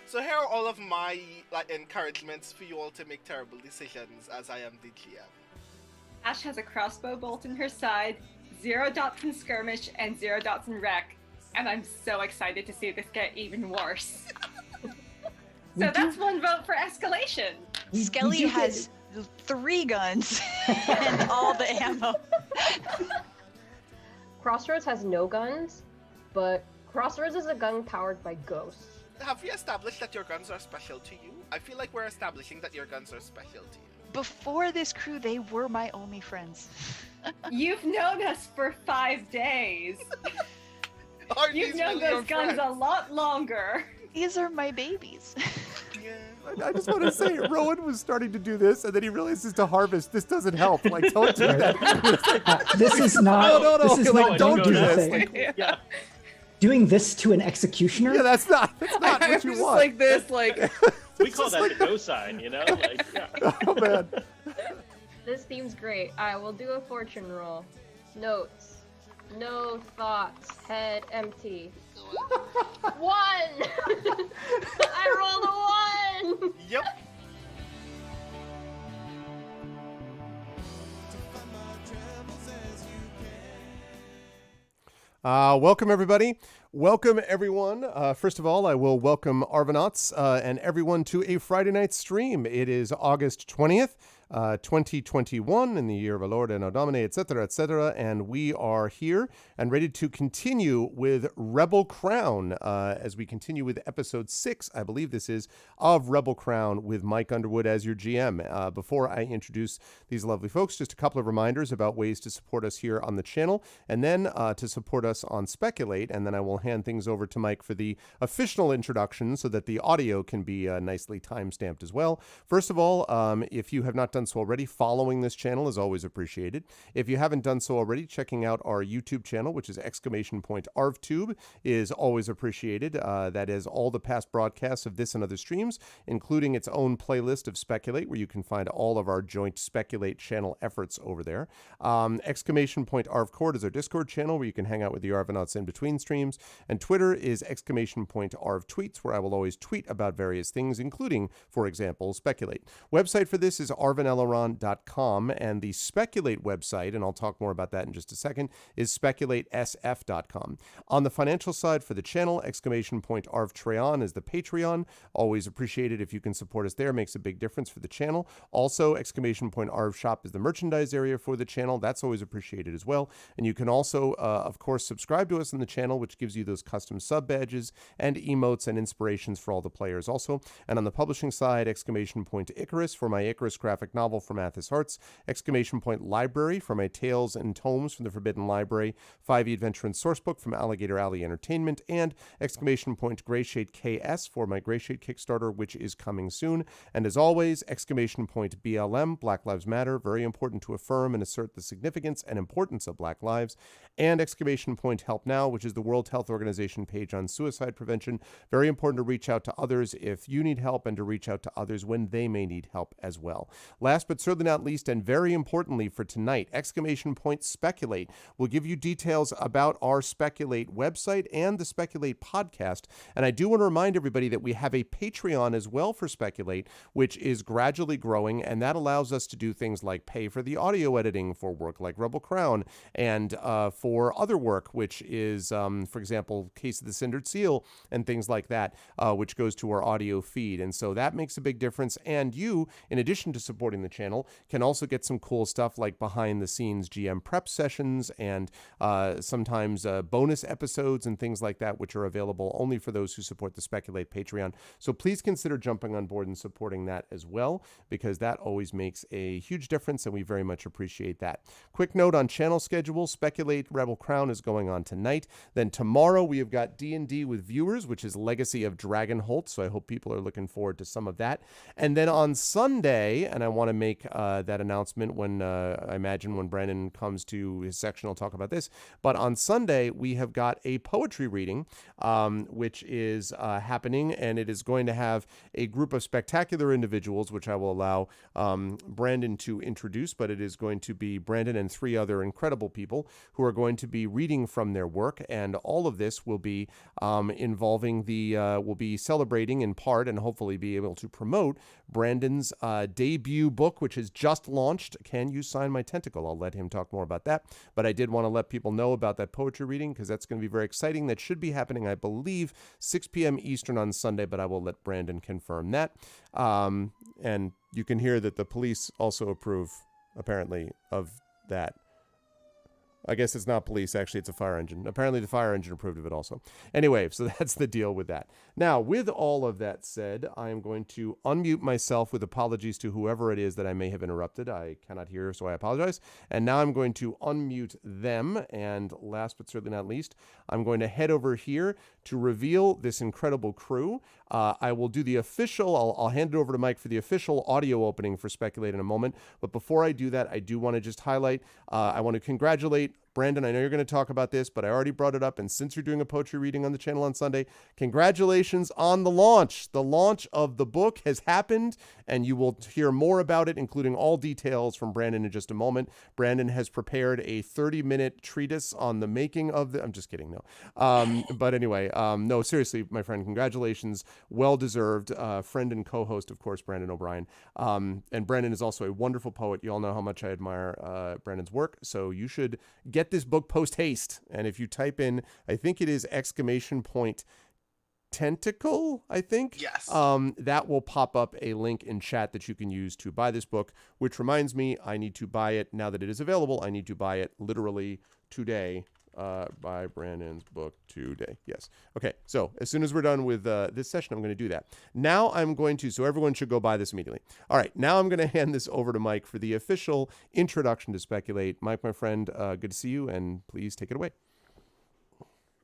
So here are all of my encouragements for you all to make terrible decisions, as I am the GM. Ash has a crossbow bolt in her side, 0 dots in skirmish, and 0 dots in wreck. And I'm so excited to see this get even worse. So that's 1 vote for escalation. Skelly has 3 guns and all the ammo. Crossroads has no guns, but Crossroads is a gun powered by ghosts. Have we established that your guns are special to you? I feel like we're establishing that your guns are special to you. Before this crew, they were my only friends. You've known us for 5 days. You've known those guns a lot longer. These are my babies. I just want to say, Rowan was starting to do this, and then he realizes to harvest, this doesn't help. Like, don't do that. This is not. No. This is Like, not. don't do that this. thing. Yeah. Doing this to an executioner? Yeah, that's not I what you was want. like this, like. We call that the go sign, you know? Like, yeah. Oh, man. This theme's great. I will do a fortune roll. Notes. No thoughts. Head empty. 1! I rolled a 1! Yep. Welcome, everybody. Welcome, everyone. First of all, I will welcome Arvanauts and everyone to a Friday night stream. It is August 20th. 2021 in the year of our Lord and our Domine, etc., and we are here and ready to continue with Rebel Crown as we continue with episode 6, I believe this is, of Rebel Crown with Mike Underwood as your GM. Before I introduce these lovely folks, just a couple of reminders about ways to support us here on the channel, and then to support us on Speculate, and then I will hand things over to Mike for the official introduction so that the audio can be nicely time-stamped as well. First of all, if you have not done so already, following this channel is always appreciated. If you haven't done so already, checking out our YouTube channel, which is !ArvTube, is always appreciated. That is all the past broadcasts of this and other streams, including its own playlist of Speculate, where you can find all of our joint Speculate channel efforts over there. !ArvCord is our Discord channel, where you can hang out with the Arvanauts in between streams. And Twitter is !ArvTweets, where I will always tweet about various things, including, for example, Speculate. Website for this is arvanelleron.com, and the Speculate website, and I'll talk more about that in just a second, is speculatesf.com. On the financial side for the channel, !ArvTreon is the Patreon. Always appreciated if you can support us there. Makes a big difference for the channel. Also, !ArvShop is the merchandise area for the channel. That's always appreciated as well. And you can also, of course, subscribe to us on the channel, which gives you those custom sub badges and emotes and inspirations for all the players also. And on the publishing side, !Icarus for my Icarus graphic novel from Athos Hearts, !Library for my Tales and Tomes from the Forbidden Library, 5e Adventure and Sourcebook from Alligator Alley Entertainment, and !Grayshade KS for my Grayshade Kickstarter, which is coming soon. And as always, BLM, Black Lives Matter, very important to affirm and assert the significance and importance of Black lives, and !Help Now, which is the World Health Organization page on suicide prevention. Very important to reach out to others if you need help and to reach out to others when they may need help as well. Last but certainly not least, and very importantly for tonight, Speculate will give you details about our Speculate website and the Speculate podcast. And I do want to remind everybody that we have a Patreon as well for Speculate, which is gradually growing, and that allows us to do things like pay for the audio editing for work like Rebel Crown, and for other work, which is, for example, Case of the Cindered Seal and things like that, which goes to our audio feed. And so that makes a big difference. And you, in addition to supporting the channel, can also get some cool stuff like behind the scenes GM prep sessions and sometimes bonus episodes and things like that, which are available only for those who support the Speculate Patreon. So please consider jumping on board and supporting that as well, because that always makes a huge difference, and we very much appreciate that. Quick note on channel schedule: Speculate Rebel Crown is going on tonight. Then tomorrow we have got D&D with viewers, which is Legacy of Dragonholt, so I hope people are looking forward to some of that. And then on Sunday, and I want to make that announcement when I imagine when Brandon comes to his section, I'll talk about this. But on Sunday, we have got a poetry reading, which is happening, and it is going to have a group of spectacular individuals, which I will allow Brandon to introduce, but it is going to be Brandon and 3 other incredible people who are going to be reading from their work, and all of of this will be involving we'll be celebrating in part and hopefully be able to promote Brandon's debut book, which has just launched, Can You Sign My Tentacle? I'll let him talk more about that. But I did want to let people know about that poetry reading because that's going to be very exciting. That should be happening, I believe, 6 p.m. Eastern on Sunday, but I will let Brandon confirm that. And you can hear that the police also approve, apparently, of that. I guess it's not police, actually, it's a fire engine. Apparently the fire engine approved of it also. Anyway, so that's the deal with that. Now, with all of that said, I am going to unmute myself with apologies to whoever it is that I may have interrupted. I cannot hear, so I apologize. And now I'm going to unmute them. And last but certainly not least, I'm going to head over here to reveal this incredible crew. I will do the official, I'll hand it over to Mike for the official audio opening for Speculate in a moment. But before I do that, I do want to just highlight, I want to congratulate Brandon. I know you're going to talk about this, but I already brought it up. And since you're doing a poetry reading on the channel on Sunday, congratulations on the launch. The launch of the book has happened, and you will hear more about it, including all details from Brandon in just a moment. Brandon has prepared a 30-minute treatise on the making of the... I'm just kidding, no. But anyway, no, seriously, my friend, congratulations. Well-deserved. Friend and co-host, of course, Brandon O'Brien. And Brandon is also a wonderful poet. You all know how much I admire Brandon's work, so you should get this book post haste. And if you type in, I think it is !tentacle, I think. Yes. That will pop up a link in chat that you can use to buy this book, which reminds me, I need to buy it now that it is available. I need to buy it literally today. Buy Brandon's book today. Yes. Okay. So as soon as we're done with this session, I'm going to do that. Now I'm going to, so everyone should go buy this immediately. All right. Now I'm going to hand this over to Mike for the official introduction to Speculate. Mike, my friend, good to see you, and please take it away.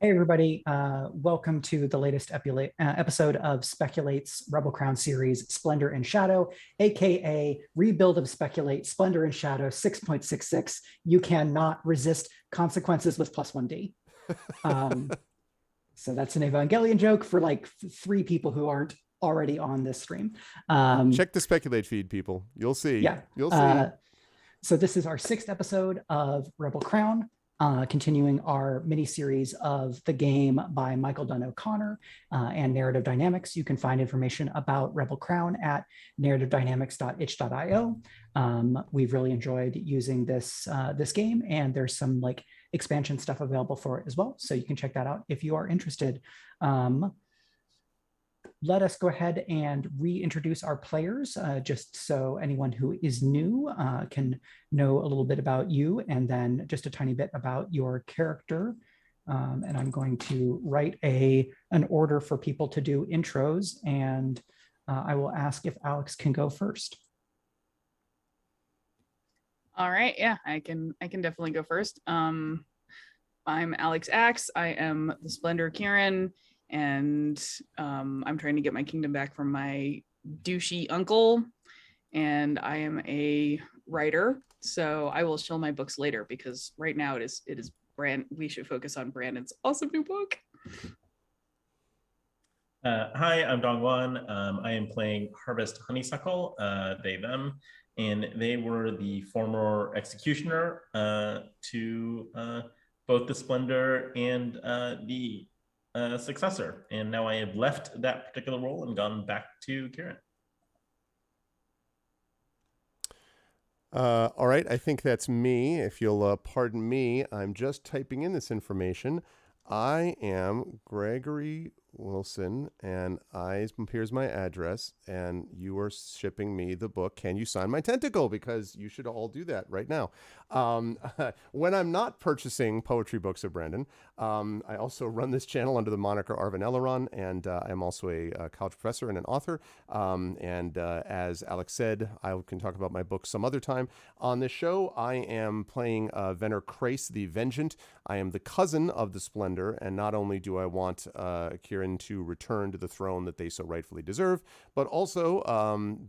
Hey, everybody. Welcome to the latest episode of Speculate's Rebel Crown series, Splendor and Shadow, aka Rebuild of Speculate, Splendor and Shadow 6.66. You cannot resist consequences with +1D. So that's an Evangelion joke for like 3 people who aren't already on this stream. Check the Speculate feed, people. You'll see. Yeah. You'll see. So this is our 6th episode of Rebel Crown. Continuing our mini-series of the game by Michael Dunn O'Connor and Narrative Dynamics. You can find information about Rebel Crown at narrativedynamics.itch.io. We've really enjoyed using this game, and there's some like expansion stuff available for it as well. So you can check that out if you are interested. Let us go ahead and reintroduce our players, just so anyone who is new can know a little bit about you, and then just a tiny bit about your character. And I'm going to write an order for people to do intros, and I will ask if Alex can go first. All right, yeah, I can definitely go first. I'm Alex Acks. I am the Splendour Ciaran, and I'm trying to get my kingdom back from my douchey uncle, and I am a writer, so I will show my books later because right now it is we should focus on Brandon's awesome new book. Hi, I'm DongWon. I am playing Harvest Honeysuckle, they, them, and they were the former executioner to both the Splendor and the successor, and now I have left that particular role and gone back to Ciaran. All right, I think that's me. If you'll pardon me, I'm just typing in this information. I am Gregory Wilson, and here's my address, and you are shipping me the book, Can You Sign My Tentacle? Because you should all do that right now. When I'm not purchasing poetry books of Brandon, I also run this channel under the moniker Arvin Elleron, and I'm also a college professor and an author. As Alex said, I can talk about my books some other time. On this show, I am playing Veneration, the Vengeant. I am the cousin of the Splendor, and not only do I want Ciaran to return to the throne that they so rightfully deserve, but also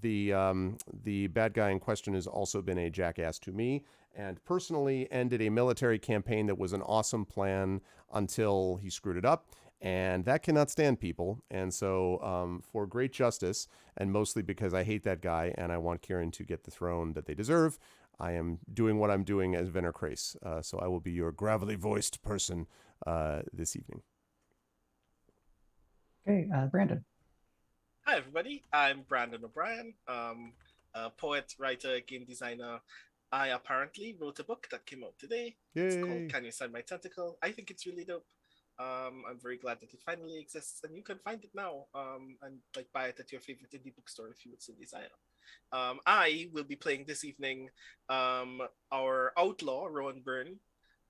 the bad guy in question has also been a jackass to me, and personally ended a military campaign that was an awesome plan until he screwed it up. And that cannot stand, people. And so for great justice, and mostly because I hate that guy and I want Ciaran to get the throne that they deserve, I am doing what I'm doing as Veneration. So I will be your gravelly voiced person this evening. Okay, Brandon. Hi, everybody. I'm Brandon O'Brien, a poet, writer, game designer. I apparently wrote a book that came out today. It's called Yay. Can You Sign My Tentacle? I think it's really dope. I'm very glad that it finally exists, and you can find it now. And like buy it at your favorite indie bookstore if you would so desire. I will be playing this evening our outlaw, Rowan Byrne,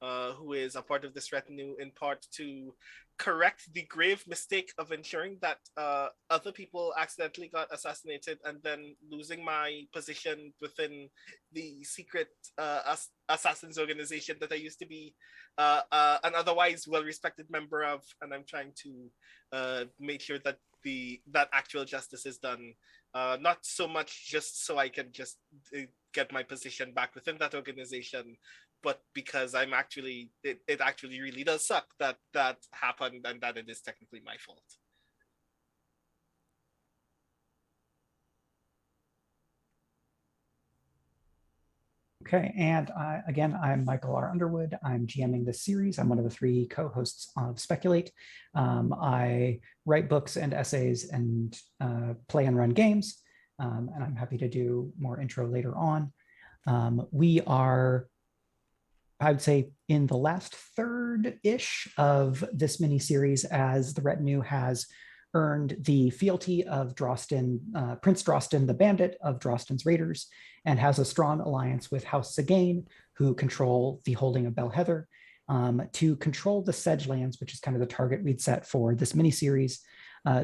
who is a part of this retinue in part to correct the grave mistake of ensuring that other people accidentally got assassinated and then losing my position within the secret assassins organization that I used to be an otherwise well-respected member of, and I'm trying to make sure that that actual justice is done. Not so much just so I can just get my position back within that organization, but because I'm actually, it actually really does suck that that happened and that it is technically my fault. Okay, and again, I'm Michael R. Underwood. I'm GMing this series. I'm one of the 3 co-hosts of Speculate. I write books and essays and play and run games, and I'm happy to do more intro later on. We are, I would say, in the last third-ish of this mini-series as the retinue has earned the fealty of Drosten, Prince Drosten, the bandit of Drosten's raiders, and has a strong alliance with House Gearr, who control the holding of Belheather. To control the Sedge lands, which is kind of the target we'd set for this miniseries,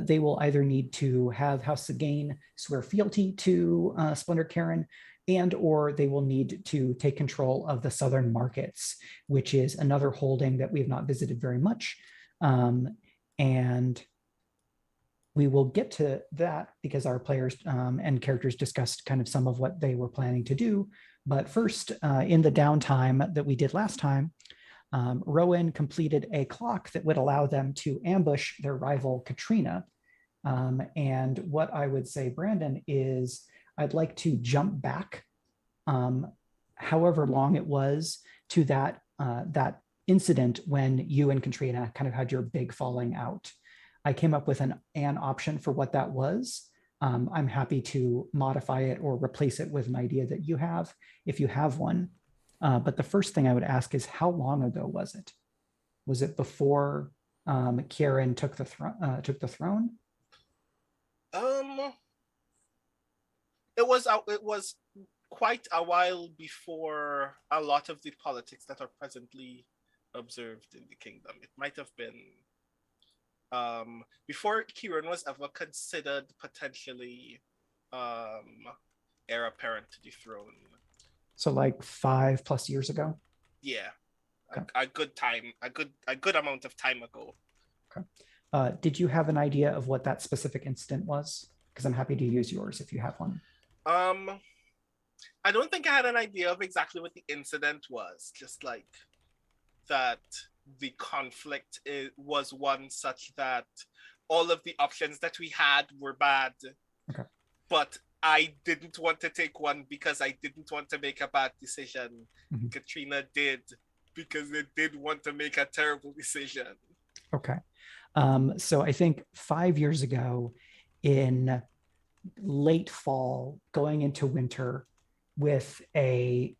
they will either need to have House Gearr swear fealty to Splendour Ciaran, and or they will need to take control of the southern markets, which is another holding that we have not visited very much. And we will get to that because our players and characters discussed kind of some of what they were planning to do. But first, in the downtime that we did last time, Rowan completed a clock that would allow them to ambush their rival Katrina. And what I would say, Brandon, is I'd like to jump back however long it was to that incident when you and Katrina kind of had your big falling out. I came up with an option for what that was. I'm happy to modify it or replace it with an idea that you have, if you have one. But the first thing I would ask is, how long ago was it? Was it before Ciaran took the throne? It was quite a while before a lot of the politics that are presently observed in the kingdom. It might have been before Ciaran was ever considered potentially heir apparent to the throne. So like 5+ years ago? Yeah. Okay. A good amount of time ago. Okay. Did you have an idea of what that specific incident was? Because I'm happy to use yours if you have one. I don't think I had an idea of exactly what the incident was. Just like that the conflict was one such that all of the options that we had were bad. Okay. But I didn't want to take one because I didn't want to make a bad decision. Mm-hmm. Katrina did because they did want to make a terrible decision. Okay. So I think 5 years ago in late fall, going into winter with an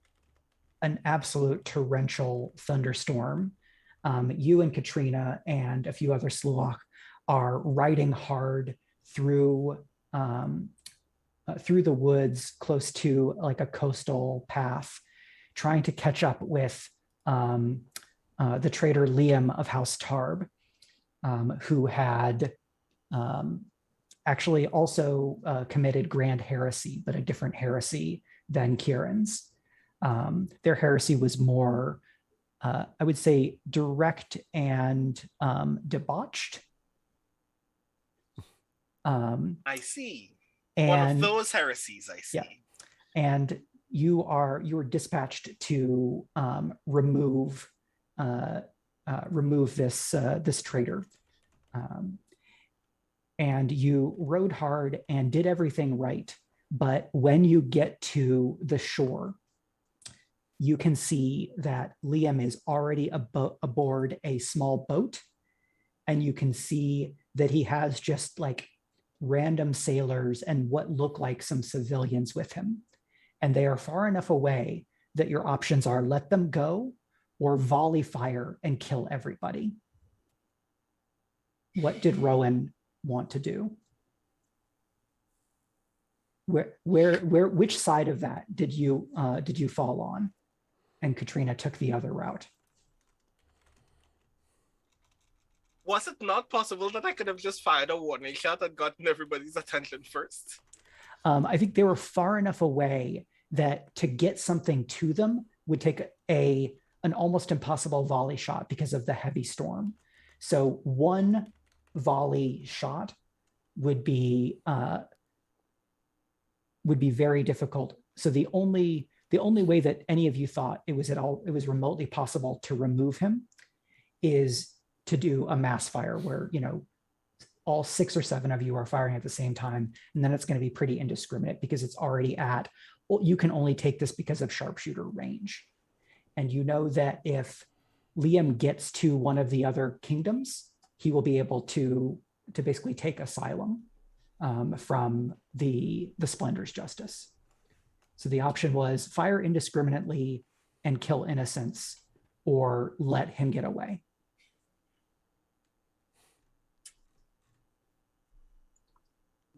absolute torrential thunderstorm, you and Katrina and a few other Slovak are riding hard through the woods close to like a coastal path, trying to catch up with the traitor Liam of House Tarb, who had actually also committed grand heresy, but a different heresy than Ciaran's. Their heresy was more, I would say, direct and debauched. I see. And, one of those heresies, I see. Yeah. And you were dispatched to remove this traitor. And you rode hard and did everything right. But when you get to the shore, you can see that Liam is already aboard a small boat, and you can see that he has just like random sailors and what look like some civilians with him. And they are far enough away that your options are let them go or volley fire and kill everybody. What did Rowan want to do? Which side of that did you fall on? And Katrina took the other route. Was it not possible that I could have just fired a warning shot and gotten everybody's attention first? I think they were far enough away that to get something to them would take an almost impossible volley shot because of the heavy storm. So one volley shot would be very difficult. So the only way that any of you thought it was remotely possible to remove him is to do a mass fire where, you know, all 6 or 7 of you are firing at the same time. And then it's going to be pretty indiscriminate because it's already you can only take this because of sharpshooter range. And you know that if Liam gets to one of the other kingdoms, he will be able to basically take asylum from the Splendor's justice. So the option was fire indiscriminately and kill innocents, or let him get away.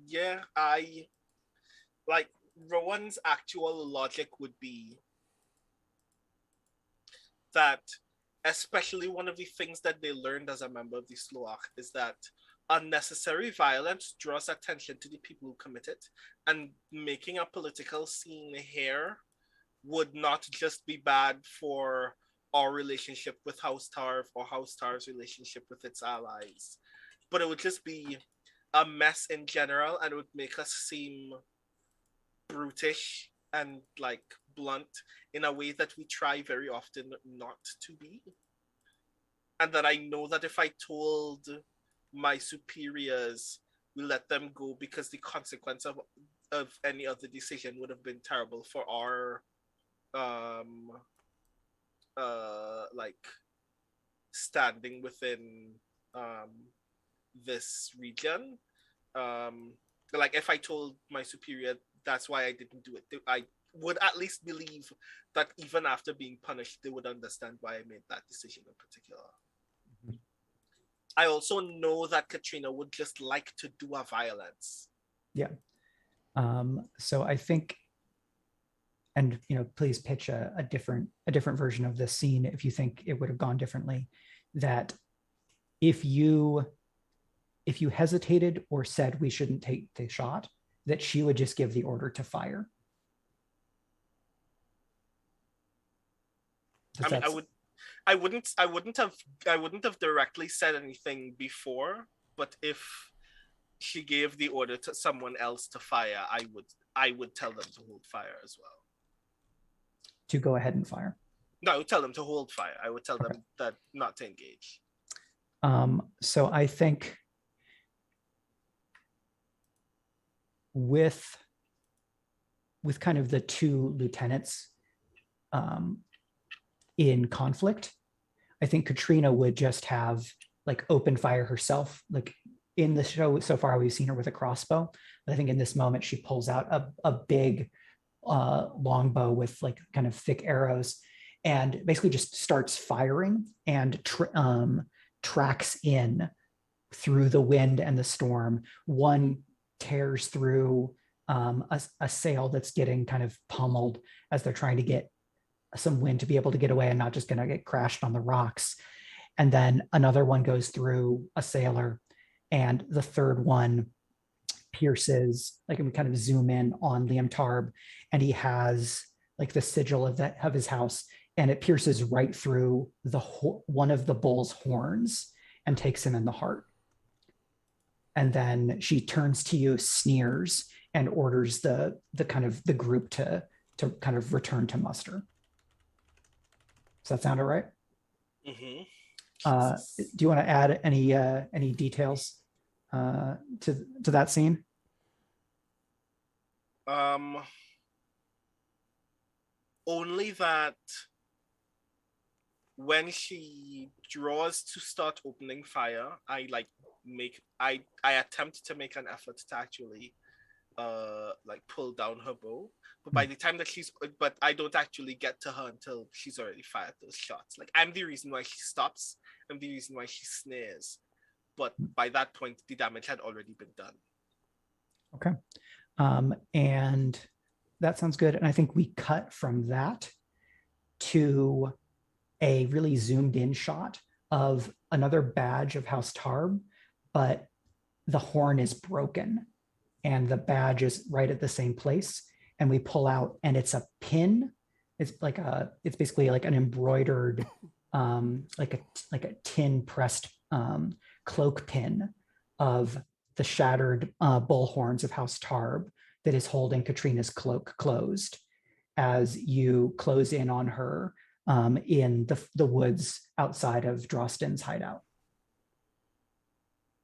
Yeah, Rowan's actual logic would be that, especially one of the things that they learned as a member of the Sloach is that unnecessary violence draws attention to the people who commit it, and making a political scene here would not just be bad for our relationship with House Tarv or House Tarv's relationship with its allies, but it would just be a mess in general, and it would make us seem brutish and like blunt in a way that we try very often not to be. And that I know that if I told my superiors we let them go because the consequence of any other decision would have been terrible for our like standing within this region. Like if I told my superior that's why I didn't do it, I would at least believe that even after being punished, they would understand why I made that decision in particular. Mm-hmm. I also know that Katrina would just like to do a violence. Yeah. So I think, and you know, please pitch a different version of this scene if you think it would have gone differently. That if you hesitated or said we shouldn't take the shot, that she would just give the order to fire. I mean, I wouldn't have directly said anything before, but if she gave the order to someone else to fire, I would tell them to hold fire as well. To go ahead and fire? No, I would tell them to hold fire. I would tell them that not to engage. So I think with kind of the two lieutenants in conflict, I think Katrina would just have like open fire herself. Like in the show so far, we've seen her with a crossbow. But I think in this moment, she pulls out a big longbow with like kind of thick arrows and basically just starts firing and tracks in through the wind and the storm. One tears through a sail that's getting kind of pummeled as they're trying to get some wind to be able to get away and not just going to get crashed on the rocks. And then another one goes through a sailor, and the third one pierces, like, and we kind of zoom in on Liam Tarb, and he has like the sigil of his house, and it pierces right through one of the bull's horns and takes him in the heart. And then she turns to you, sneers, and orders the kind of the group to kind of return to muster. Does that sound all right? Mm-hmm. Do you want to add any details to that scene? Only that when she draws to start opening fire, I attempt to make an effort to actually like pull down her bow. But by the time that but I don't actually get to her until she's already fired those shots. Like, I'm the reason why she stops. I'm the reason why she snares. But by that point, the damage had already been done. Okay. And that sounds good. And I think we cut from that to a really zoomed in shot of another badge of House Tarb, but the horn is broken and the badge is right at the same place. And we pull out, and it's a pin. It's basically like an embroidered, like a tin pressed cloak pin of the shattered bull horns of House Tarb that is holding Katrina's cloak closed as you close in on her in the woods outside of Drosten's hideout.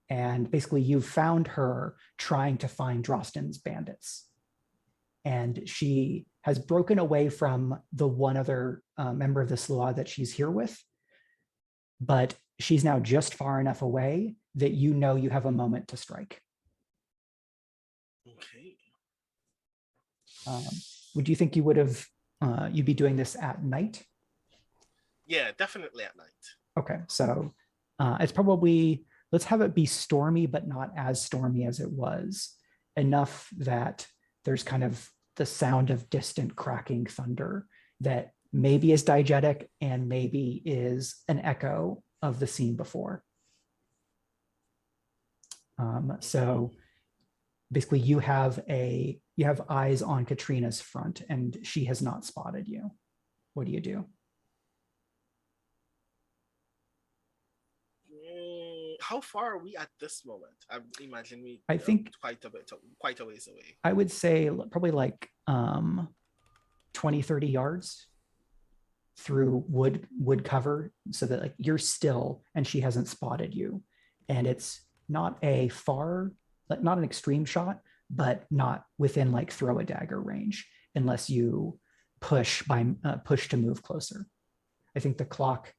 And basically you've found her trying to find Drosten's bandits. And she has broken away from the one other member of the Slough that she's here with, but she's now just far enough away that you know you have a moment to strike. Okay. Would you think you would have, you'd be doing this at night? Yeah, definitely at night. Okay, so it's probably, let's have it be stormy, but not as stormy as it was. Enough that there's kind of the sound of distant cracking thunder that maybe is diegetic and maybe is an echo of the scene before. So basically you have eyes on Katrina's front and she has not spotted you. What do you do? How far are we at this moment? I imagine I think quite a ways away. I would say probably like 20, 30 yards through wood cover, so that like you're still and she hasn't spotted you. And it's not a far, like not an extreme shot, but not within like throw a dagger range unless you push to move closer. I think the clock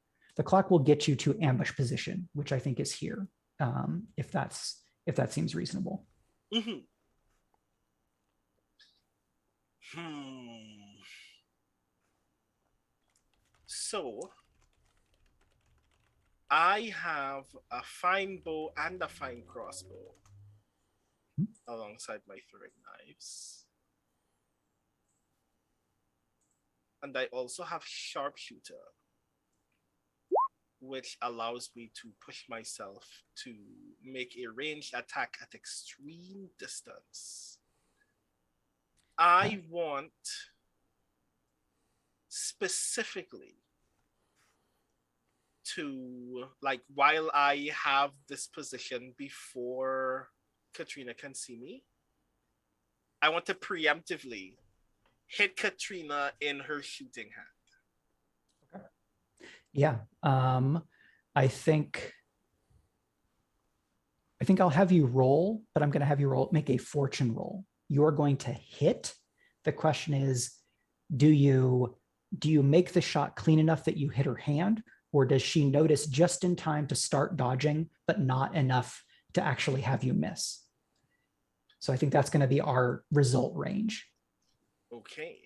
will get you to ambush position, which I think is here, if that seems reasonable. Mm-hmm. So I have a fine bow and a fine crossbow alongside my throwing knives. And I also have sharpshooter, which allows me to push myself to make a ranged attack at extreme distance. I want specifically to, like, while I have this position before Katrina can see me, I want to preemptively hit Katrina in her shooting hand. Yeah, I think I'll have you roll, but I'm going to have you make a fortune roll. You're going to hit. The question is, do you make the shot clean enough that you hit her hand, or does she notice just in time to start dodging, but not enough to actually have you miss? So I think that's going to be our result range. Okay.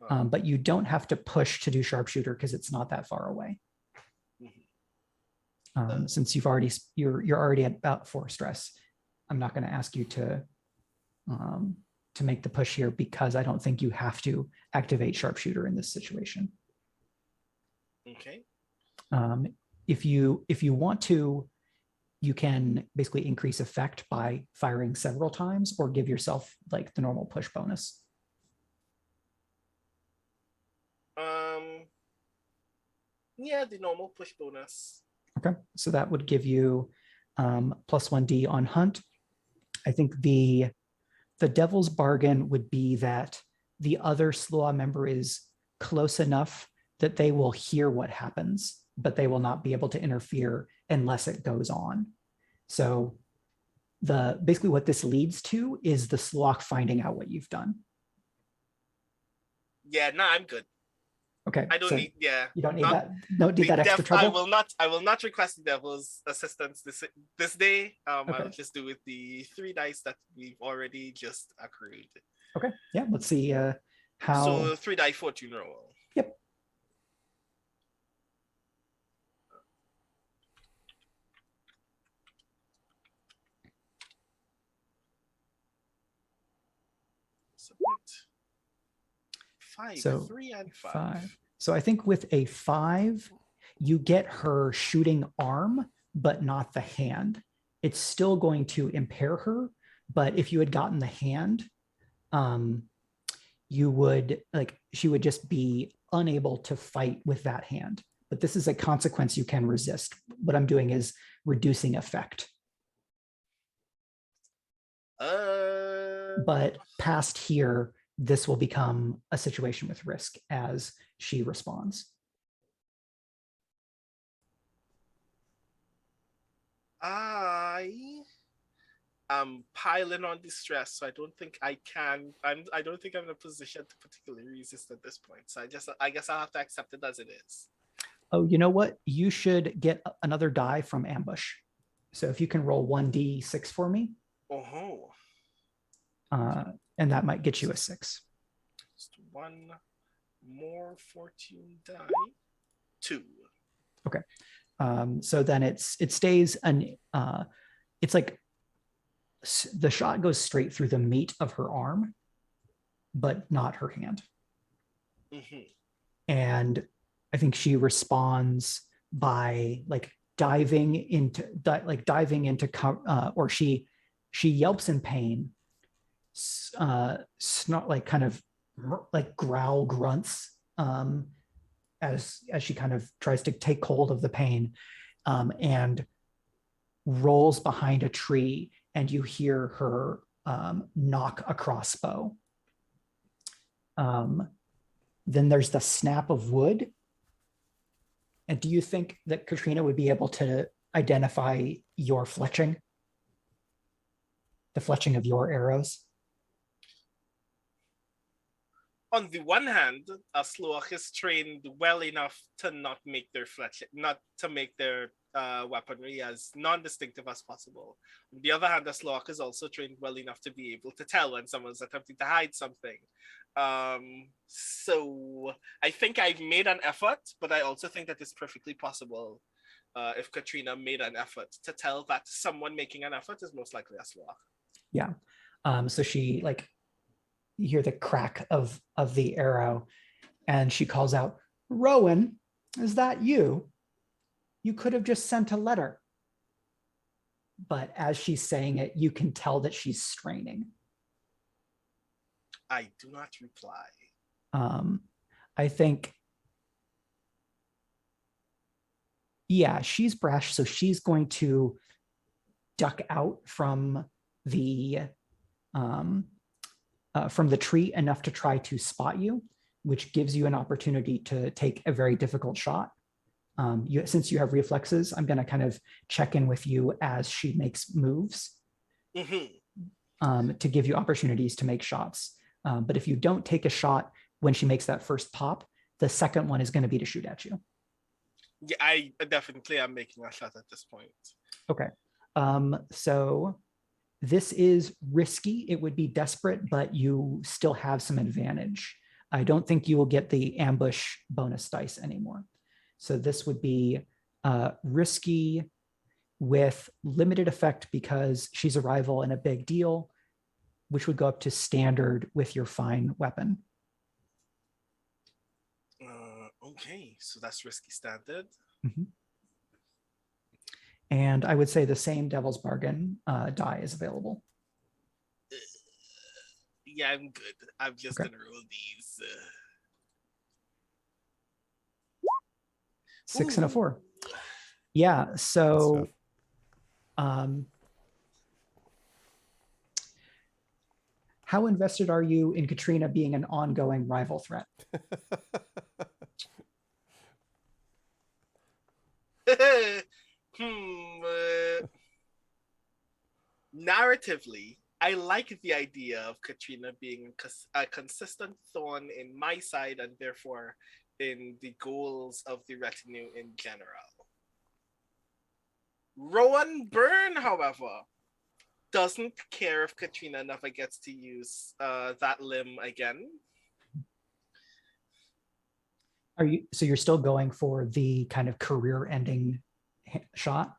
But you don't have to push to do sharpshooter because it's not that far away. Since you're already at about 4 stress, I'm not going to ask you to make the push here because I don't think you have to activate sharpshooter in this situation. Okay. If you want to, you can basically increase effect by firing several times or give yourself like the normal push bonus. Yeah, the normal push bonus. Okay, so that would give you +1d on hunt. I think the devil's bargain would be that the other Slough member is close enough that they will hear what happens, but they will not be able to interfere unless it goes on. So basically what this leads to is the Slough finding out what you've done. Yeah, no, I'm good. Okay. I don't so need. Yeah. You don't need not- that. Don't need that extra trouble. I will not request the devil's assistance this day. I'll Okay. just do with the 3 dice that we've already just accrued. Okay. Yeah. Let's see how. So 3 die fortune roll. Yep. Submit. 5, So 3 and 5. 5. So I think with a 5, you get her shooting arm, but not the hand. It's still going to impair her, but if you had gotten the hand, you would she would just be unable to fight with that hand. But this is a consequence you can resist. What I'm doing is reducing effect. But past here, this will become a situation with risk as she responds. I am piling on distress, so I don't think I can. I don't think I'm in a position to particularly resist at this point. So I guess I'll have to accept it as it is. Oh, you know what? You should get another die from ambush. So if you can roll 1d6 for me. Oh. And that might get you a 6. Just 1 more fortune die. 2. Okay. So then it stays it's like the shot goes straight through the meat of her arm, but not her hand. Mm-hmm. And I think she responds by diving into or she yelps in pain, snort, kind of growl grunts as she kind of tries to take hold of the pain, and rolls behind a tree, and you hear her knock a crossbow. Then there's the snap of wood. And do you think that Katrina would be able to identify your fletching? The fletching of your arrows? On the one hand, Asloach is trained well enough to not make their weaponry as non-distinctive as possible. On the other hand, Asloach is also trained well enough to be able to tell when someone's attempting to hide something. So I think I've made an effort, but I also think that it's perfectly possible if Katrina made an effort to tell that someone making an effort is most likely Asloach. Yeah. So she you hear the crack of the arrow, and she calls out, "Rowan, is that you? You could have just sent a letter." But as she's saying it, you can tell that she's straining. I do not reply. I think, yeah, she's brash, so she's going to duck out from the tree enough to try to spot you, which gives you an opportunity to take a very difficult shot. Since you have reflexes, I'm going to kind of check in with you as she makes moves, to give you opportunities to make shots. But if you don't take a shot when she makes that first pop, the second one is going to be to shoot at you. Yeah, I definitely am making a shot at this point. Okay. So this is risky. It would be desperate, but you still have some advantage. I don't think you will get the ambush bonus dice anymore. So this would be risky with limited effect because she's a rival and a big deal, which would go up to standard with your fine weapon. Okay, so that's risky standard. Mm-hmm. And I would say the same Devil's Bargain die is available. Yeah, I'm good. I'm just gonna roll these. 6 and a 4. Yeah, so how invested are you in Katrina being an ongoing rival threat? Narratively, I like the idea of Katrina being a consistent thorn in my side, and therefore in the goals of the retinue in general. Rowan Byrne, however, doesn't care if Katrina never gets to use that limb again. So you're still going for the kind of career-ending shot?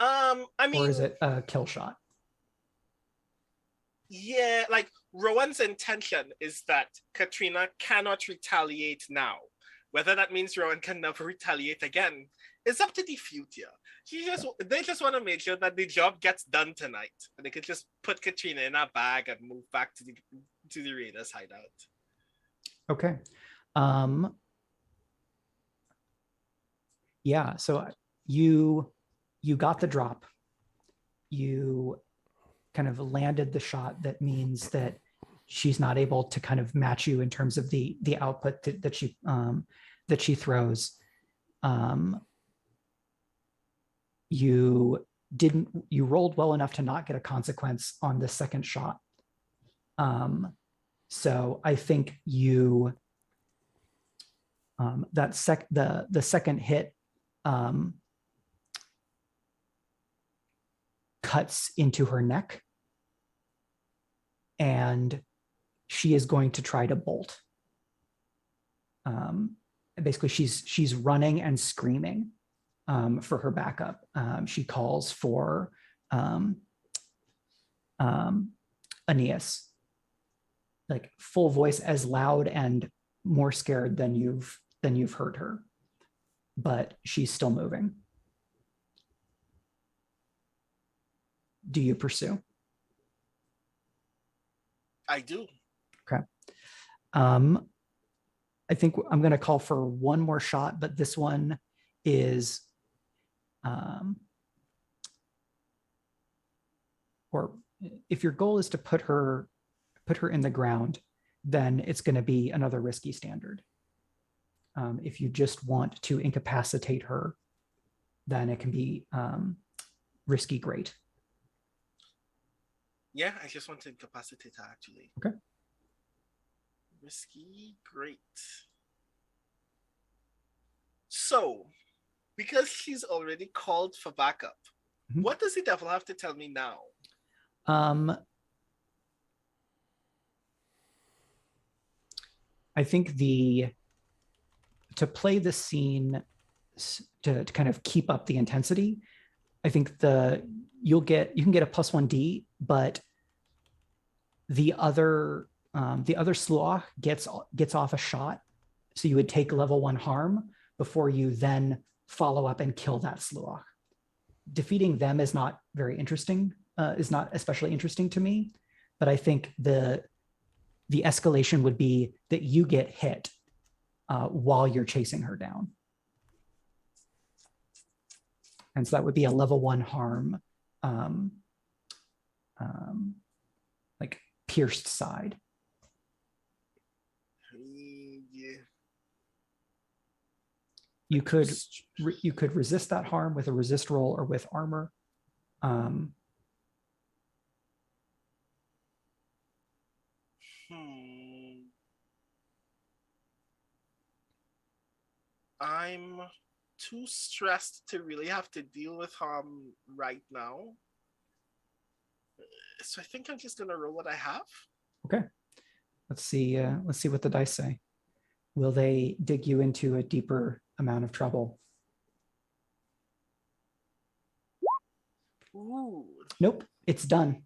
I mean, or is it a kill shot? Yeah, like Rowan's intention is that Katrina cannot retaliate now. Whether that means Rowan can never retaliate again is up to the future. They just want to make sure that the job gets done tonight, and they could just put Katrina in a bag and move back to the Raiders hideout. Okay. Yeah. So you got the drop. You kind of landed the shot that means that she's not able to kind of match you in terms of the output that she throws. You rolled well enough to not get a consequence on the second shot. So I think the second hit cuts into her neck, and she is going to try to bolt. Basically, she's running and screaming for her backup. She calls for Aeneas, like full voice, as loud and more scared than you've heard her, but she's still moving. Do you pursue? I do. Okay. I think I'm going to call for one more shot, but this one is, or if your goal is to put her in the ground, then it's going to be another risky standard. If you just want to incapacitate her, then it can be risky great. Yeah, I just want to incapacitate her, actually. Okay. Risky great. So, because she's already called for backup, what does the devil have to tell me now? I think to play the scene, to kind of keep up the intensity, I think you can get a +1D, but the other Slough gets off a shot, so you would take level 1 harm before you then follow up and kill that Slough. Defeating them is not very interesting, is not especially interesting to me, but I think the escalation would be that you get hit while you're chasing her down. And so that would be a level 1 harm, like pierced side. Yeah. You could resist that harm with a resist roll or with armor. I'm too stressed to really have to deal with harm right now. So I think I'm just gonna roll what I have. Okay. Let's see what the dice say. Will they dig you into a deeper amount of trouble? Ooh. Nope, it's done.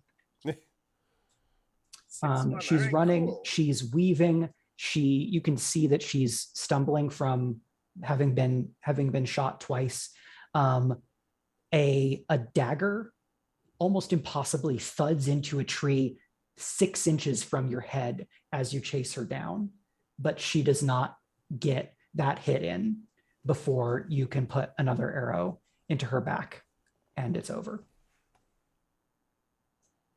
She's running, cool. She's weaving. You can see that she's stumbling from having been shot twice. A dagger almost impossibly thuds into a tree 6 inches from your head as you chase her down, but she does not get that hit in before you can put another arrow into her back, and it's over.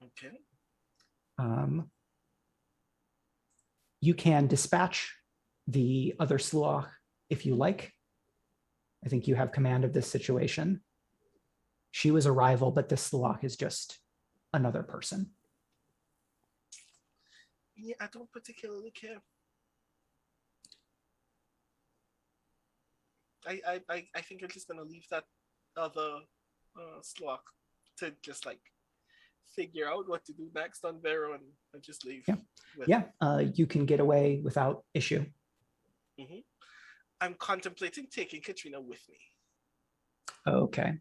Okay. You can dispatch the other Slough if you like. I think you have command of this situation. She was a rival, but this Slough is just another person. Yeah, I don't particularly care. I think you're just gonna leave that other Slock to just like figure out what to do next on their own and just leave. Yeah. with Yeah, you can get away without issue. Mhm. I'm contemplating taking Katrina with me. Okay.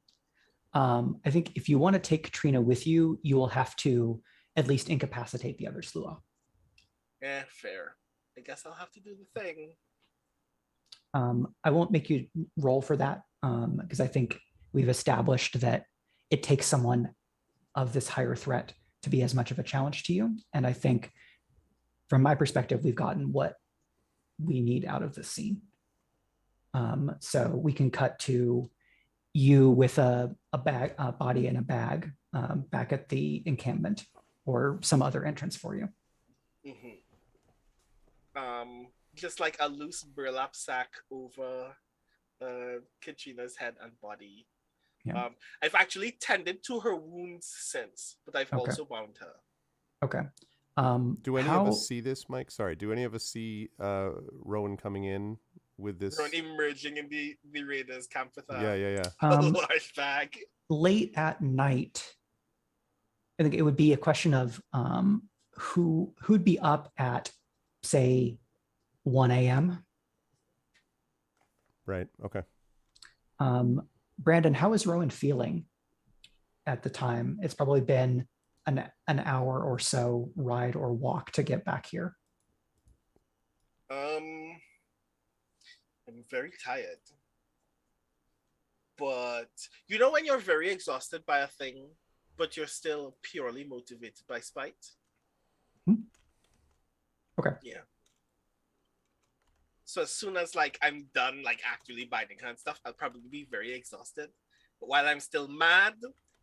I think if you want to take Katrina with you, you will have to at least incapacitate the other Slua. Fair. I guess I'll have to do the thing. I won't make you roll for that because I think we've established that it takes someone of this higher threat to be as much of a challenge to you. And I think from my perspective, we've gotten what we need out of this scene. So we can cut to you with a body in a bag back at the encampment or some other entrance for you. Mm-hmm. Just like a loose burlap sack over Katrina's head and body. Yeah. I've actually tended to her wounds since, but I've Okay. also bound her. Okay. Do any of us see this, Mike? Sorry. Do any of us see Rowan coming in with this? Rowan emerging in the raiders' camp with a yeah. large bag. Late at night, I think it would be a question of who'd be up at, say, 1 a.m. Right. Okay. Brandon, how is Rowan feeling at the time? It's probably been an hour or so ride or walk to get back here. I'm very tired. But you know when you're very exhausted by a thing, but you're still purely motivated by spite? Okay. Yeah. So as soon as like I'm done like actually binding her and stuff, I'll probably be very exhausted. But while I'm still mad,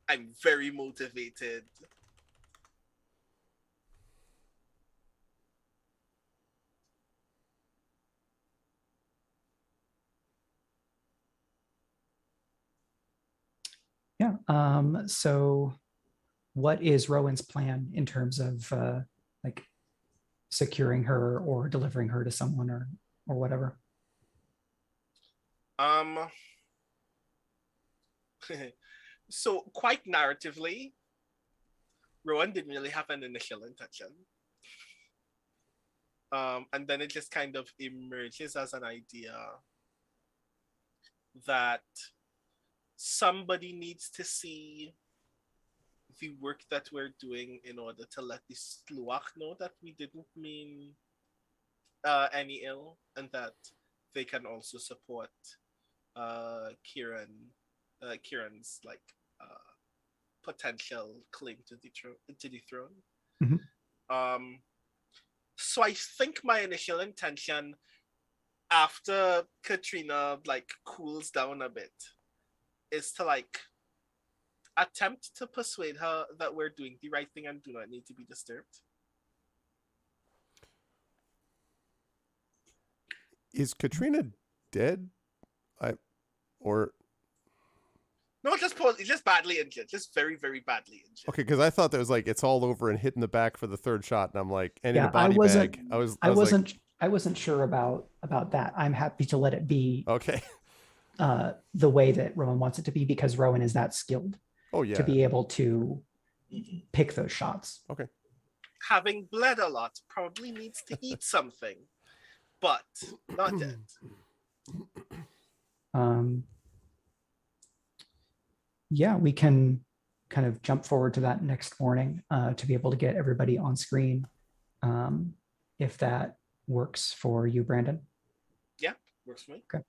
I'm very motivated. Yeah. So what is Rowan's plan in terms of like securing her or delivering her to someone or whatever? So quite narratively, Rowan didn't really have an initial intention. And then it just kind of emerges as an idea that somebody needs to see the work that we're doing in order to let the Sluach know that we didn't mean any ill and that they can also support Ciaran's like potential claim to the throne. Mm-hmm. So I think my initial intention after Katrina like cools down a bit is to like attempt to persuade her that we're doing the right thing and do not need to be disturbed. Is Katrina dead? No, just badly injured. Just very, very badly injured. Okay, because I thought that was like it's all over and hit in the back for the third shot, and I'm like, and in a Yeah, body bag. I wasn't sure about that. I'm happy to let it be okay. The way that Rowan wants it to be because Rowan is that skilled. Oh yeah. To be able to pick those shots. Okay. Having bled a lot, probably needs to eat something, but not dead. Yeah, we can kind of jump forward to that next morning to be able to get everybody on screen, if that works for you, Brandon. Yeah, works for me. Okay.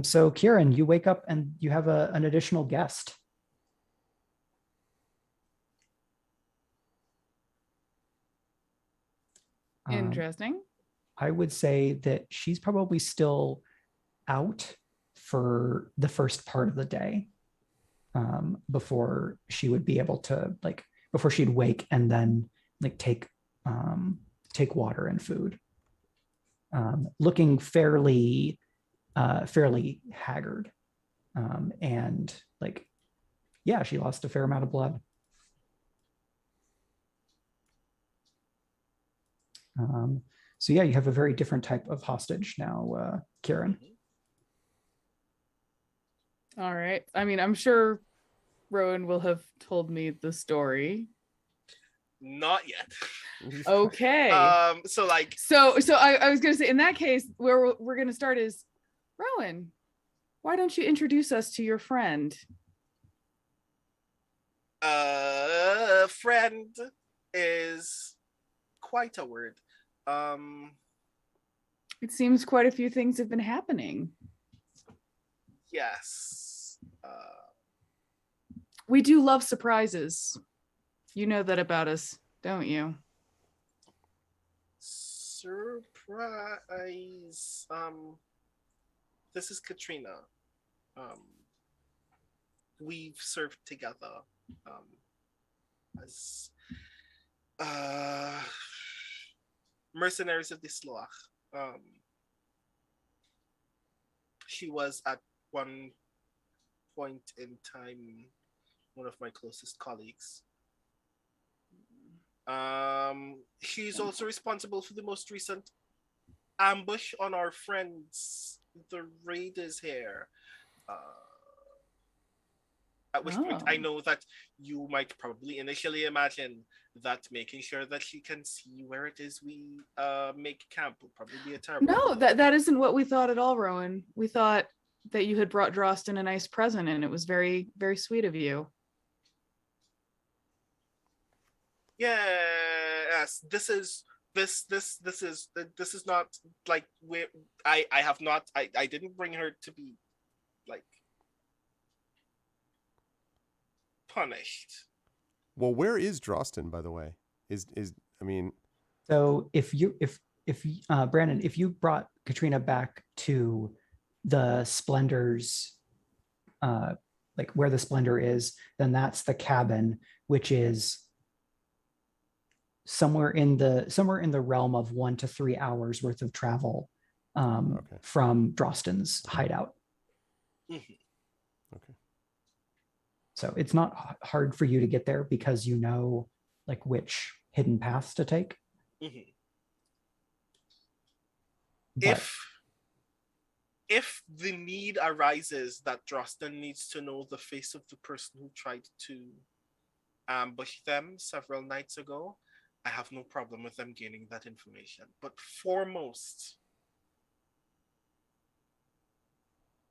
So Ciaran, you wake up and you have an additional guest. Interesting. I would say that she's probably still out for the first part of the day before she would be able to before she'd wake and then take water and food. Looking fairly haggard. And yeah, she lost a fair amount of blood. So yeah, you have a very different type of hostage now, Ciaran. All right. I mean, I'm sure Rowan will have told me the story. Not yet. Okay. So like, So I was gonna say, in that case, where we're gonna start is, Rowan, why don't you introduce us to your friend? friend is quite a word. It seems quite a few things have been happening. Yes. We do love surprises. You know that about us, don't you? Surprise. This is Katrina. We've served together as mercenaries of the Sloach. She was at one point in time one of my closest colleagues. She's also responsible for the most recent ambush on our friends, the raiders here. At which point I know that you might probably initially imagine that making sure that she can see where it is we make camp will probably be a terrible No, idea. that isn't what we thought at all, Rowan. We thought that you had brought Drostin a nice present, and it was very, very sweet of you. Yes, this is not like I didn't bring her to be like punished. Well, where is Drostin, by the way? I mean, So if Brandon, if you brought Katrina back to the Splendor's, like where the Splendor is, then that's the cabin, which is somewhere in the realm of 1 to 3 hours worth of travel from Drostin's hideout. Mm-hmm. Okay. So it's not hard for you to get there because you know like which hidden paths to take. Mm-hmm. But if the need arises that Drostin needs to know the face of the person who tried to ambush them several nights ago, I have no problem with them gaining that information. But foremost,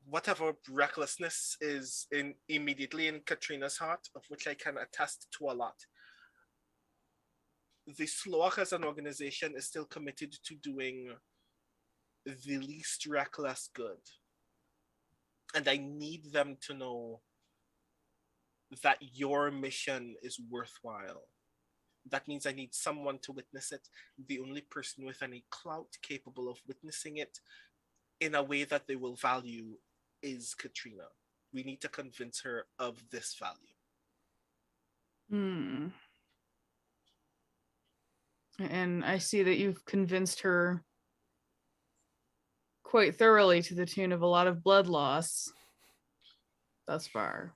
whatever recklessness is immediately in Katrina's heart, of which I can attest to a lot, the Sloach as an organization is still committed to doing the least reckless good. And I need them to know that your mission is worthwhile. That means I need someone to witness it. The only person with any clout capable of witnessing it in a way that they will value is Katrina. We need to convince her of this value. And I see that you've convinced her quite thoroughly to the tune of a lot of blood loss thus far.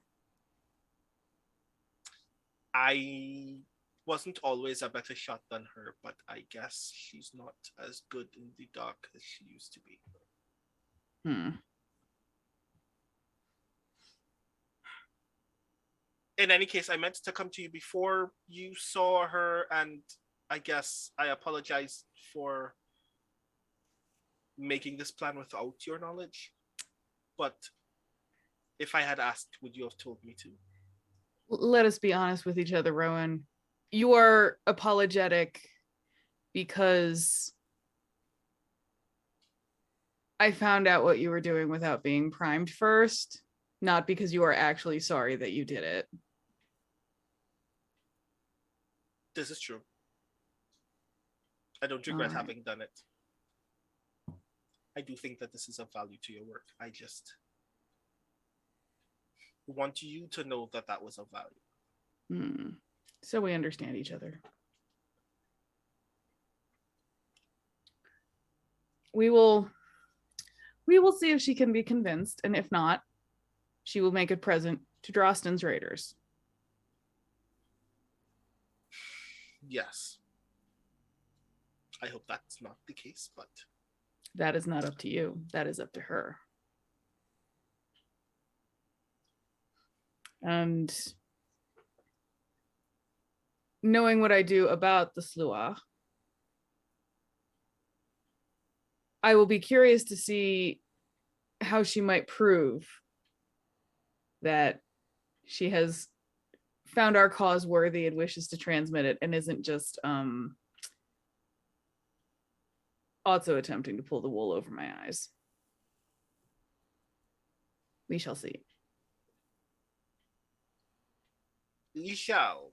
I wasn't always a better shot than her, but I guess she's not as good in the dark as she used to be. In any case, I meant to come to you before you saw her, and I guess I apologize for making this plan without your knowledge. But if I had asked, would you have told me to? Let us be honest with each other, Rowan. You are apologetic because I found out what you were doing without being primed first, not because you are actually sorry that you did it. This is true. I don't regret having done it. I do think that this is of value to your work. I just want you to know that that was of value. So we understand each other. We will see if she can be convinced, and if not, she will make a present to Drostin's raiders. Yes. I hope that's not the case, but that is not up to you. That is up to her. And knowing what I do about the Slua, I will be curious to see how she might prove that she has found our cause worthy and wishes to transmit it and isn't just also attempting to pull the wool over my eyes. We shall see. You shall.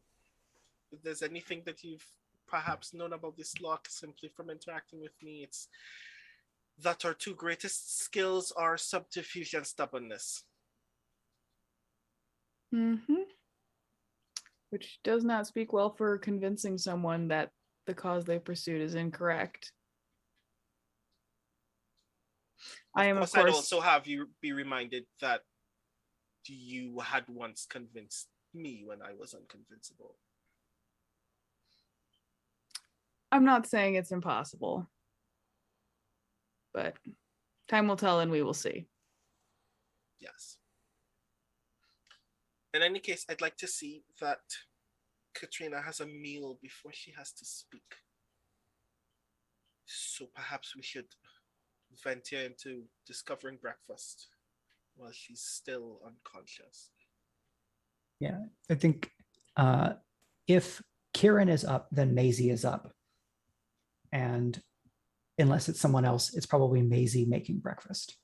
If there's anything that you've perhaps known about this lock simply from interacting with me, it's that our two greatest skills are subterfuge and stubbornness. Mm-hmm. Which does not speak well for convincing someone that the cause they pursued is incorrect. I am, of course, I'd also have you be reminded that you had once convinced me when I was unconvincible. I'm not saying it's impossible, but time will tell and we will see. Yes. In any case, I'd like to see that Katrina has a meal before she has to speak. So perhaps we should venture into discovering breakfast while she's still unconscious. Yeah, I think if Ciaran is up, then Maisie is up. And unless it's someone else, it's probably Maisie making breakfast.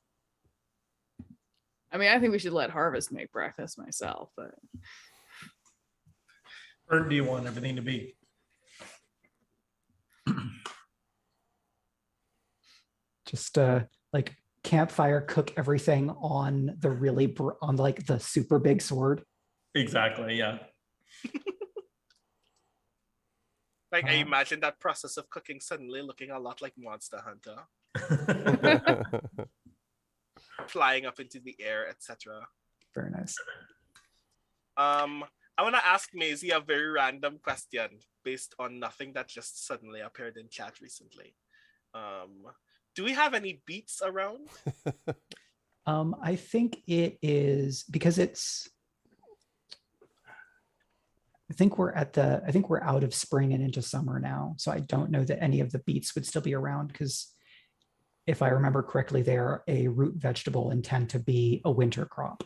I mean, I think we should let Harvest make breakfast myself, but... Where do you want everything to be? Just like campfire, cook everything on the really on like the super big sword. Exactly, yeah. Like I imagine that process of cooking suddenly looking a lot like Monster Hunter. Flying up into the air, etc. Very nice. I want to ask Maisie a very random question based on nothing that just suddenly appeared in chat recently. Do we have any beats around? I think it is because it's. I think we're out of spring and into summer now, so I don't know that any of the beets would still be around because, if I remember correctly, they are a root vegetable and tend to be a winter crop.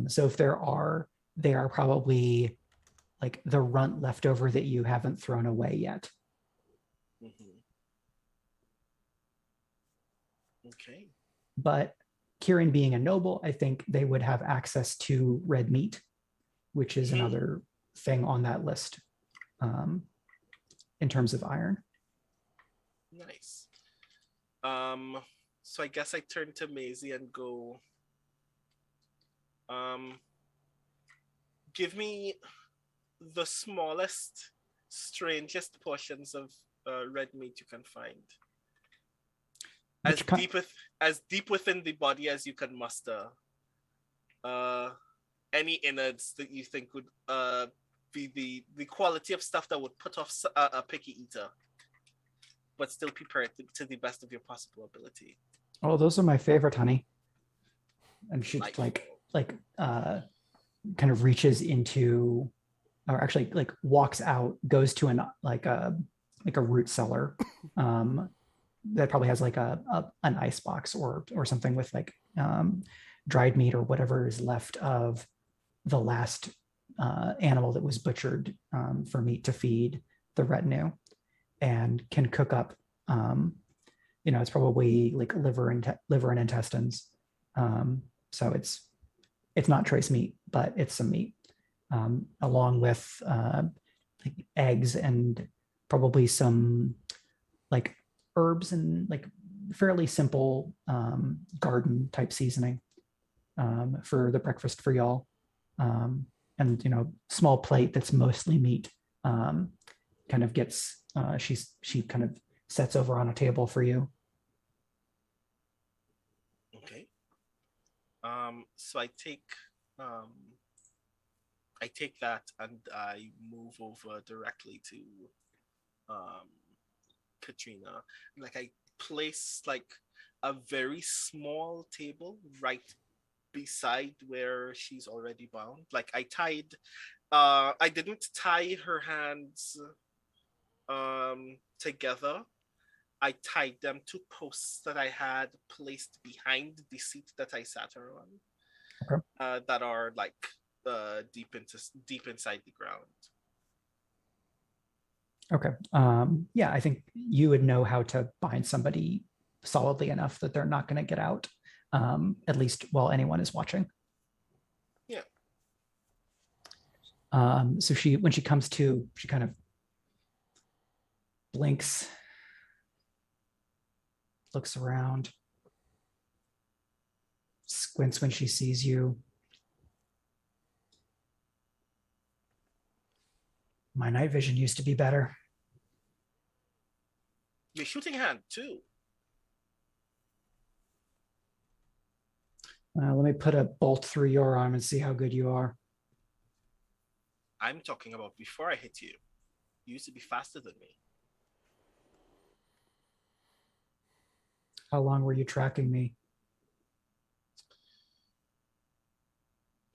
So if there are, they are probably like the runt left over that you haven't thrown away yet. Mm-hmm. Okay. But Ciaran being a noble, I think they would have access to red meat, which is another thing on that list in terms of iron. Nice. So I guess I turn to Maisie and go, give me the smallest, strangest portions of red meat you can find. As deep within the body as you can muster. Any innards that you think would be the quality of stuff that would put off a picky eater, but still prepare it to the best of your possible ability. Oh, those are my favorite, honey. And she like kind of reaches into, or actually like walks out, goes to a root cellar that probably has like an ice box or something with like dried meat or whatever is left of the last animal that was butchered for meat to feed the retinue, and can cook up it's probably like liver and intestines, so it's not trace meat, but it's some meat, along with like eggs and probably some like herbs and like fairly simple garden type seasoning for the breakfast for y'all, and small plate that's mostly meat kind of gets she kind of sets over on a table for you. Okay. So I take that and I move over directly to Katrina. Like I place like a very small table right beside where she's already bound. Like I didn't tie her hands together. I tied them to posts that I had placed behind the seat that I sat her on. Okay. That are like deep inside the ground. Okay. Yeah, I think you would know how to bind somebody solidly enough that they're not going to get out, at least while anyone is watching. Yeah. So when she comes to, she kind of blinks, looks around, squints when she sees you. My night vision used to be better. Your shooting hand too. Let me put a bolt through your arm and see how good you are. I'm talking about before I hit you. You used to be faster than me. How long were you tracking me?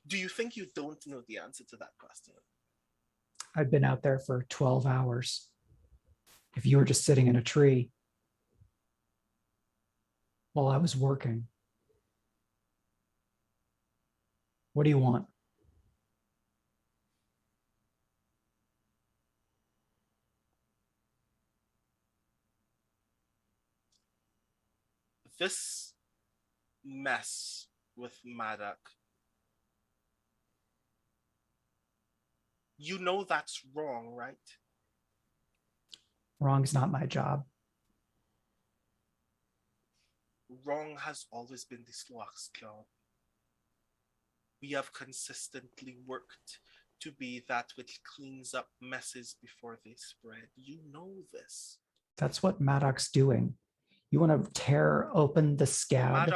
Do you think you don't know the answer to that question? I've been out there for 12 hours. If you were just sitting in a tree while I was working, what do you want? This mess with Maedoc, you know that's wrong, right? Wrong's not my job. Wrong has always been the Sloak's job. We have consistently worked to be that which cleans up messes before they spread. You know this. That's what Madoc's doing. You want to tear open the scab?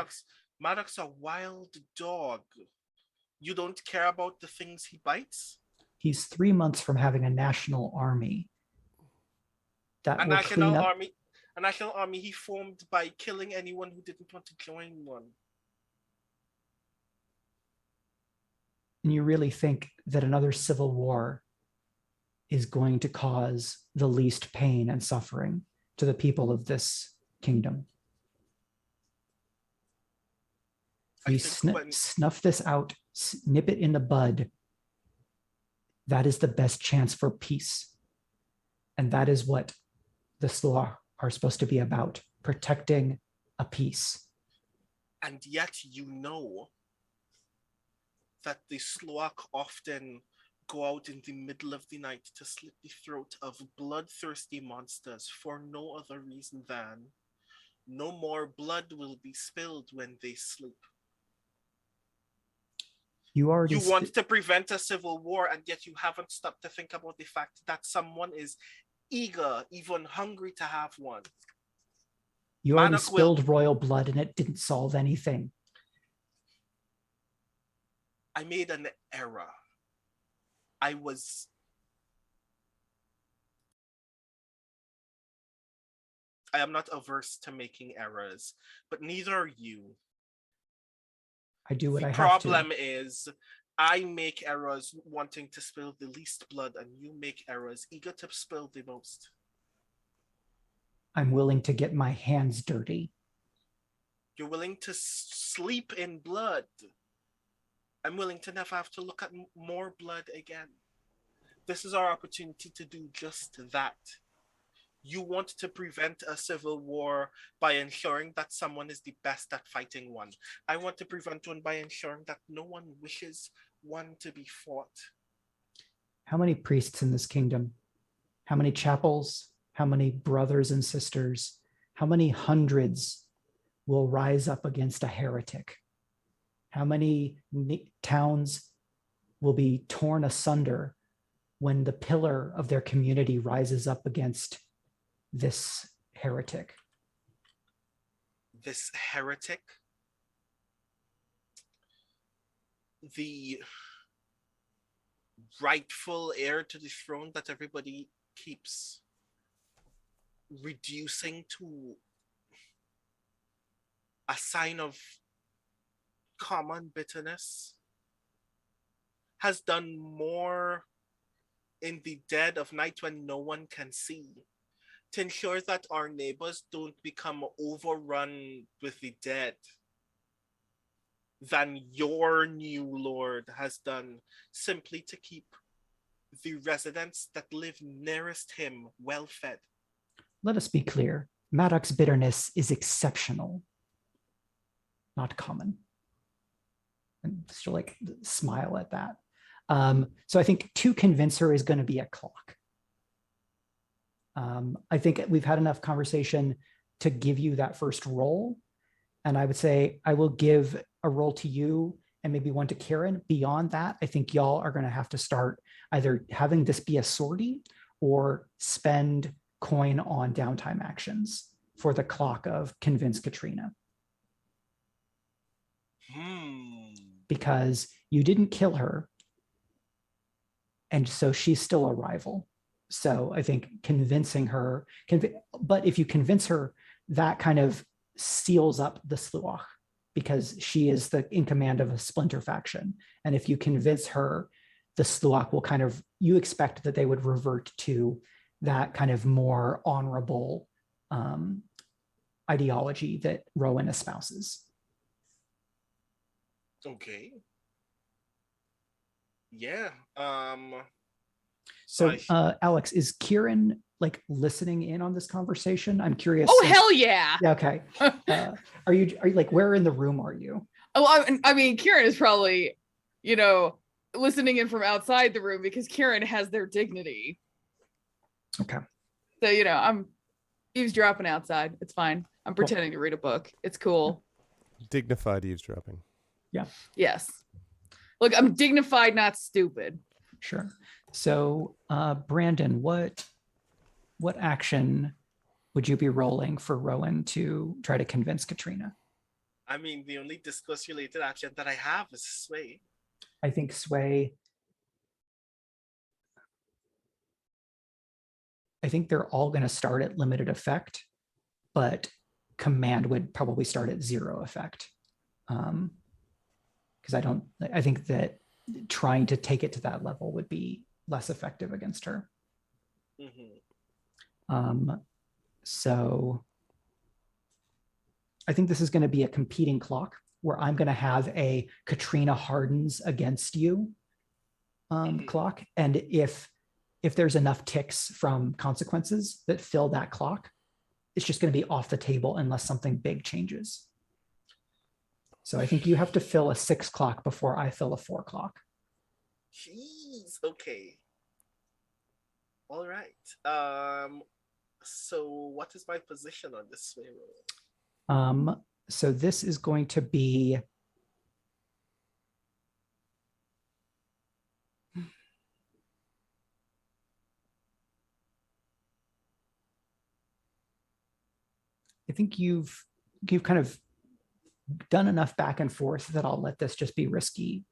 Madoc's a wild dog. You don't care about the things he bites? He's 3 months from having a national army. A national army he formed by killing anyone who didn't want to join one. And you really think that another civil war is going to cause the least pain and suffering to the people of this kingdom? We snuff this out, nip it in the bud. That is the best chance for peace. And that is what the Sloak are supposed to be about, protecting a peace. And yet you know that the Sloak often go out in the middle of the night to slit the throat of bloodthirsty monsters for no other reason than no more blood will be spilled when they sleep. You want to prevent a civil war, and yet you haven't stopped to think about the fact that someone is eager, even hungry to have one. You already spilled royal blood and it didn't solve anything. I made an error. I am not averse to making errors, but neither are you. I do what I have to. The problem is I make errors wanting to spill the least blood, and you make errors eager to spill the most. I'm willing to get my hands dirty. You're willing to sleep in blood. I'm willing to never have to look at more blood again. This is our opportunity to do just that. You want to prevent a civil war by ensuring that someone is the best at fighting one. I want to prevent one by ensuring that no one wishes one to be fought. How many priests in this kingdom? How many chapels? How many brothers and sisters? How many hundreds will rise up against a heretic? How many towns will be torn asunder when the pillar of their community rises up against this heretic? This heretic? The rightful heir to the throne that everybody keeps reducing to a sign of common bitterness, has done more in the dead of night when no one can see to ensure that our neighbors don't become overrun with the dead than your new lord has done, simply to keep the residents that live nearest him well fed. Let us be clear. Madoc's bitterness is exceptional, not common. And just like smile at that. So I think to convince her is going to be a clock. I think we've had enough conversation to give you that first roll. And I would say I will give a roll to you and maybe one to Ciaran. Beyond that, I think y'all are going to have to start either having this be a sortie or spend coin on downtime actions for the clock of convince Katrina. Because you didn't kill her. And so she's still a rival. So I think convincing her, but if you convince her, that kind of seals up the Sluach because she is in command of a splinter faction. And if you convince her, the Sluach will kind of, you expect that they would revert to that kind of more honorable ideology that Rowan espouses. Okay. Yeah. So, Alex, is Ciaran like listening in on this conversation? I'm curious. Oh, hell yeah. Yeah. Okay. Are you like, where in the room are you? Oh, I mean, Ciaran is probably, listening in from outside the room because Ciaran has their dignity. Okay. So, I'm eavesdropping outside. It's fine. I'm pretending to read a book. It's cool. Dignified eavesdropping. Yeah. Yes. Look, I'm dignified, not stupid. Sure. So, Brandon, what action would you be rolling for Rowan to try to convince Katrina? I mean, the only discourse-related action that I have is Sway. I think Sway. I think they're all going to start at limited effect, but command would probably start at 0 effect. Because I think that trying to take it to that level would be less effective against her. So I think this is going to be a competing clock where I'm going to have a Katrina hardens against you clock. And if there's enough ticks from consequences that fill that clock, it's just going to be off the table unless something big changes. So I think you have to fill a 6 clock before I fill a 4 clock. Jeez, okay. All right. So what is my position on this sway roll? So this is going to be I think you've kind of done enough back and forth that I'll let this just be risky.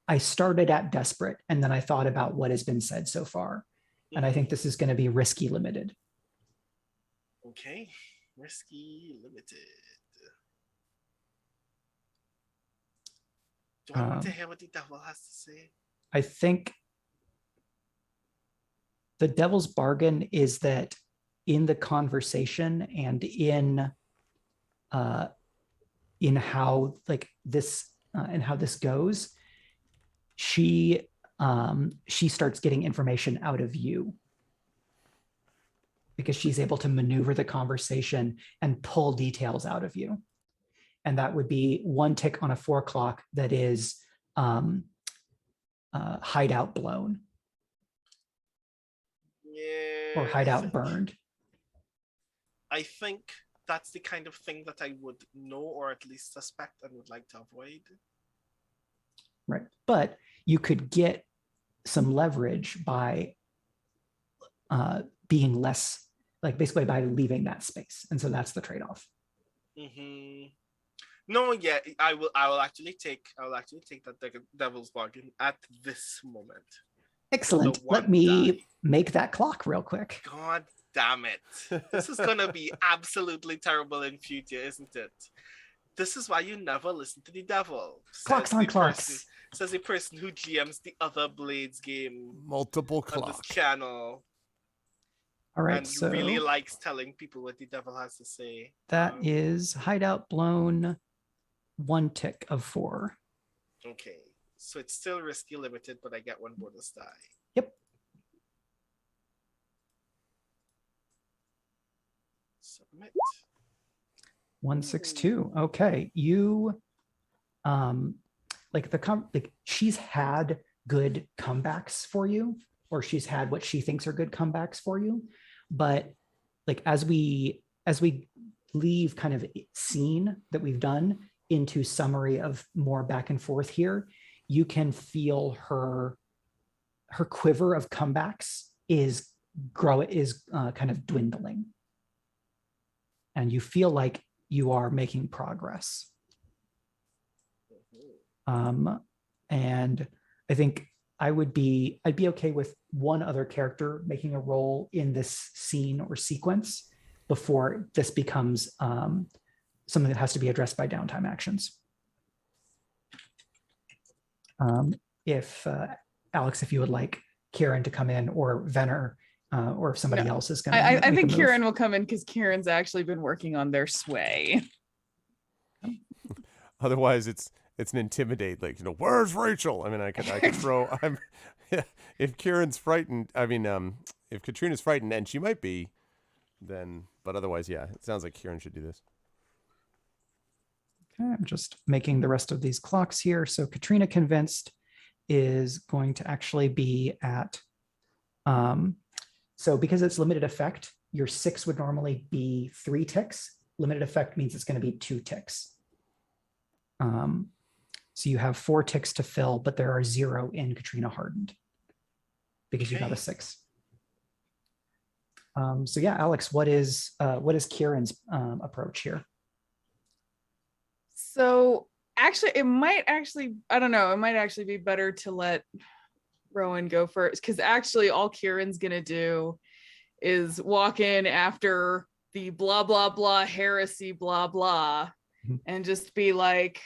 I started at desperate and then I thought about what has been said so far. And I think this is going to be risky limited. Okay, risky limited. Do I want to hear what the devil has to say? I think the devil's bargain is that in the conversation and in how like this and how this goes, she starts getting information out of you because she's able to maneuver the conversation and pull details out of you. And that would be 1 tick on a 4 clock that is hideout blown. Yeah. Or hideout burned. I think that's the kind of thing that I would know or at least suspect and would like to avoid. Right. But you could get some leverage by being less, like basically by leaving that space. And so that's the trade-off. No, yeah, I will actually take that devil's bargain at this moment. Excellent. Let me make that clock real quick. God damn it. This is gonna be absolutely terrible in future, isn't it? This is why you never listen to the devil. Clocks on clocks. Says the person who GMs the other Blades game Multiple on this clocks. channel. All right, And so really likes telling people what the devil has to say. that is hideout blown 1 tick of 4. Okay. So it's still risky limited, but I get 1 bonus die. Yep. Submit. 162. Okay. You like she's had good comebacks for you, or she's had what she thinks are good comebacks for you. But like as we leave kind of scene that we've done into summary of more back and forth here, you can feel her quiver of comebacks is kind of dwindling. And you feel like you are making progress. And I think I'd be okay with one other character making a role in this scene or sequence before this becomes something that has to be addressed by downtime actions. If Alex, if you would like Ciaran to come in, or Venner, or if somebody else is going to. I think Ciaran will come in because Ciaran's actually been working on their sway. Otherwise, it's an intimidate. Like, where's Rachel? I mean, I could throw. If Ciaran's frightened, I mean, if Katrina's frightened, and she might be, then. But otherwise, yeah, it sounds like Ciaran should do this. Okay, I'm just making the rest of these clocks here. So Katrina convinced is going to actually be at. So because it's limited effect, your 6 would normally be 3 ticks. Limited effect means it's going to be 2 ticks. So you have 4 ticks to fill, but there are 0 in Katrina Hardened because you got a 6. So yeah, Alex, what is Ciaran's approach here? So actually, it might be better to let Rowan go first, because actually all Ciaran's gonna do is walk in after the blah blah blah heresy blah blah and just be like,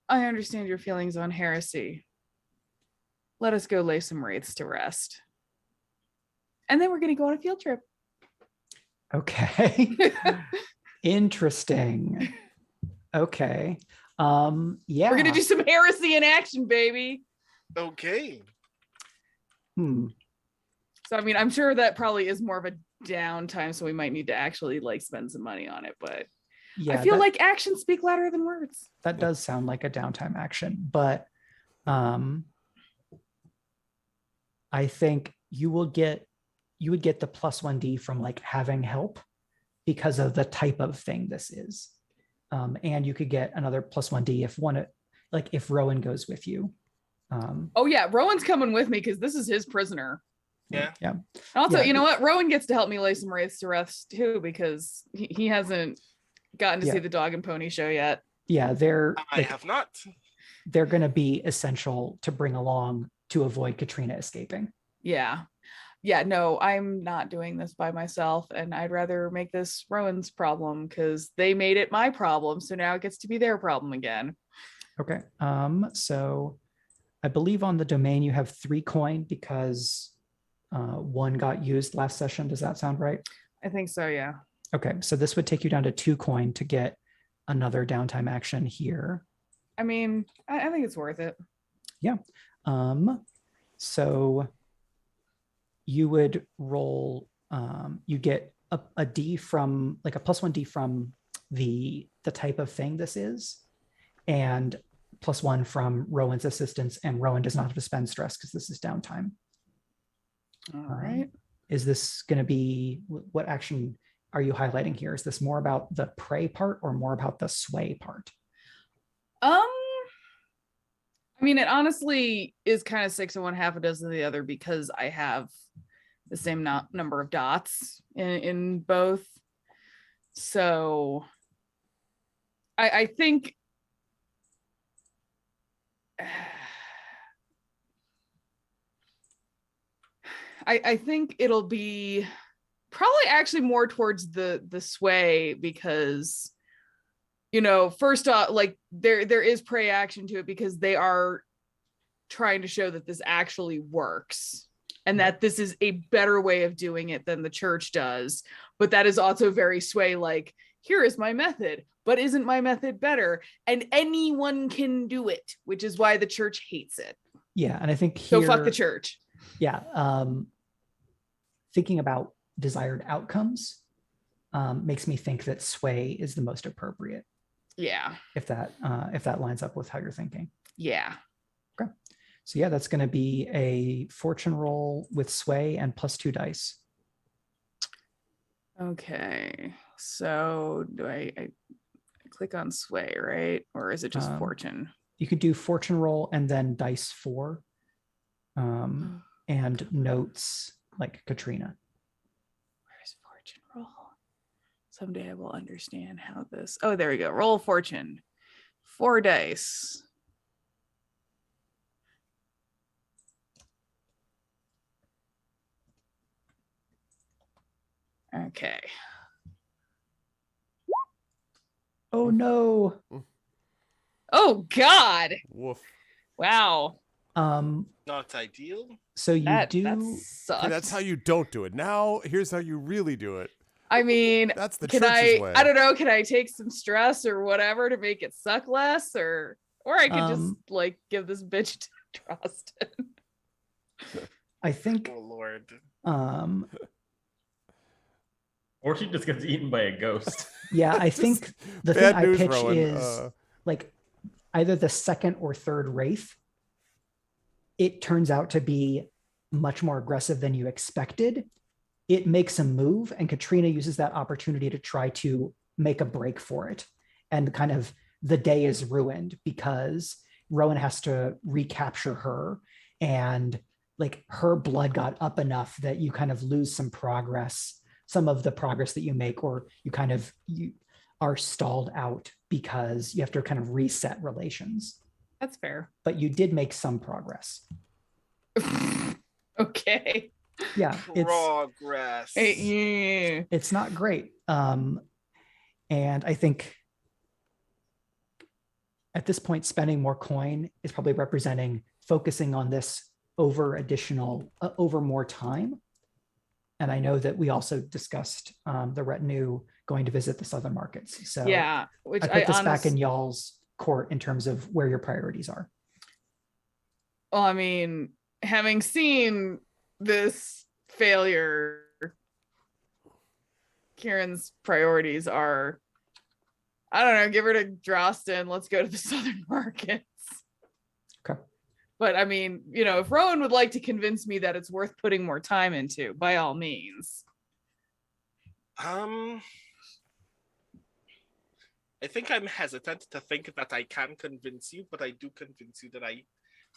I understand your feelings on heresy. Let us go lay some wraiths to rest. And then we're gonna go on a field trip. Okay. Interesting. Okay. Yeah. We're gonna do some heresy in action, baby. Okay. So I mean, I'm sure that probably is more of a downtime, so we might need to actually like spend some money on it. But yeah, I feel like actions speak louder than words. That does sound like a downtime action, but I think you would get the +1d from like having help because of the type of thing this is. And you could get another +1d if Rowan goes with you. Oh yeah, Rowan's coming with me because this is his prisoner. Yeah. Also, you know what? Rowan gets to help me lay some wraiths to rest too, because he hasn't gotten to see the dog and pony show yet. Yeah, I have not. They're going to be essential to bring along to avoid Katrina escaping. Yeah. No, I'm not doing this by myself, and I'd rather make this Rowan's problem because they made it my problem, so now it gets to be their problem again. Okay. So I believe on the domain you have 3 coin because 1 got used last session. Does that sound right? I think so, yeah. Okay, so this would take you down to 2 coin to get another downtime action here. I mean, I think it's worth it. Yeah. So you would roll, you get a D from, like a +1d from the type of thing this is, and +1 from Rowan's assistance, and Rowan does not have to spend stress because this is downtime. All right. Is this going to be, what action are you highlighting here? Is this more about the prey part or more about the sway part? I mean, it honestly is kind of 6 of one, half a dozen of the other, because I have the same number of dots in both. So I think I think it'll be probably actually more towards the sway, because first off, like there is prey action to it, because they are trying to show that this actually works and that this is a better way of doing it than the church does. But that is also very sway, like, here is my method, but isn't my method better? And anyone can do it, which is why the church hates it. Yeah, and I think here, so fuck the church. Yeah, thinking about desired outcomes makes me think that sway is the most appropriate. Yeah, if that lines up with how you're thinking. Yeah. Okay. So yeah, that's going to be a fortune roll with sway and +2 dice. Okay. So do I click on sway, right? Or is it just fortune? You could do fortune roll and then dice 4, and notes like Katrina. Where's fortune roll? Someday I will understand how this. Oh, there we go. Roll fortune. 4 dice. Okay. Oh no. Oh God. Woof. Wow. Not ideal. So you that sucks. Okay, that's how you don't do it. Now, here's how you really do it. I mean, that's the can church's way. I don't know, can I take some stress or whatever to make it suck less, or I could just like give this bitch to Drostin. I think Oh Lord. Or she just gets eaten by a ghost. Yeah, I think the thing I pitch is like either the second or third Wraith. It turns out to be much more aggressive than you expected. It makes a move, and Katrina uses that opportunity to try to make a break for it. And kind of the day is ruined because Rowan has to recapture her, and like her blood got up enough that you kind of lose some progress, some of the progress that you make, or you are stalled out because you have to kind of reset relations. That's fair. But you did make some progress. Okay. Yeah. Progress. It's not great. And I think at this point, spending more coin is probably representing focusing on this over more time. And I know that we also discussed the retinue going to visit the southern markets. So yeah, which I put this back in y'all's court in terms of where your priorities are. Well, I mean, having seen this failure, Ciaran's priorities are, I don't know, give her to Drostin, let's go to the southern markets. Okay. But I mean, if Rowan would like to convince me that it's worth putting more time into, by all means. I think I'm hesitant to think that I can convince you, but I do convince you that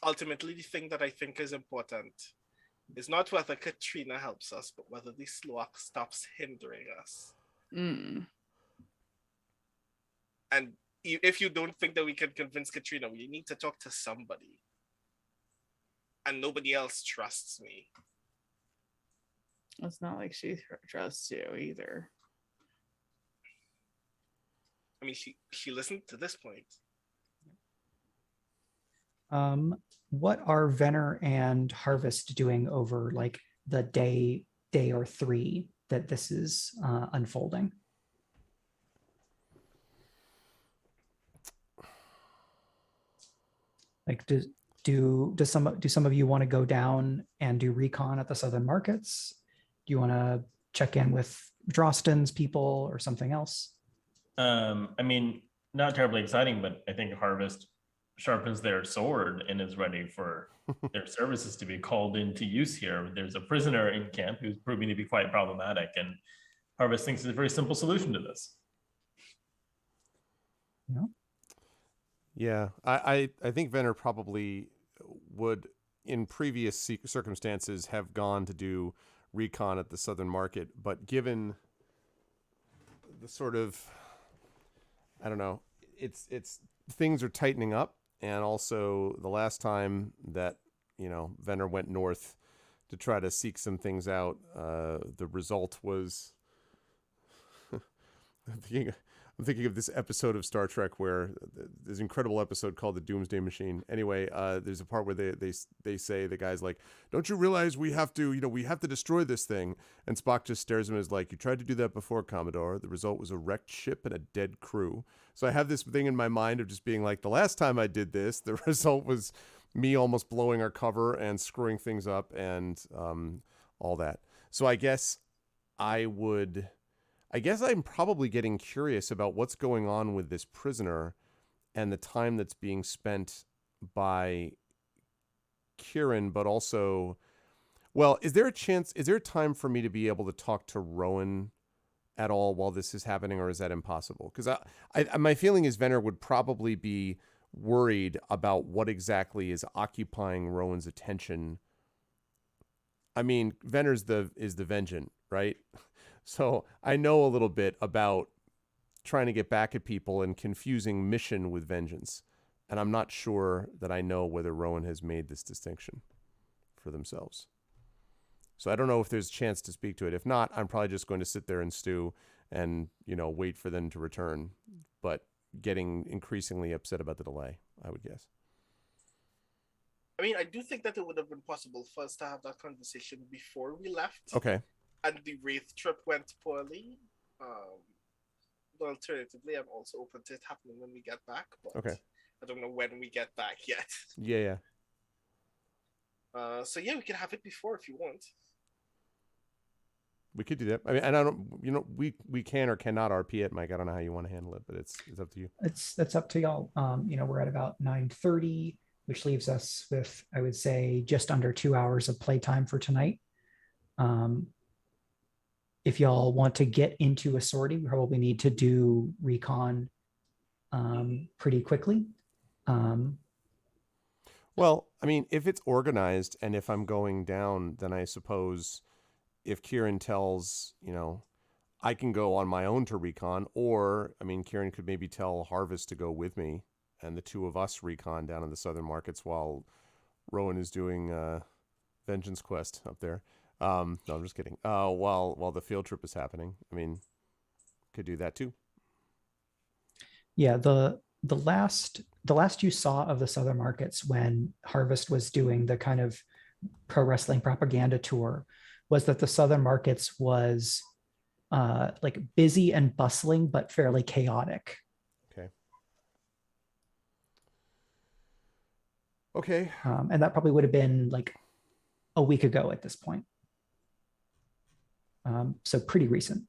ultimately the thing that I think is important is not whether Katrina helps us, but whether the Sloak stops hindering us. Mm. And if you don't think that we can convince Katrina, we need to talk to somebody. And nobody else trusts me. It's not like she trusts you either. I mean, she listened to this point. What are Venner and Harvest doing over like the day or 3 that this is unfolding? Like, do some of you want to go down and do recon at the southern markets? Do you want to check in with Drostin's people or something else? I mean, not terribly exciting, but I think Harvest sharpens their sword and is ready for their services to be called into use here. There's a prisoner in camp who's proving to be quite problematic, and Harvest thinks there's a very simple solution to this. Yeah, I think Venner probably would, in previous circumstances, have gone to do recon at the southern market, but given the sort of, I don't know, it's things are tightening up, and also the last time that Venner went north to try to seek some things out. The result was I'm thinking of this episode of Star Trek where there's an incredible episode called The Doomsday Machine. Anyway, there's a part where they say, the guy's like, "Don't you realize we have to destroy this thing?" And Spock just stares at him and is like, "You tried to do that before, Commodore. The result was a wrecked ship and a dead crew." So I have this thing in my mind of just being like, the last time I did this, the result was me almost blowing our cover and screwing things up and all that. So I guess I'm probably getting curious about what's going on with this prisoner and the time that's being spent by Ciaran, but also, well, is there a time for me to be able to talk to Rowan at all while this is happening, or is that impossible? Because my feeling is Venner would probably be worried about what exactly is occupying Rowan's attention. I mean, Venner's is the vengeance, right? So I know a little bit about trying to get back at people and confusing mission with vengeance. And I'm not sure that I know whether Rowan has made this distinction for themselves. So I don't know if there's a chance to speak to it. If not, I'm probably just going to sit there and stew and, wait for them to return. But getting increasingly upset about the delay, I would guess. I mean, I do think that it would have been possible for us to have that conversation before we left. Okay. And the Wraith trip went poorly. Alternatively, I'm also open to it happening when we get back, but okay. I don't know when we get back yet. Yeah. So yeah, we can have it before if you want. We could do that. I mean, and I don't, we can or cannot RP it, Mike. I don't know how you want to handle it, but it's up to you. That's up to y'all. We're at about 9:30, which leaves us with, I would say, just under 2 hours of playtime for tonight. If y'all want to get into a sortie, we probably need to do recon pretty quickly. Well, I mean, if it's organized and if I'm going down, then I suppose if Ciaran tells, I can go on my own to recon, or, I mean, Ciaran could maybe tell Harvest to go with me and the two of us recon down in the southern markets while Rowan is doing Vengeance Quest up there. No, I'm just kidding. While the field trip is happening, I mean, could do that too. Yeah, the last you saw of the southern markets when Harvest was doing the kind of pro wrestling propaganda tour was that the southern markets was like busy and bustling, but fairly chaotic. Okay. And that probably would have been like a week ago at this point. So pretty recent.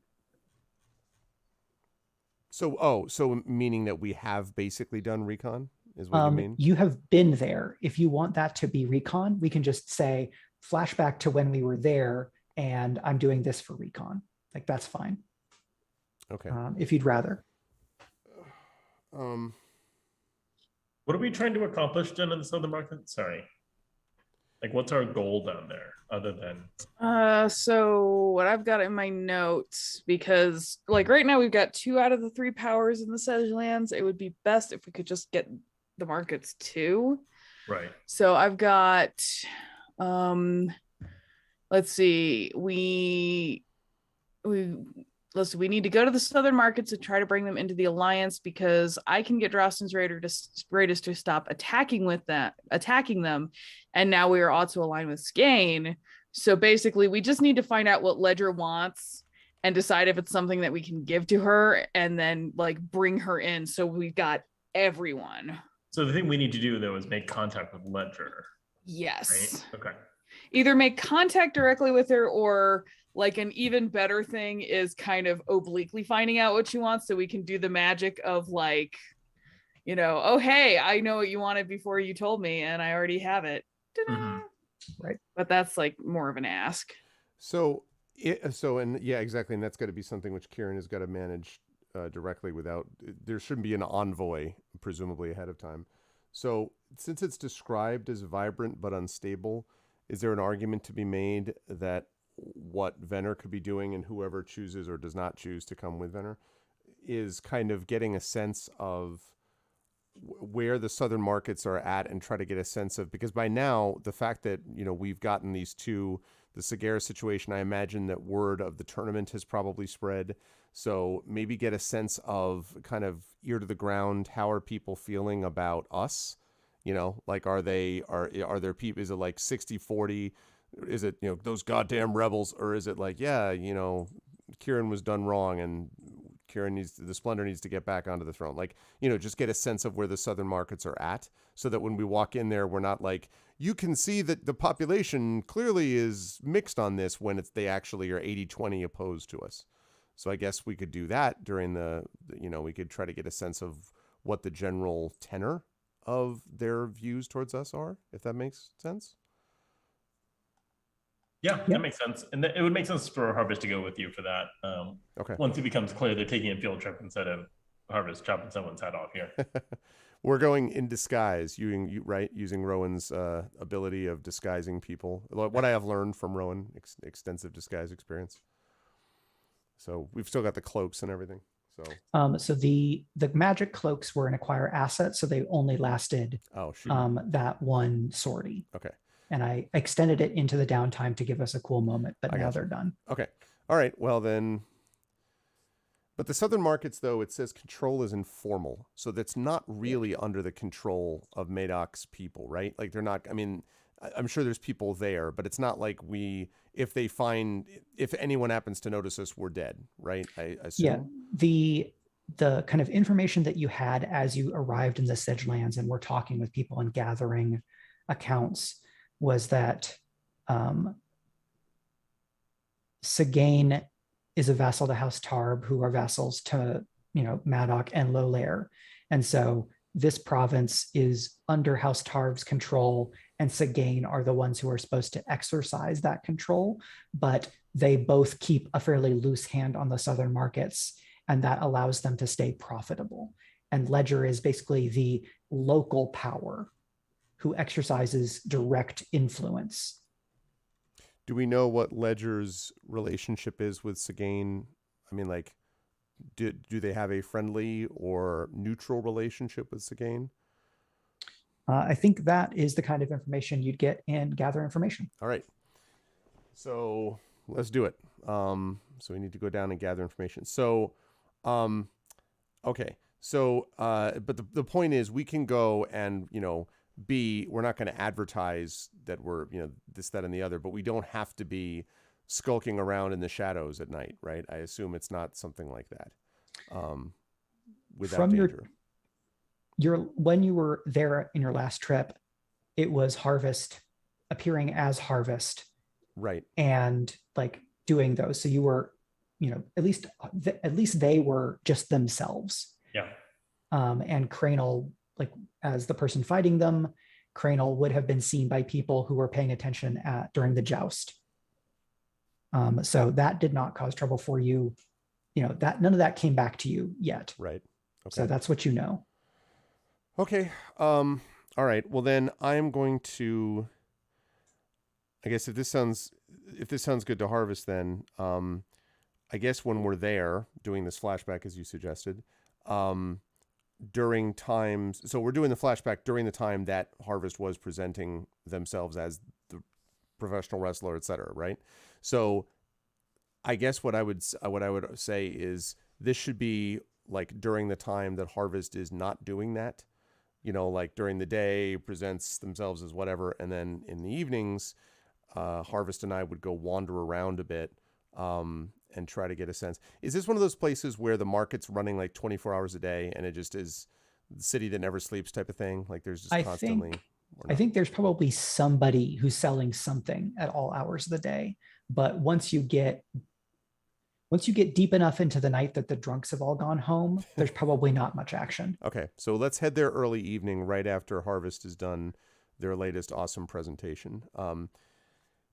So meaning that we have basically done recon is what you mean? You have been there. If you want that to be recon, we can just say flashback to when we were there and I'm doing this for recon. Like that's fine. Okay. If you'd rather. What are we trying to accomplish down in the southern market? Sorry. Like, what's our goal down there other than? So what I've got in my notes, because like right now we've got 2 out of the 3 powers in the Sedgelands. It would be best if we could just get the markets too. Right. So I've got, let's see, we need to go to the southern markets and try to bring them into the alliance, because I can get Droston's Raiders to stop attacking them, and now we are also aligned with Skane. So basically, we just need to find out what Ledger wants and decide if it's something that we can give to her, and then like bring her in. So we've got everyone. So the thing we need to do though is make contact with Ledger. Yes. Right? Okay. Either make contact directly with her, or like an even better thing is kind of obliquely finding out what she wants, so we can do the magic of like, oh, hey, I know what you wanted before you told me and I already have it. Mm-hmm. Right. But that's like more of an ask. And yeah, exactly. And that's got to be something which Ciaran has got to manage directly without, there shouldn't be an envoy, presumably ahead of time. So since it's described as vibrant but unstable, is there an argument to be made that what Venner could be doing, and whoever chooses or does not choose to come with Venner, is kind of getting a sense of where the southern markets are at and try to get a sense of, because by now the fact that we've gotten these two, the Gearr situation, I imagine that word of the tournament has probably spread. So maybe get a sense of kind of ear to the ground. How are people feeling about us? Like, are there people, is it like 60-40? Is it, those goddamn rebels? Or is it like, yeah, Ciaran was done wrong and the Splendour needs to get back onto the throne. Like, just get a sense of where the southern markets are at, so that when we walk in there, we're not like, you can see that the population clearly is mixed on this, when they actually are 80-20 opposed to us. So I guess we could do that during we could try to get a sense of what the general tenor of their views towards us are, if that makes sense. Yeah, that makes sense. And it would make sense for Harvest to go with you for that. Okay. Once it becomes clear they're taking a field trip instead of Harvest chopping someone's head off here. We're going in disguise, using Rowan's ability of disguising people. What I have learned from Rowan, extensive disguise experience. So we've still got the cloaks and everything. So the magic cloaks were an acquire asset, so they only lasted that one sortie. Okay. And I extended it into the downtime to give us a cool moment, but now they're done. Okay. All right. Well then, but the southern markets, though, it says control is informal. So that's not really under the control of Maedoc's people, right? Like, they're not, I mean, I'm sure there's people there, but it's not like if anyone happens to notice us, we're dead, right? I assume. Yeah. The kind of information that you had as you arrived in the Sedgelands and were talking with people and gathering accounts was that Clegane is a vassal to House Tarb, who are vassals to Maedoc and Lolaire, and so this province is under House Tarb's control, and Clegane are the ones who are supposed to exercise that control, but they both keep a fairly loose hand on the southern markets, and that allows them to stay profitable. And Ledger is basically the local power who exercises direct influence. Do we know what Ledger's relationship is with Clegane? I mean, like, do they have a friendly or neutral relationship with Clegane? I think that is the kind of information you'd get in Gather Information. All right. So let's do it. So we need to go down and gather information. So, okay. So, but the point is, we can go and, we're not going to advertise that we're, this, that, and the other, but we don't have to be skulking around in the shadows at night, right? I assume it's not something like that. Without From danger. When you were there in your last trip, it was Harvest appearing as Harvest. Right. And like doing those. So you were, at least they were just themselves. Yeah. And Cranel, like, as the person fighting them, Cranel would have been seen by people who were paying attention during the joust. So that did not cause trouble for you. That none of that came back to you yet. Right. Okay. So that's what you know. Okay. All right. Well, then I'm going to, I guess if this sounds good to Harvest, then I guess when we're there doing this flashback, as you suggested, during times, so we're doing the flashback during the time that Harvest was presenting themselves as the professional wrestler, etc. Right? So I guess what I would say is this should be like during the time that Harvest is not doing that, like during the day presents themselves as whatever, and then in the evenings, Harvest and I would go wander around a bit and try to get a sense. Is this one of those places where the market's running like 24 hours a day and it just is the city that never sleeps type of thing? Like there's just constantly... I think there's probably somebody who's selling something at all hours of the day. But once you get deep enough into the night that the drunks have all gone home, there's probably not much action. Okay, so let's head there early evening, right after Harvest has done their latest awesome presentation.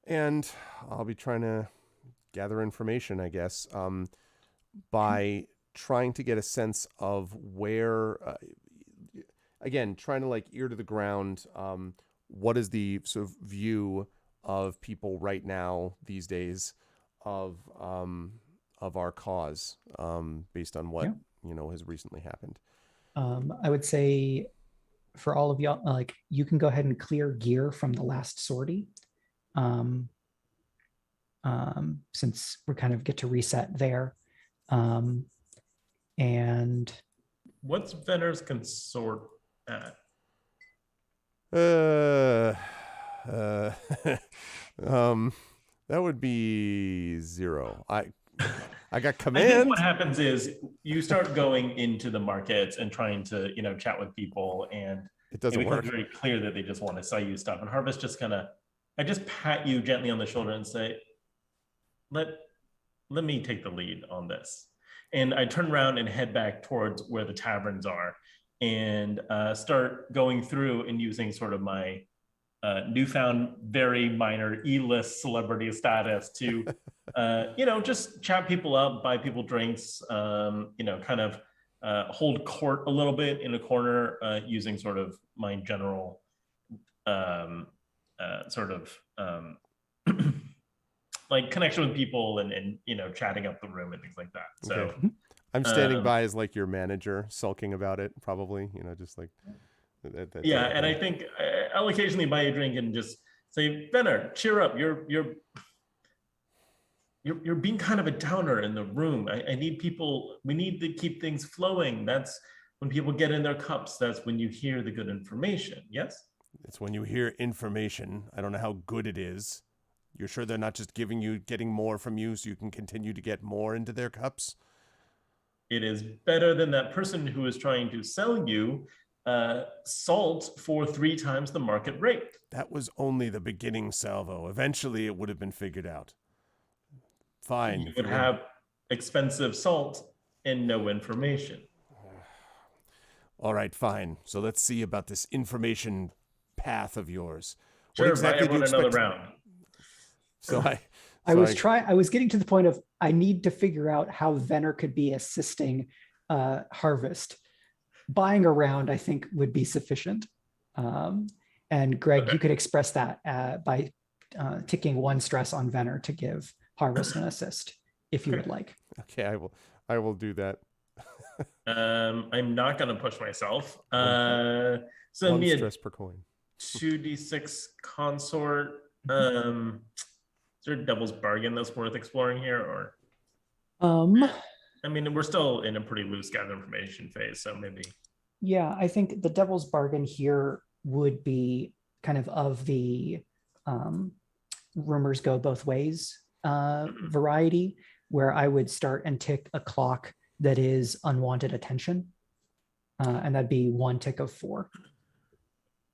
And I'll be trying to gather information, I guess, by trying to get a sense of where, again, trying to like ear to the ground, what is the sort of view of people right now these days of our cause, based on what has recently happened. I would say for all of y'all, like you can go ahead and clear gear from the last sortie. Since we kind of get to reset there. And what's Venner's consort at? That would be 0. I got I command. think what happens is you start going into the markets and trying to, chat with people, and it doesn't becomes work. very clear that they just want to sell you stuff. And Harvest just I just pat you gently on the shoulder and say, let me take the lead on this. And I turn around and head back towards where the taverns are, and start going through and using sort of my newfound very minor E-list celebrity status to, just chat people up, buy people drinks, kind of hold court a little bit in a corner, using sort of my general like connection with people and chatting up the room and things like that. So okay. I'm standing by as like your manager, sulking about it, probably, just like and I think I'll occasionally buy you a drink and just say, Venner, cheer up. You're being kind of a downer in the room. I need people. We need to keep things flowing. That's when people get in their cups. That's when you hear the good information. Yes. It's when you hear information. I don't know how good it is. You're sure they're not just getting more from you so you can continue to get more into their cups? It is better than that person who is trying to sell you salt for 3 times the market rate. That was only the beginning salvo. Eventually it would have been figured out. Fine. You would have expensive salt and no information. All right, fine. So let's see about this information path of yours. Sure, what exactly do you expect? Another round. So I was getting to the point of I need to figure out how Venner could be assisting Harvest. Buying a round, I think, would be sufficient. And Greg, okay, you could express that by ticking 1 stress on Venner to give Harvest an assist, if you would like. Okay, I will do that. I'm not going to push myself. So 1 stress per coin. 2d6 consort. Is there a devil's bargain that's worth exploring here, or? I mean, we're still in a pretty loose gather information phase, so maybe. Yeah, I think the devil's bargain here would be kind of the rumors go both ways variety, where I would start and tick a clock that is unwanted attention, and that'd be 1 tick of 4.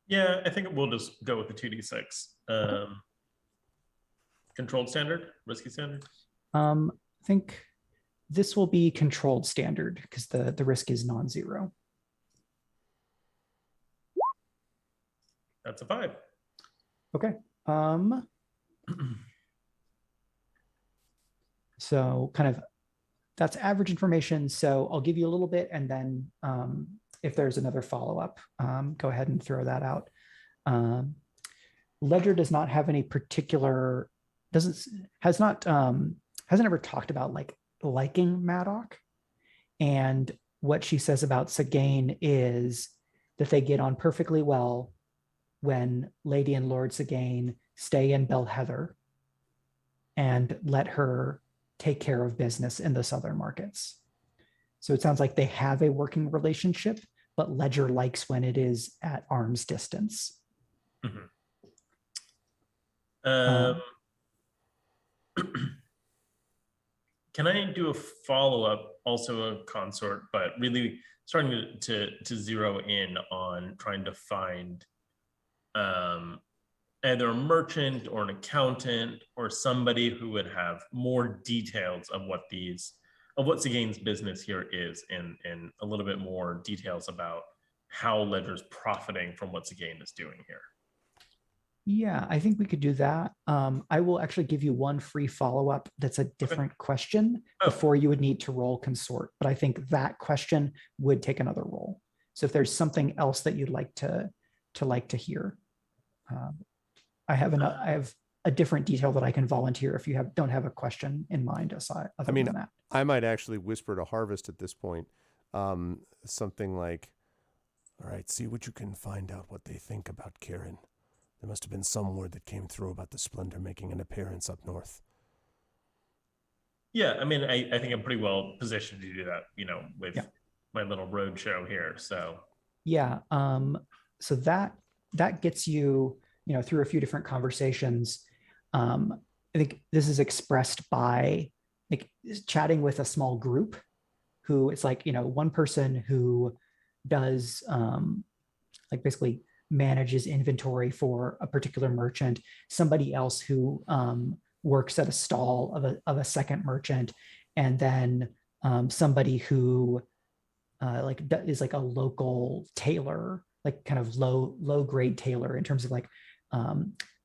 Yeah, I think we'll just go with the 2d6. Okay. Controlled standard, risky standard. I think this will be controlled standard because the risk is non-zero. That's a 5. Okay. So kind of that's average information. So I'll give you a little bit, and then if there's another follow-up, go ahead and throw that out. Ledger does not have any particular, hasn't ever talked about liking Maedoc. And what she says about Ciaran is that they get on perfectly well when Lady and Lord Ciaran stay in Belheather and let her take care of business in the southern markets. So it sounds like they have a working relationship, but Ledger likes when it is at arm's distance. Mm-hmm. Can I do a follow-up, also a consort, but really starting to zero in on trying to find either a merchant or an accountant or somebody who would have more details of what Ciaran's business here is, and a little bit more details about how Ledger's profiting from what Ciaran is doing here. Yeah, I think we could do that. I will actually give you 1 free follow-up that's a different question before you would need to roll consort. But I think that question would take another roll. So if there's something else that you'd like to hear, I have a different detail that I can volunteer if you don't have a question in mind aside. Than that. I might actually whisper to Harvest at this point, something like, All right, see what you can find out what they think about Ciaran. There must have been some word that came through about the Splendour making an appearance up north. Yeah, I mean, I think I'm pretty well positioned to do that, with my little road show here. So Yeah. So that gets you, through a few different conversations. I think this is expressed by like chatting with a small group who it's like, one person who does like basically manages inventory for a particular merchant, somebody else who works at a stall of a second merchant, and then somebody who is like a local tailor, like kind of low grade tailor in terms of like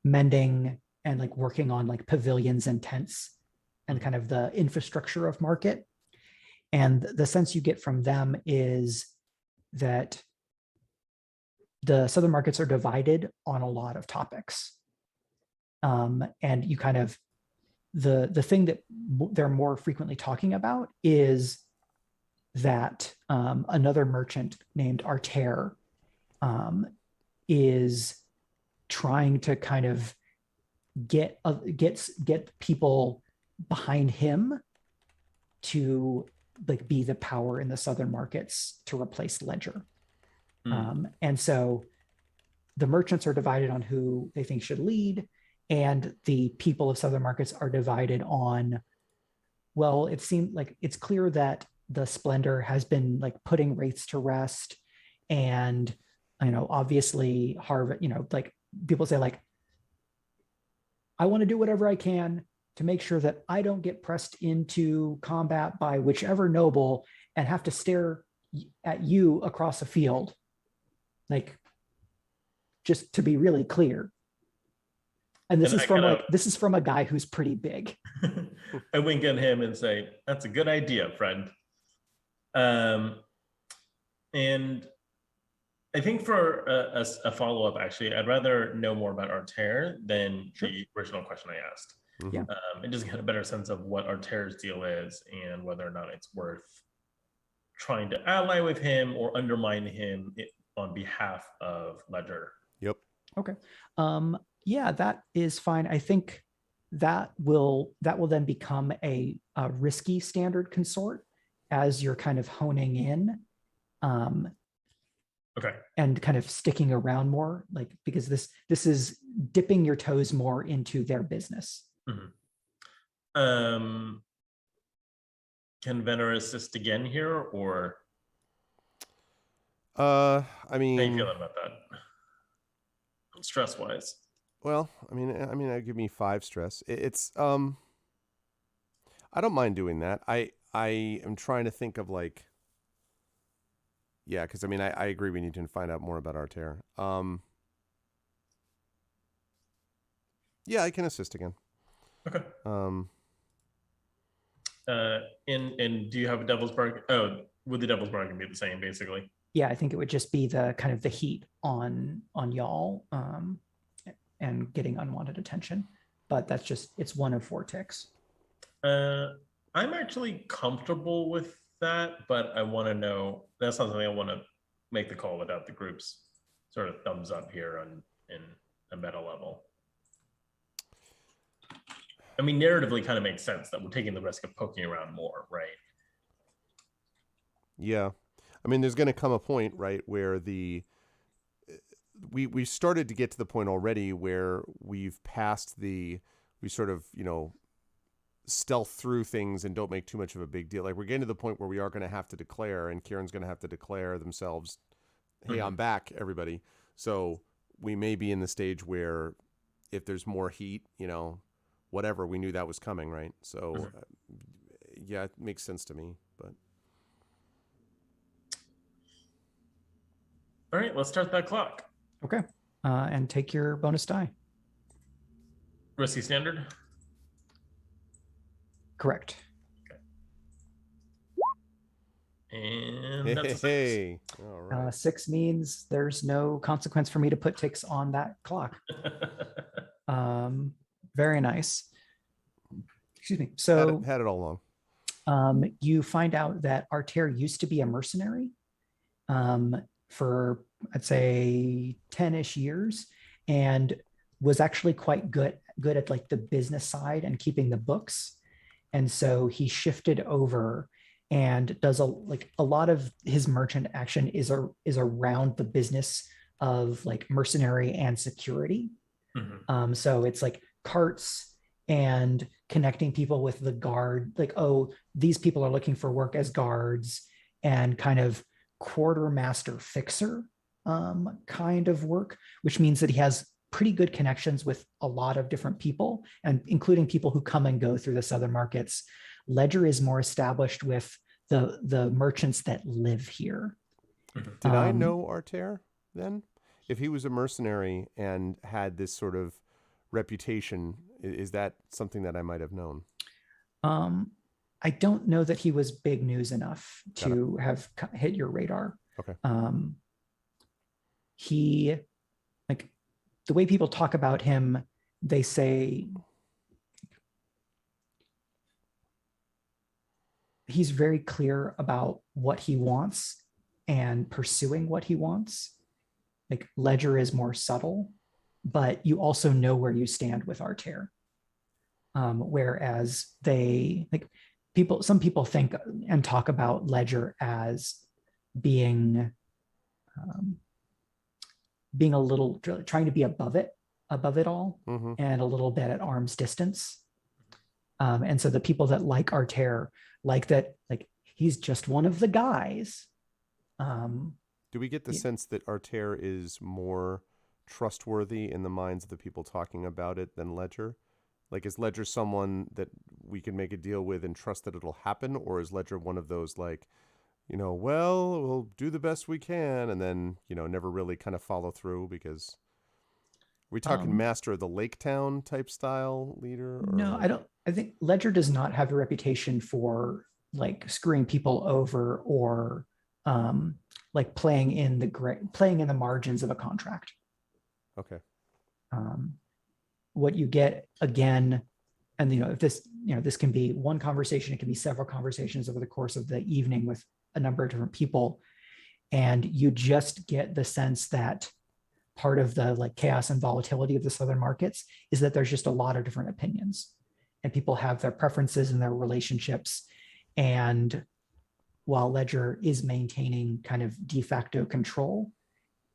mending and like working on like pavilions and tents and kind of the infrastructure of market. And the sense you get from them is that the southern markets are divided on a lot of topics. And you kind of, the thing that they're more frequently talking about is that another merchant named Arter is trying to kind of get people behind him to like be the power in the southern markets to replace Ledger. And so the merchants are divided on who they think should lead, and the people of southern markets are divided on, well, it seemed like it's clear that the Splendour has been like putting wraiths to rest, and obviously Harvard, like people say like, I want to do whatever I can to make sure that I don't get pressed into combat by whichever noble and have to stare at you across a field. Like, just to be really clear. And this is from a guy who's pretty big. I wink at him and say, "That's a good idea, friend." And I think for a follow-up, actually, I'd rather know more about Arter than the original question I asked. Yeah. And just get a better sense of what Arter's deal is and whether or not it's worth trying to ally with him or undermine him on behalf of Ledger. Yep. Okay. Yeah, that is fine. I think that will then become a risky standard consort as you're kind of honing in. Okay. And kind of sticking around more, like, because this is dipping your toes more into their business. Mm-hmm. Can Venera assist again here, or? I mean, how you feeling about that? Stress-wise. Well, I mean, I'd give me 5 stress. It's I don't mind doing that. I am trying to think of like. Yeah, because I mean, I agree. We need to find out more about Arter. Yeah, I can assist again. Okay. And do you have a devil's bargain? Oh, would the devil's bargain be the same, basically? Yeah, I think it would just be the kind of the heat on y'all, and getting unwanted attention. But that's just, it's one of 4 ticks. I'm actually comfortable with that, but I want to know, that's not something I want to make the call without the group's sort of thumbs up here in a meta level. I mean, narratively kind of makes sense that we're taking the risk of poking around more, right? Yeah. I mean, there's going to come a point, right, where we started to get to the point already where we've passed we sort of, stealth through things and don't make too much of a big deal. Like, we're getting to the point where we are going to have to declare, and Ciaran's going to have to declare themselves, hey, I'm back, everybody. So we may be in the stage where if there's more heat, whatever, we knew that was coming, right? So yeah, it makes sense to me, but. All right, let's start that clock. Okay. And take your bonus die. Risky standard? Correct. And that's a 6. Hey. All right. 6 means there's no consequence for me to put ticks on that clock. Very nice. Excuse me. So had it all along. You find out that Arter used to be a mercenary. for, I'd say, 10-ish years, and was actually quite good at like the business side and keeping the books. And so he shifted over and does a lot of his merchant action is around the business of like mercenary and security. So it's like carts and connecting people with the guard, like, oh, these people are looking for work as guards, and kind of quartermaster fixer kind of work, which means that he has pretty good connections with a lot of different people, and including people who come and go through the southern markets. Ledger is more established with the merchants that live here. Did I know Artair then? If he was a mercenary and had this sort of reputation, is that something that I might have known? I don't know that he was big news enough to have hit your radar. Okay. He, like, the way people talk about him, they say he's very clear about what he wants and pursuing what he wants. Like, Ledger is more subtle, but you also know where you stand with Artair. Whereas some people think and talk about Ledger as being a little, trying to be above it all, and a little bit at arm's distance. And so the people that like Artair like that, like, he's just one of the guys. Do we get the sense that Artair is more trustworthy in the minds of the people talking about it than Ledger? Like, is Ledger someone that we can make a deal with and trust that it'll happen? Or is Ledger one of those, like, well, we'll do the best we can, and then, never really kind of follow through? Because are we talking Master of the Lake Town type style leader? Or? No, I don't. I think Ledger does not have a reputation for, like, screwing people over or like playing in the margins of a contract. Okay. What you get again, and if this can be one conversation, it can be several conversations over the course of the evening with a number of different people, and you just get the sense that part of the, like, chaos and volatility of the southern markets is that there's just a lot of different opinions, and people have their preferences and their relationships. And while Ledger is maintaining kind of de facto control,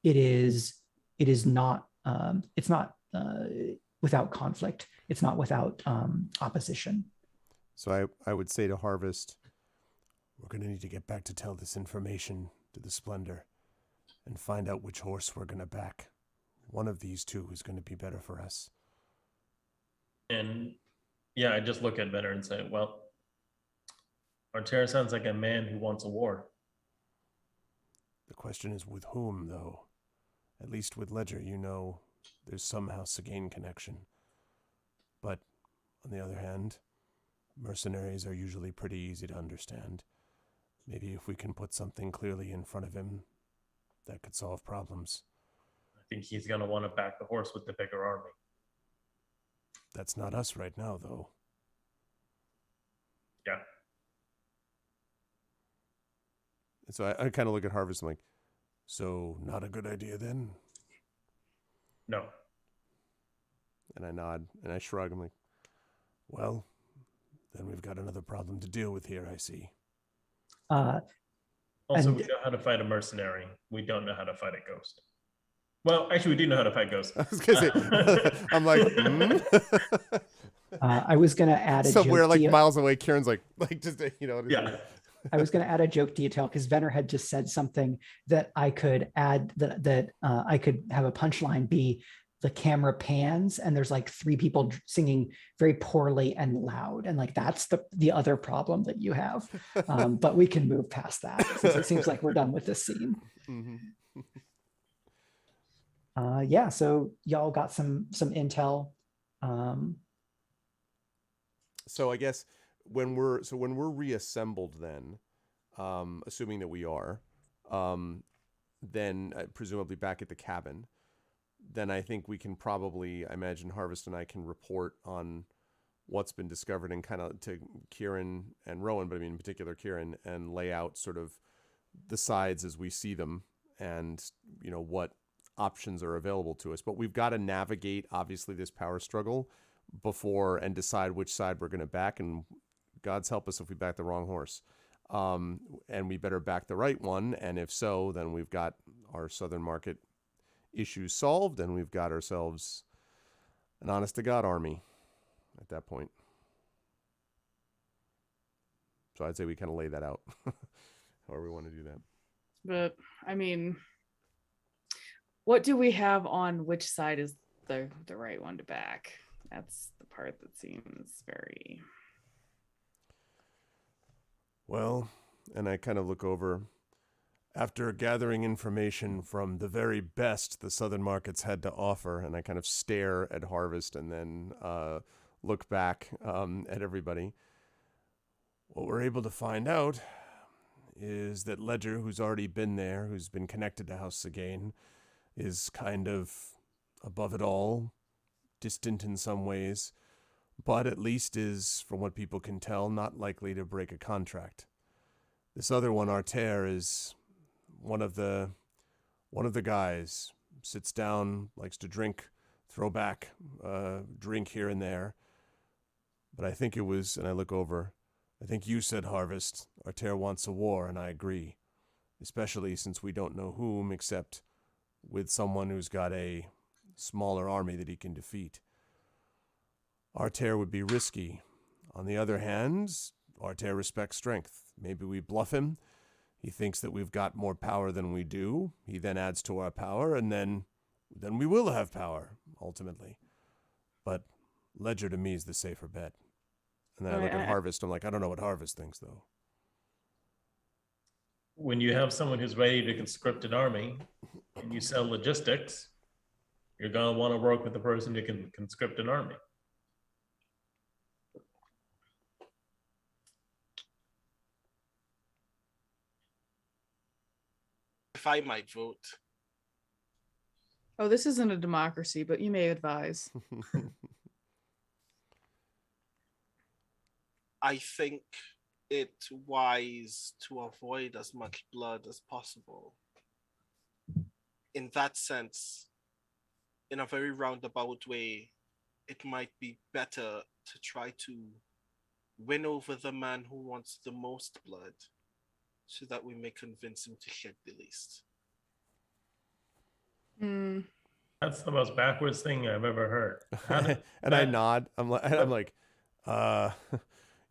it's not without conflict. It's not without opposition. So I would say to Harvest, we're going to need to get back to tell this information to the Splendour and find out which horse we're going to back. One of these two is going to be better for us. And yeah, I just look at Venner and say, well, Artair sounds like a man who wants a war. The question is with whom, though? At least with Ledger, there's some House Gearr connection. But on the other hand, mercenaries are usually pretty easy to understand. Maybe if we can put something clearly in front of him, that could solve problems. I think he's going to want to back the horse with the bigger army. That's not us right now, though. Yeah. And so I kind of look at Harvest and I'm like, so not a good idea then? No. And I nod and I shrug. I'm like, well, then we've got another problem to deal with here, I see. Also, we know how to fight a mercenary. We don't know how to fight a ghost. Well, actually, we do know how to fight ghosts. I was gonna say, I'm like, I was gonna add a somewhere joke like miles away. Kieran's like just yeah. I was going to add a joke detail because Venner had just said something that I could add, that I could have a punchline be the camera pans and there's like three people singing very poorly and loud, and like that's the other problem that you have. But we can move past that since it seems like we're done with this scene. Yeah, so y'all got some intel. So I guess when we're reassembled, then, assuming that we are, then presumably back at the cabin, then I think we can probably, I imagine Harvest and I can report on what's been discovered and kind of to Ciaran and Rowan, but I mean in particular Ciaran, and lay out sort of the sides as we see them and what options are available to us. But we've got to navigate, obviously, this power struggle before and decide which side we're going to back. And God's help us if we back the wrong horse. And we better back the right one. And if so, then we've got our Southern market issues solved, and we've got ourselves an honest to God army at that point. So I'd say we kind of lay that out however we want to do that. But I mean, what do we have on which side is the right one to back? That's the part that seems very... Well, and I kind of look over. After gathering information from the very best the Southern markets had to offer, and I kind of stare at Harvest and then look back at everybody, what we're able to find out is that Ledger, who's already been there, who's been connected to House Gearr, is kind of above it all, distant in some ways, but at least is, from what people can tell, not likely to break a contract. This other one, Arter, is one of the guys, sits down, likes to drink, throw back, drink here and there. But I think it was, and I look over, I think you said, Harvest, Arter wants a war, and I agree, especially since we don't know whom except with someone who's got a smaller army that he can defeat. Arter would be risky. On the other hand, Arter respects strength. Maybe we bluff him. He thinks that we've got more power than we do. He then adds to our power, and then we will have power, ultimately. But Ledger, to me, is the safer bet. And then I look at Harvest. I'm like, I don't know what Harvest thinks, though. When you have someone who's ready to conscript an army, and you sell logistics, you're going to want to work with the person who can conscript an army. If I might vote. Oh, this isn't a democracy, but you may advise. I think it's wise to avoid as much blood as possible. In that sense, in a very roundabout way, it might be better to try to win over the man who wants the most blood, so that we may convince him to shed the least. That's the most backwards thing I've ever heard. And I nod. I'm like,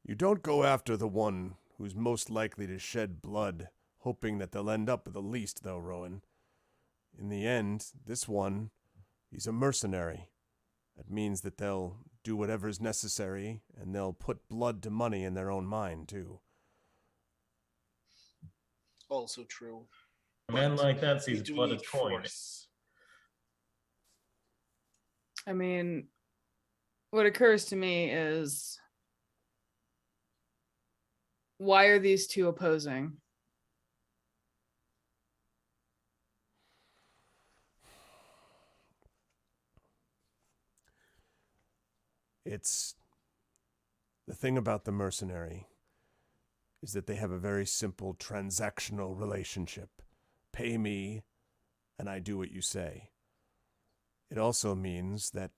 you don't go after the one who's most likely to shed blood, hoping that they'll end up with the least, though, Rowan. In the end, this one, he's a mercenary. That means that they'll do whatever's necessary, and they'll put blood to money in their own mind, too. Also true. A man like that sees blood as coin. I mean, what occurs to me is, why are these two opposing? It's the thing about the mercenary is that they have a very simple transactional relationship. Pay me, and I do what you say. It also means that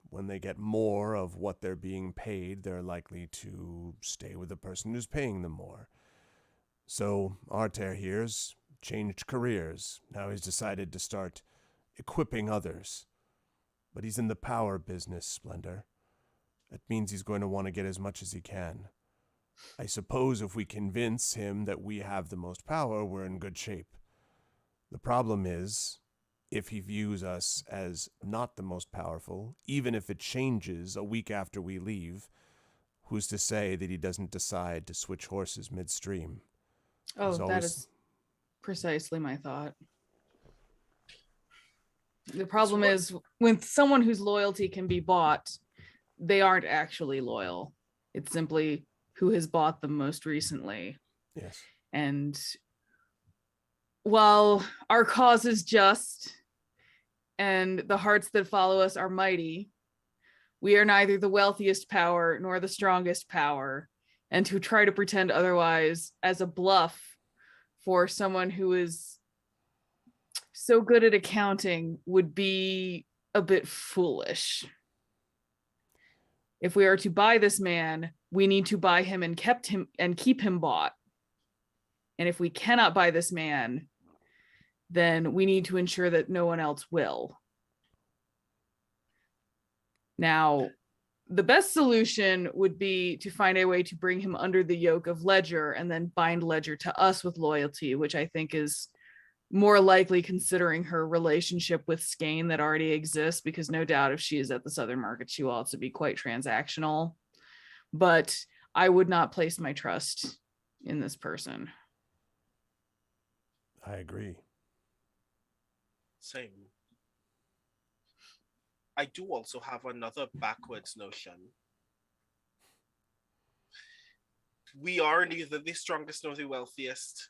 when they get more of what they're being paid, they're likely to stay with the person who's paying them more. So Arter here's changed careers. Now he's decided to start equipping others. But he's in the power business, Splendor. That means he's going to want to get as much as he can. I suppose if we convince him that we have the most power, we're in good shape. The problem is, if he views us as not the most powerful, even if it changes a week after we leave, who's to say that he doesn't decide to switch horses midstream? Oh, that is precisely my thought. The problem is, with someone whose loyalty can be bought, they aren't actually loyal. It's simply who has bought them most recently. Yes. And while our cause is just, and the hearts that follow us are mighty, we are neither the wealthiest power nor the strongest power, and to try to pretend otherwise as a bluff for someone who is so good at accounting would be a bit foolish. If we are to buy this man, we need to buy him and keep him bought. And if we cannot buy this man, then we need to ensure that no one else will. Now, the best solution would be to find a way to bring him under the yoke of Ledger and then bind Ledger to us with loyalty, which I think is more likely considering her relationship with Skane that already exists, because no doubt if she is at the Southern Market, she will also be quite transactional. But I would not place my trust in this person. I agree. Same. I do also have another backwards notion. We are neither the strongest nor the wealthiest,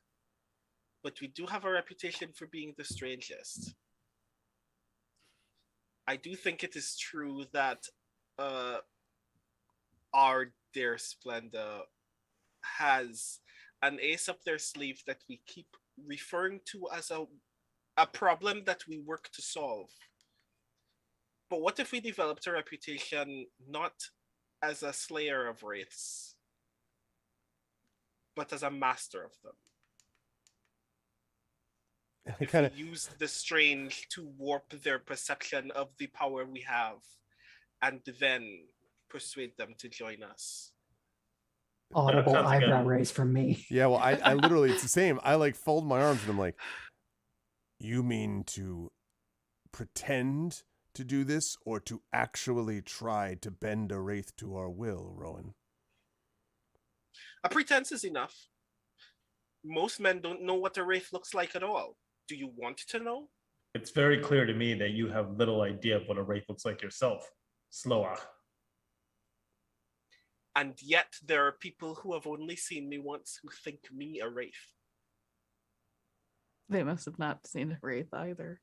but we do have a reputation for being the strangest. I do think it is true that our dear Splenda has an ace up their sleeve that we keep referring to as a problem that we work to solve. But what if we developed a reputation not as a slayer of wraiths, but as a master of them? If we use the strange to warp their perception of the power we have, and then persuade them to join us. Audible eyebrow raise from me. Yeah, well, I literally, it's the same. I like fold my arms and I'm like, you mean to pretend to do this or to actually try to bend a wraith to our will, Rowan? A pretense is enough. Most men don't know what a wraith looks like at all. Do you want to know? It's very clear to me that you have little idea of what a wraith looks like yourself, Sloach. And yet there are people who have only seen me once who think me a wraith. They must have not seen a wraith either.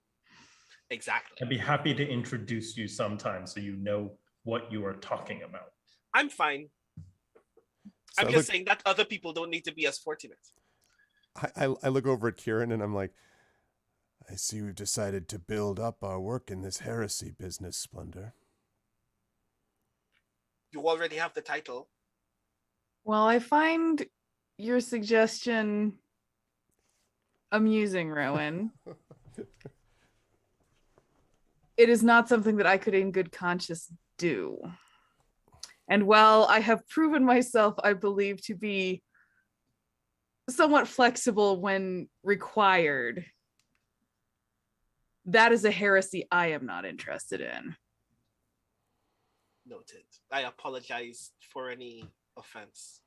Exactly. I'd be happy to introduce you sometime so you know what you are talking about. I'm fine. So I'm just saying that other people don't need to be as fortunate. I look over at Ciaran and I'm like, I see we've decided to build up our work in this heresy business, Splendour. You already have the title. Well, I find your suggestion amusing, Rowan. It is not something that I could in good conscience do. And while I have proven myself, I believe, to be somewhat flexible when required, that is a heresy I am not interested in. Noted. I apologize for any offense.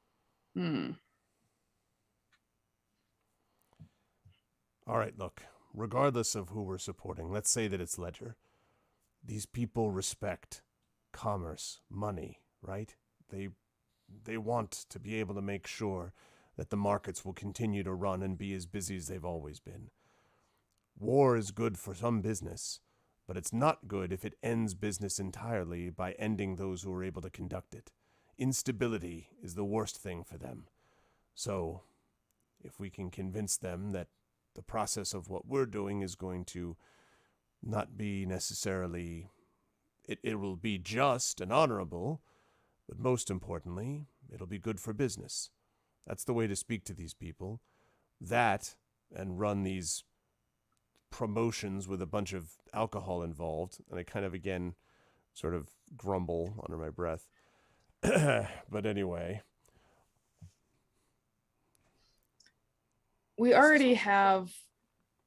All right, look, regardless of who we're supporting, let's say that it's Ledger. These people respect commerce, money, right? They want to be able to make sure that the markets will continue to run and be as busy as they've always been. War is good for some business, but it's not good if it ends business entirely by ending those who are able to conduct it. Instability is the worst thing for them. So, if we can convince them that the process of what we're doing is going to not be necessarily, it will be just and honorable, but most importantly, it'll be good for business. That's the way to speak to these people. That, and run these promotions with a bunch of alcohol involved, and I kind of, again, sort of grumble under my breath. But anyway. We already have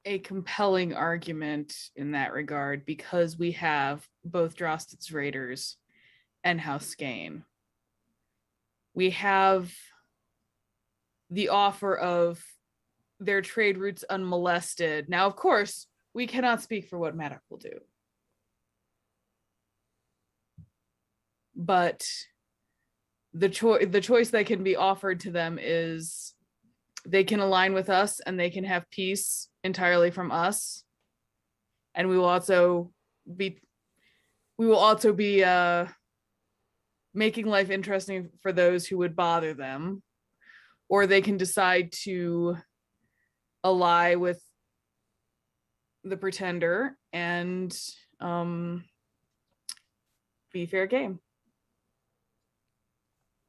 a compelling argument in that regard because we have both Drosted's Raiders and House Gearr. We have the offer of their trade routes unmolested. Now, of course, we cannot speak for what Maedoc will do. But the choice that can be offered to them is they can align with us and they can have peace entirely from us. And we will also be making life interesting for those who would bother them. Or they can decide to ally with the pretender and be fair game.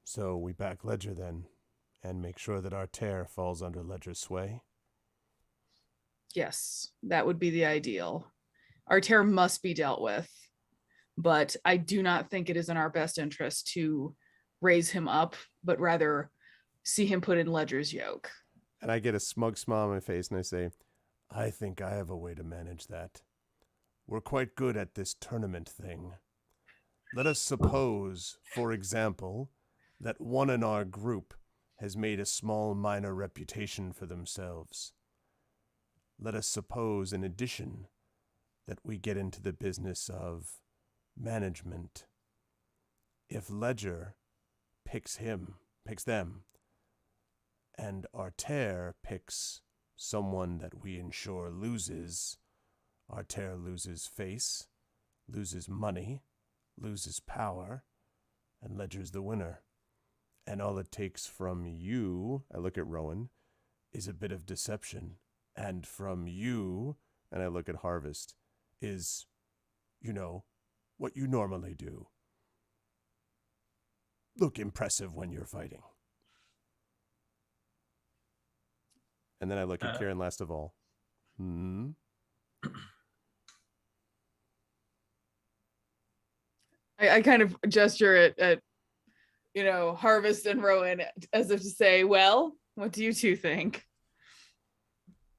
So we back Ledger then, and make sure that our tear falls under Ledger's sway? Yes, that would be the ideal. Our tear must be dealt with, but I do not think it is in our best interest to raise him up, but rather see him put in Ledger's yoke. And I get a smug smile on my face and I say, I think I have a way to manage that. We're quite good at this tournament thing. Let us suppose, for example, that one in our group has made a small minor reputation for themselves. Let us suppose, in addition, that we get into the business of management. If Ledger picks them, and Arter picks someone that we ensure loses, Arter loses face, loses money, loses power, and Ledger's the winner. And all it takes from you, I look at Rowan, is a bit of deception. And from you, and I look at Harvest, is, what you normally do. Look impressive when you're fighting. And then I look at Ciaran last of all. I kind of gesture at Harvest and Rowan as if to say, well, what do you two think?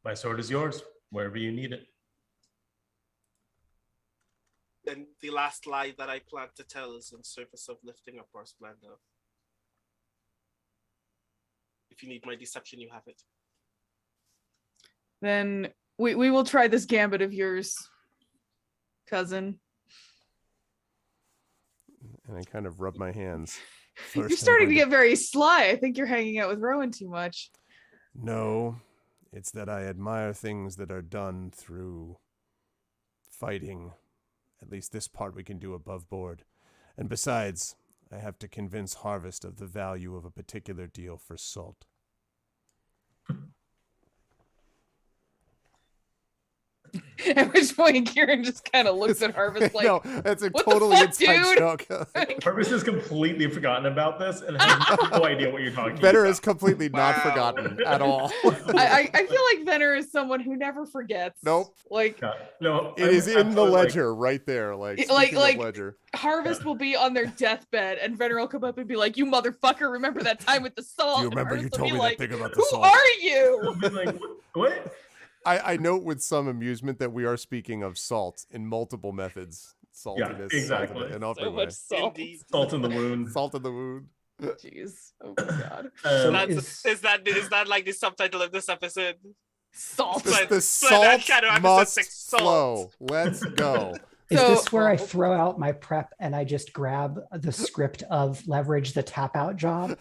My sword is yours, wherever you need it. Then the last lie that I plan to tell is in service of lifting up our splendor. If you need my deception, you have it. Then we will try this gambit of yours, cousin. And I kind of rub my hands. You're starting to get very sly. I think you're hanging out with Rowan too much. No, it's that I admire things that are done through fighting. At least this part we can do above board. And besides, I have to convince Harvest of the value of a particular deal for salt. At which point Ciaran just kind of looks at Harvest like, no, that's a what totally the fuck, inside dude? joke. Harvest has completely forgotten about this and has no idea what you're talking Venner about. is completely not forgotten at all. I feel like Venner is someone who never forgets. Nope. Like, No, it is in the ledger right there. Like ledger. Harvest will be on their deathbed and Venner will come up and be like, you motherfucker, remember that time with the salt? Do you remember you told me that thing about the who salt? Who are you? I'll be like, what? I note with some amusement that we are speaking of salt in multiple methods. Saltiness, exactly. And all So much salt. Salt in the wound. Salt in the wound. Jeez. Oh my god. Is that like the subtitle of this episode? Salt. The salt must flow. Let's go. Is this where I throw out my prep and I just grab the script of Leverage the Tap Out Job?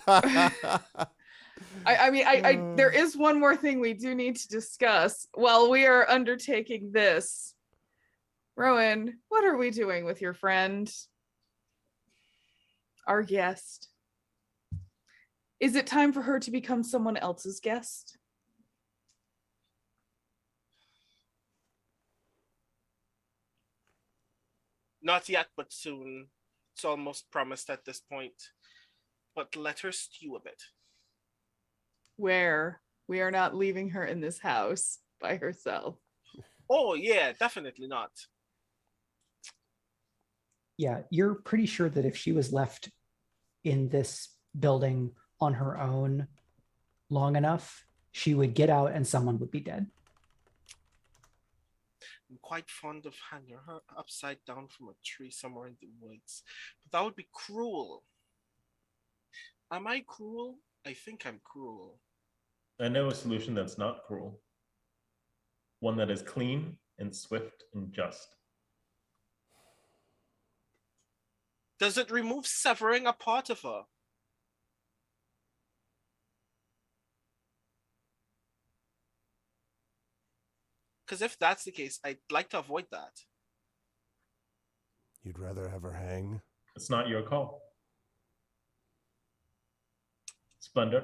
I there is one more thing we do need to discuss while we are undertaking this. Rowan, what are we doing with your friend? Our guest. Is it time for her to become someone else's guest? Not yet, but soon. It's almost promised at this point. But let her stew a bit. Where we are not leaving her in this house by herself. Oh, yeah, definitely not. Yeah, you're pretty sure that if she was left in this building on her own long enough, she would get out and someone would be dead. I'm quite fond of hanging her upside down from a tree somewhere in the woods. But that would be cruel. Am I cruel? I think I'm cruel. I know a solution that's not cruel. One that is clean and swift and just. Does it remove severing a part of her? Because if that's the case, I'd like to avoid that. You'd rather have her hang? It's not your call. Splendour.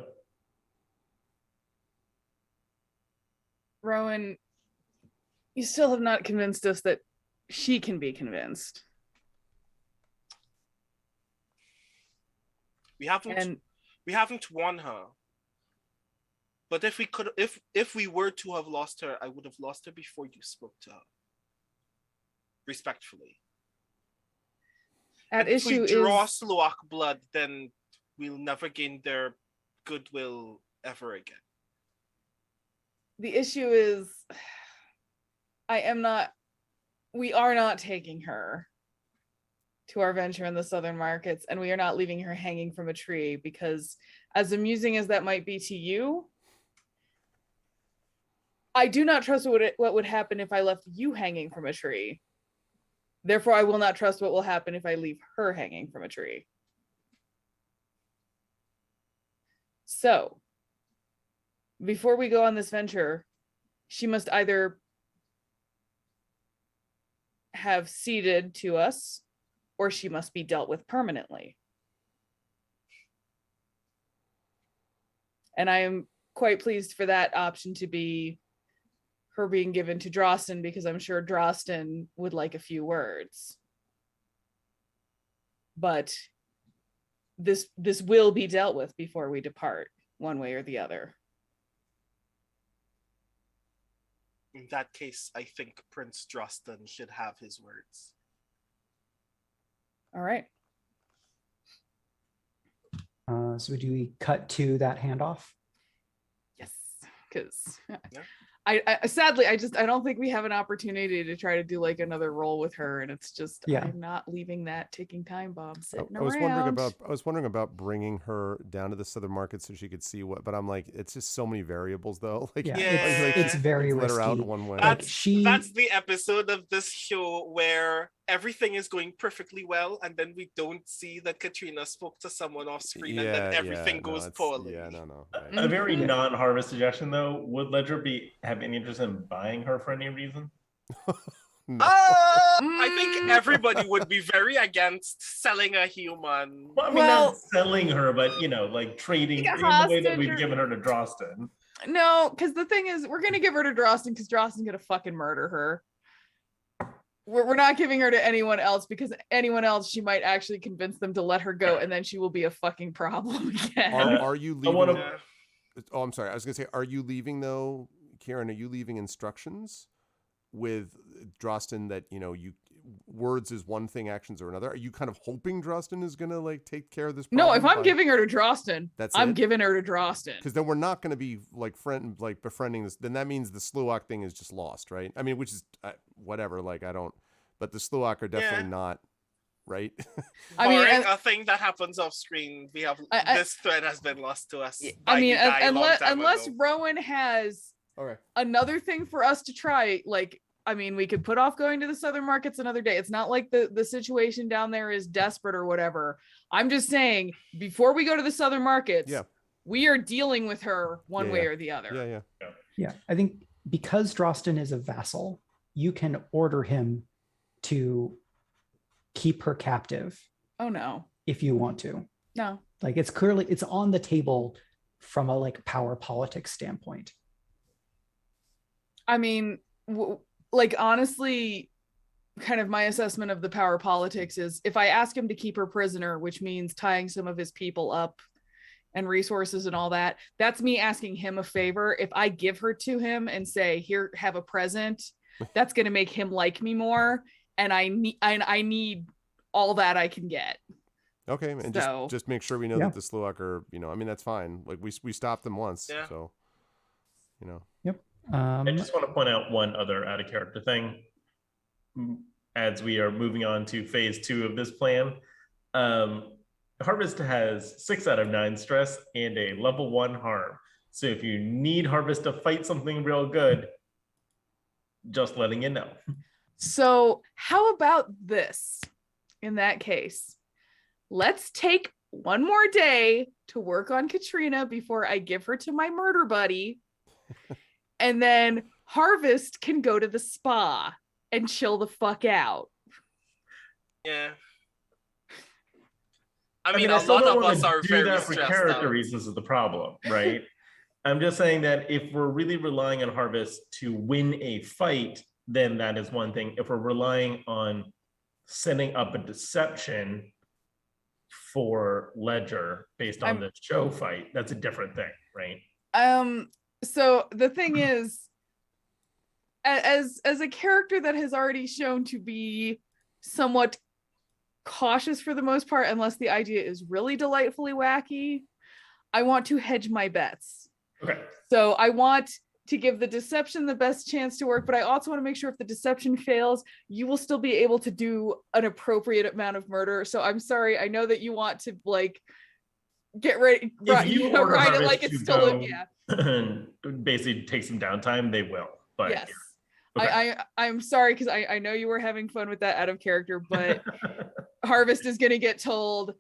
Rowan, You still have not convinced us that she can be convinced. We haven't won her. But if we were to have lost her, I would have lost her before you spoke to her. Respectfully. If we draw Sluak blood, then we'll never gain their goodwill ever again. The issue is, we are not taking her to our venture in the southern markets, and we are not leaving her hanging from a tree, because as amusing as that might be to you, I do not trust what would happen if I left you hanging from a tree. Therefore, I will not trust what will happen if I leave her hanging from a tree. So, before we go on this venture, she must either have ceded to us, or she must be dealt with permanently. And I am quite pleased for that option to be her being given to Drosten, because I'm sure Drosten would like a few words. But this will be dealt with before we depart, one way or the other. In that case, I think Prince Drosten should have his words. All right. So do we cut to that handoff? Yes, because Yeah. I sadly I don't think we have an opportunity to try to do like another roll with her, and it's just I'm not leaving that ticking time bomb sitting around. I was wondering about bringing her down to the southern market so she could see what, but I'm like, it's just so many variables though. Like, it's very let risky. her out one way. That's the episode of this show where everything is going perfectly well, and then we don't see that Katrina spoke to someone off screen, and then everything goes poorly. Yeah, no. A very non-Harvest suggestion though: would Ledger have any interest in buying her for any reason? No. I think everybody would be very against selling a human. Well, I mean, not selling her, but like trading in the way that we've given her to Drosten. No, because the thing is, we're gonna give her to Drosten because Drosten's gonna fucking murder her. We're not giving her to anyone else, because anyone else, she might actually convince them to let her go, and then she will be a fucking problem again. Are you leaving? Oh, I'm sorry. I was gonna say, are you leaving though, Ciaran? Are you leaving instructions with Drosten that words is one thing, actions are another? Are you kind of hoping Drosten is gonna like take care of this problem? No, if I'm giving her to Drosten, I'm giving her to Drosten. Because then we're not going to be like befriending this. Then that means the Sluak thing is just lost, right? I mean, which is whatever. Like but the Sluak are definitely not right. I mean, a thing that happens off screen. We have this thread has been lost to us. I mean, unless Rowan has another thing for us to try, like. I mean, we could put off going to the southern markets another day. It's not like the situation down there is desperate or whatever. I'm just saying, before we go to the southern markets, we are dealing with her one way or the other. Yeah. I think because Drosten is a vassal, you can order him to keep her captive. Oh no. If you want to. No. Like it's on the table from a like power politics standpoint. I mean, like honestly, kind of my assessment of the power politics is, if I ask him to keep her prisoner, which means tying some of his people up and resources and all that, that's me asking him a favor. If I give her to him and say, here, have a present, that's going to make him like me more. And I need all that I can get. Okay. And just make sure we know that the Sluak are, I mean, that's fine. Like we stopped them once. So, Yep. I just want to point out one other out of character thing as we are moving on to phase 2 of this plan. Harvest has 6 out of 9 stress and a level 1 harm. So if you need Harvest to fight something real good, just letting you know. So how about this? In that case, let's take one more day to work on Katrina before I give her to my murder buddy. And then Harvest can go to the spa and chill the fuck out. Yeah. I mean, a lot of us are very that for stressed character out. reasons is the problem, right? I'm just saying that if we're really relying on Harvest to win a fight, then that is one thing. If we're relying on setting up a deception for Ledger based on the show fight, that's a different thing, right? So the thing is, as a character that has already shown to be somewhat cautious for the most part, unless the idea is really delightfully wacky, I want to hedge my bets. Okay. So I want to give the deception the best chance to work, but I also want to make sure if the deception fails, you will still be able to do an appropriate amount of murder. So I'm sorry, I know that you want to like get ready, If you order write it Harvest like it's to still go yeah. and basically take some downtime, they will. But Yes. yeah. Okay. I'm sorry because I know you were having fun with that out of character, but Harvest is gonna get told,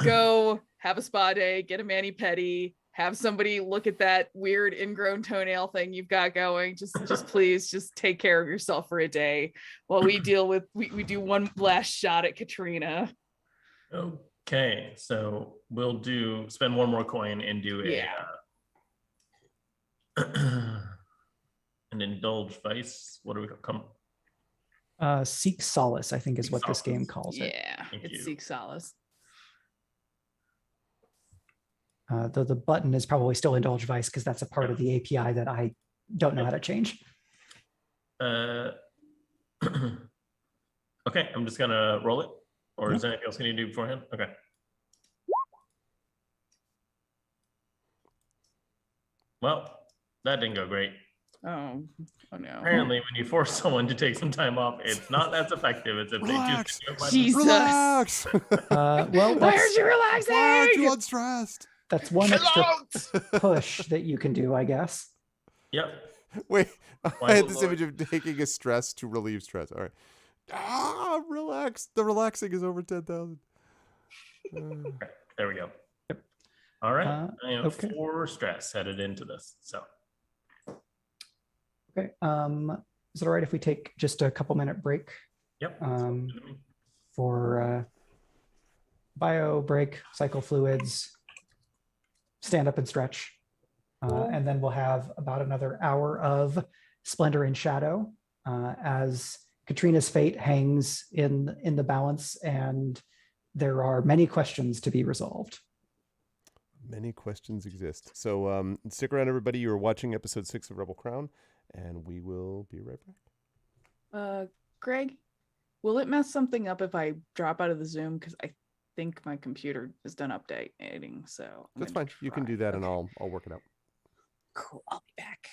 go have a spa day, get a mani-pedi, have somebody look at that weird ingrown toenail thing you've got going. Just please just take care of yourself for a day while we deal with we do one last shot at Katrina. Okay, so we'll spend one more coin and do an indulge vice. What do we come? Seek Solace, I think is what this game calls it. Yeah, it's Seek Solace. Though the button is probably still Indulge Vice because that's a part of the API that I don't know how to change. Okay, I'm just gonna roll it. Or is there anything else we need to do beforehand? Okay. Well, that didn't go great. Oh no. Apparently, when you force someone to take some time off, it's not as effective as if they choose to do it by Jesus. Relax. Well, why aren't you relaxing? Why aren't you unstressed? That's one extra push that you can do, I guess. Yep. Wait, Why I had would this Lord- image of taking a stress to relieve stress. All right. Relax. The relaxing is over 10,000. Okay, there we go. Yep. All right. I have okay. 4 stress headed into this. So. Okay. Is it all right if we take just a couple minute break? Yep. For bio break, cycle fluids, stand up and stretch. And then we'll have about another hour of Splendor in Shadow as Katrina's fate hangs in the balance and there are many questions to be resolved. Many questions exist. So stick around, everybody. You're watching episode 6 of Rebel Crown, and we will be right back. Greg, will it mess something up if I drop out of the Zoom? Because I think my computer is done updating. So That's fine. You can do that, and I'll work it out. Cool. I'll be back.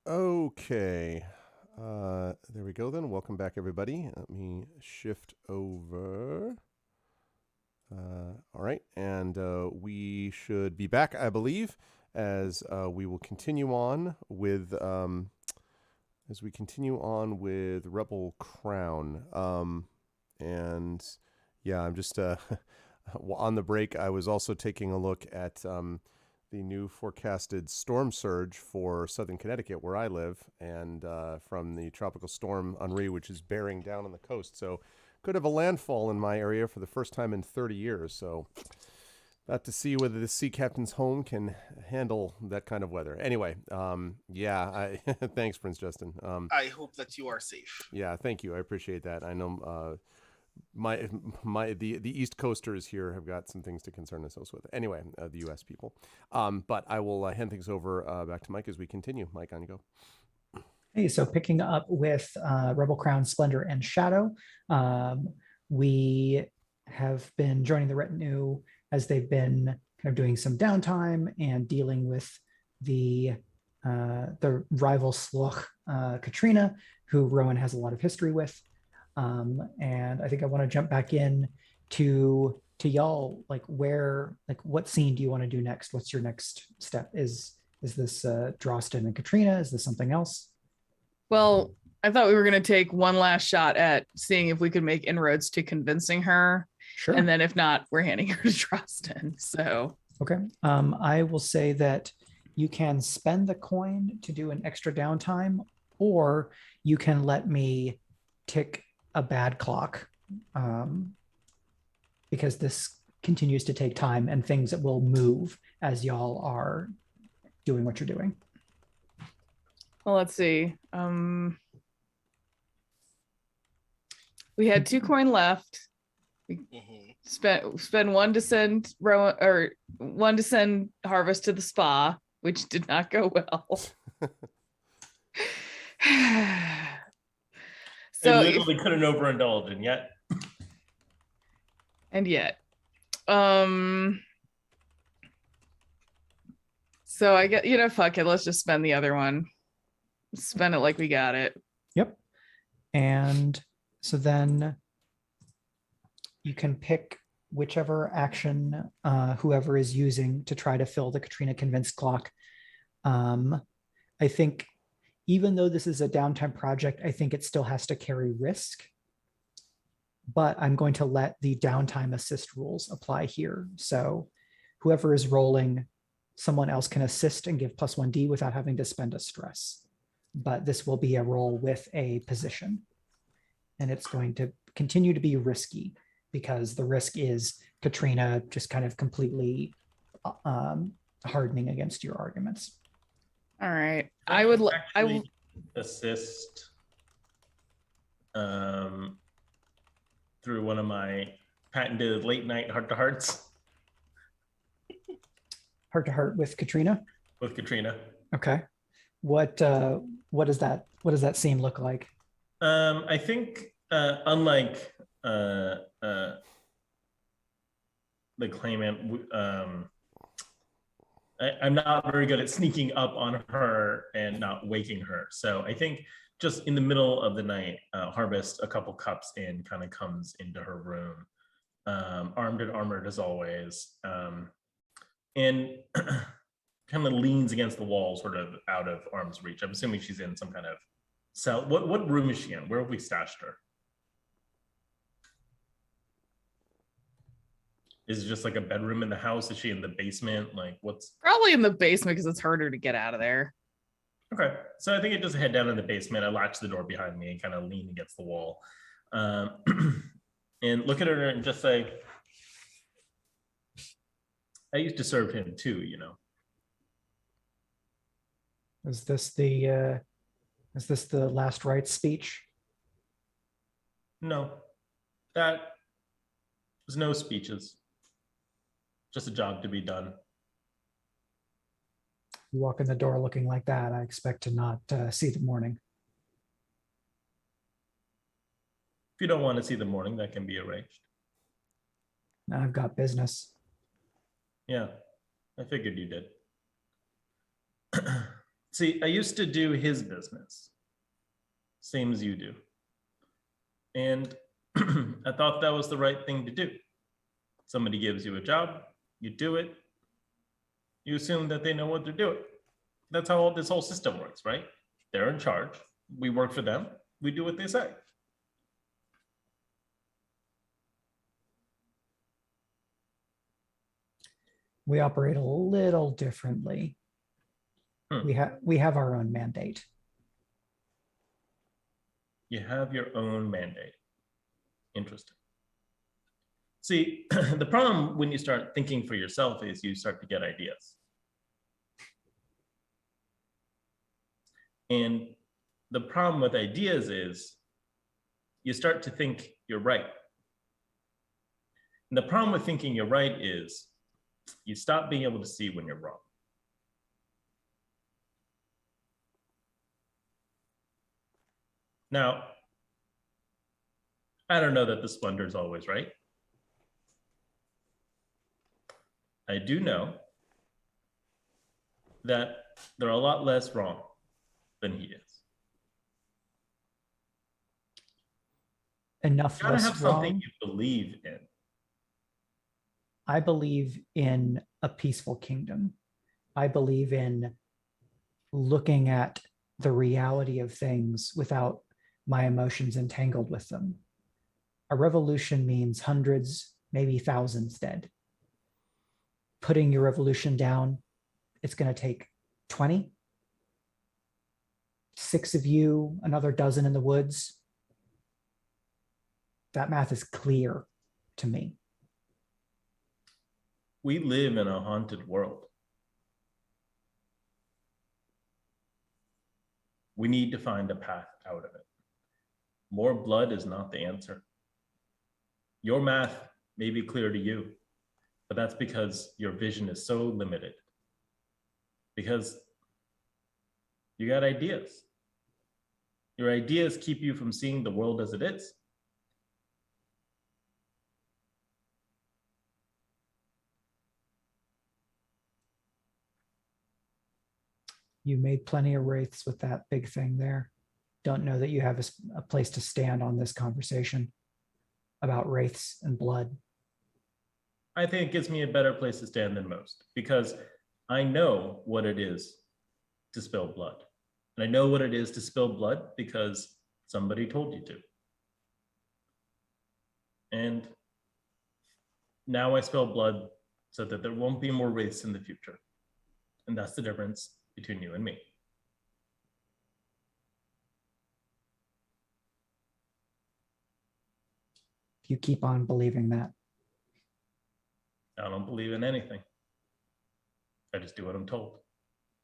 Okay. There we go then. Welcome back, everybody. Let me shift over. All right. And we should be back, I believe, as we will continue on with Rebel Crown. And yeah, I'm just on the break. I was also taking a look at the new forecasted storm surge for southern Connecticut, where I live, and from the tropical storm Henri, which is bearing down on the coast. So could have a landfall in my area for the first time in 30 years. So about to see whether the Sea Captain's home can handle that kind of weather. Anyway, thanks, Prince Justin. I hope that you are safe. Yeah, thank you. I appreciate that. I know the East Coasters here have got some things to concern themselves with. Anyway, the U.S. people. But I will hand things over back to Mike as we continue. Mike, on you go. Hey, so picking up with Rebel Crown, Splendor, and Shadow, we have been joining the retinue as they've been kind of doing some downtime and dealing with the rival Sloch, Katrina, who Rowan has a lot of history with. And I think I want to jump back in to y'all, what scene do you want to do next? What's your next step? Is this Drosten and Katrina? Is this something else? Well, I thought we were going to take one last shot at seeing if we could make inroads to convincing her. Sure. And then if not, we're handing her to Drosten. So. Okay. I will say that you can spend the coin to do an extra downtime, or you can let me tick a bad clock, because this continues to take time and things that will move as y'all are doing what you're doing. Well, let's see. We had 2 coin left. We spend one to send Rowan, or one to send Harvest to the spa, which did not go well. So literally couldn't overindulge, and yet. And yet. So I get, fuck it, let's just spend the other one. Spend it like we got it. Yep. And so then you can pick whichever action whoever is using to try to fill the Katrina convinced clock. I think even though this is a downtime project, I think it still has to carry risk. But I'm going to let the downtime assist rules apply here. So whoever is rolling, someone else can assist and give +1d without having to spend a stress. But this will be a roll with a position. And it's going to continue to be risky because the risk is Katrina just kind of completely hardening against your arguments. All right. I would assist through one of my patented late night heart-to-hearts. Heart-to-heart with Katrina? With Katrina. Okay. What does that scene look like? I think unlike the claimant, I'm not very good at sneaking up on her and not waking her. So I think just in the middle of the night, Harvest, a couple cups in, kind of comes into her room, armed and armored as always, and kind of leans against the wall, sort of out of arm's reach. I'm assuming she's in some kind of cell. What room is she in? Where have we stashed her? Is it just like a bedroom in the house? Is she in the basement? Like what's... Probably in the basement because it's harder to get out of there. Okay, so I think I just head down in the basement. I latch the door behind me and kind of lean against the wall. And look at her and just say, I used to serve him too, Is this the last rites speech? No, that was no speeches. Just a job to be done. You walk in the door looking like that, I expect to not see the morning. If you don't want to see the morning, that can be arranged. I've got business. Yeah, I figured you did. See, I used to do his business, same as you do. And I thought that was the right thing to do. Somebody gives you a job, you do it, you assume that they know what they're doing. That's how this whole system works, right? They're in charge, we work for them, we do what they say. We operate a little differently. We have our own mandate. You have your own mandate. Interesting. See, the problem when you start thinking for yourself is you start to get ideas. And the problem with ideas is you start to think you're right. And the problem with thinking you're right is you stop being able to see when you're wrong. Now, I don't know that the Splendour is always right. I do know that they're a lot less wrong than he is. Enough You gotta less have something wrong. you believe in. I believe in a peaceful kingdom. I believe in looking at the reality of things without my emotions entangled with them. A revolution means hundreds, maybe thousands dead. Putting your revolution down, it's going to take 20, 6 of you, another dozen in the woods. That math is clear to me. We live in a haunted world. We need to find a path out of it. More blood is not the answer. Your math may be clear to you, but that's because your vision is so limited. Because you got ideas. Your ideas keep you from seeing the world as it is. You made plenty of wraiths with that big thing there. Don't know that you have a place to stand on this conversation about wraiths and blood. I think it gives me a better place to stand than most because I know what it is to spill blood. And I know what it is to spill blood because somebody told you to. And now I spill blood so that there won't be more wraiths in the future. And that's the difference between you and me. You keep on believing that. I don't believe in anything. I just do what I'm told.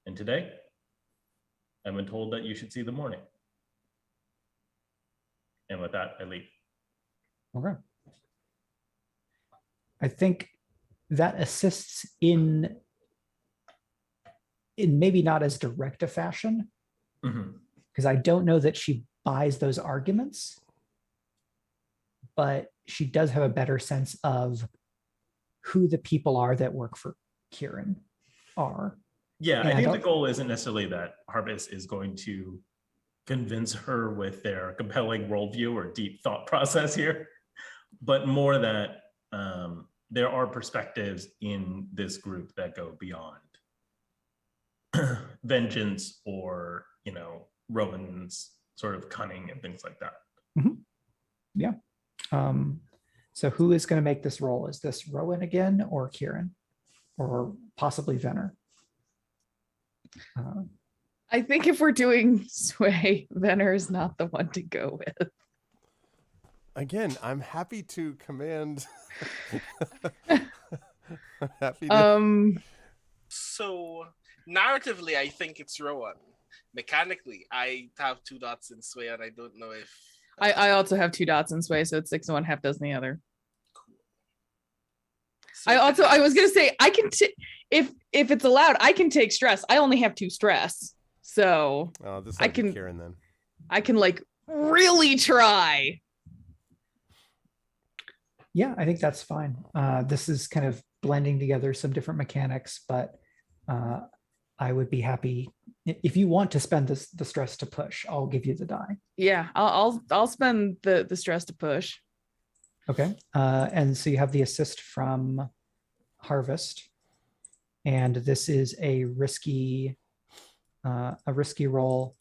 And today, I've been told that you should see the morning. And with that, I leave. Okay. I think that assists in maybe not as direct a fashion, because I don't know that she buys those arguments, but she does have a better sense of who the people are that work for Ciaran are. Yeah, And I think the goal isn't necessarily that Harvest is going to convince her with their compelling worldview or deep thought process here, but more that there are perspectives in this group that go beyond vengeance or, you know, Rowan's sort of cunning and things like that. Yeah. So who is going to make this role? Is this Rowan again or Ciaran or possibly Venner? I think if we're doing Sway, Venner is not the one to go with. Again, I'm happy to command. Happy to... So narratively, I think it's Rowan. Mechanically, I have 2 dots in Sway, and I don't know if I also have 2 dots in Sway, so it's 6 in one, half dozen the other. Cool. So I was gonna say I can if it's allowed, I can take stress. I only have 2 stress, so this I can Ciaran then. I can like really try. Yeah, I think that's fine. This is kind of blending together some different mechanics, but I would be happy If you want to spend the stress to push, I'll give you the die. Yeah, I'll spend the stress to push. Okay. And so you have the assist from Harvest, and this is a risky roll,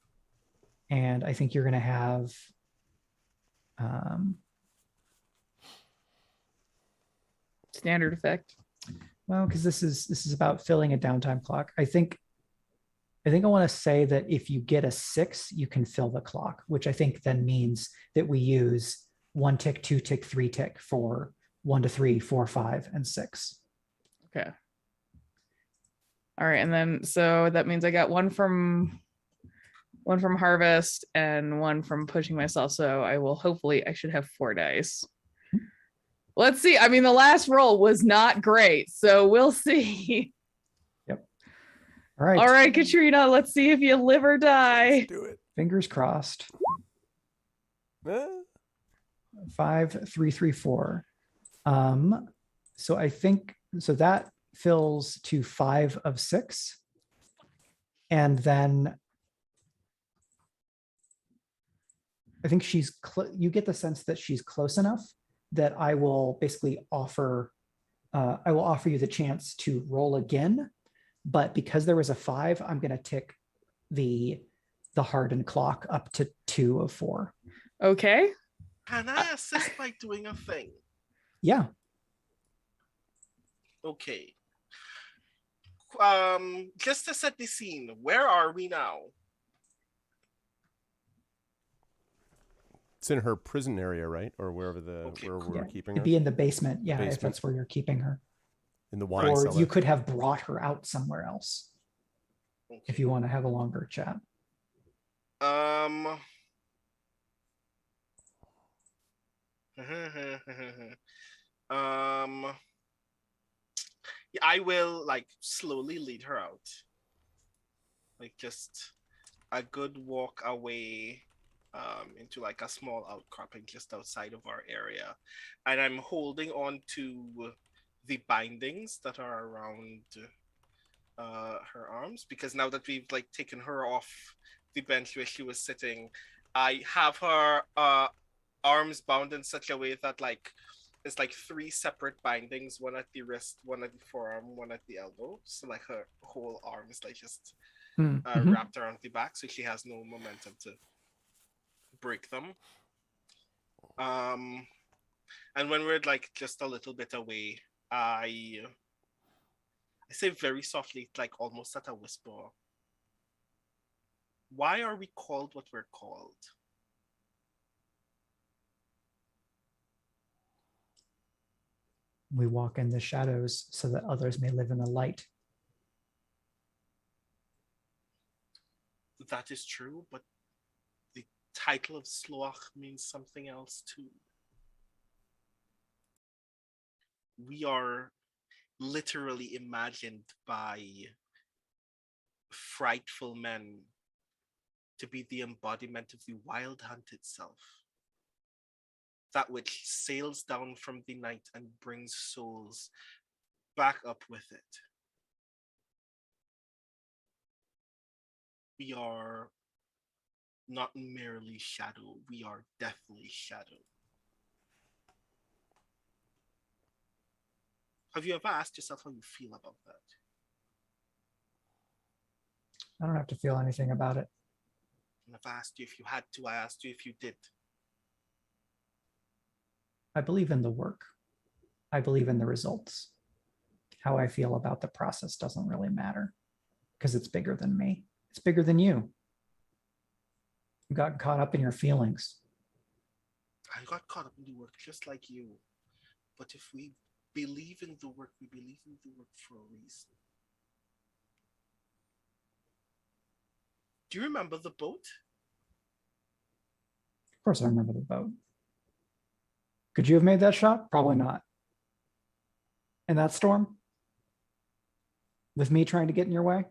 and I think you're going to have Standard effect. well, because this is about filling a downtime clock. I think I want to say that if you get a 6, you can fill the clock, which I think then means that we use 1 tick, 2 tick, 3 tick for 1 to 3, 4, 5, and 6. Okay. All right, and then so that means I got one from Harvest and one from pushing myself. So I should have 4 dice. Let's see. I mean, the last roll was not great, so we'll see. Yep. All right. All right, Katrina, let's see if you live or die. Let's do it. Fingers crossed. Ah. 5, 3, 3, 4. So I think that fills to 5 of 6. And then I think you get the sense that she's close enough that I will basically offer you the chance to roll again. But because there was a 5, I'm going to tick the hardened clock up to 2 of 4. Okay. Can I assist by doing a thing? Yeah. Okay. Just to set the scene, where are we now? It's in her prison area, right? Or wherever where we're keeping her. It'd be in the basement. Yeah, Basement. if that's where you're keeping her. In the wine Or cellar. you could have brought her out somewhere else Okay. if you want to have a longer chat. Yeah, I will like slowly lead her out. Like just a good walk away into like a small outcropping just outside of our area. And I'm holding on to the bindings that are around her arms, because now that we've like taken her off the bench where she was sitting, I have her arms bound in such a way that like it's like 3 separate bindings, one at the wrist, one at the forearm, one at the elbow. So like her whole arm is like just wrapped around the back, so she has no momentum to break them. And when we're like just a little bit away, I say very softly, like almost at a whisper, why are we called what we're called? We walk in the shadows so that others may live in the light. That is true, but the title of Sloach means something else too. We are literally imagined by frightful men to be the embodiment of the wild hunt itself. That which sails down from the night and brings souls back up with it. We are not merely shadow, we are deathly shadow. Have you ever asked yourself how you feel about that? I don't have to feel anything about it. And if I asked you if you had to, I asked you if you did. I believe in the work. I believe in the results. How I feel about the process doesn't really matter because it's bigger than me. It's bigger than you. You got caught up in your feelings. I got caught up in the work just like you. But if we believe in the work, we believe in the work for a reason. Do you remember the boat? Of course I remember the boat. Could you have made that shot? Probably not. In that storm? With me trying to get in your way?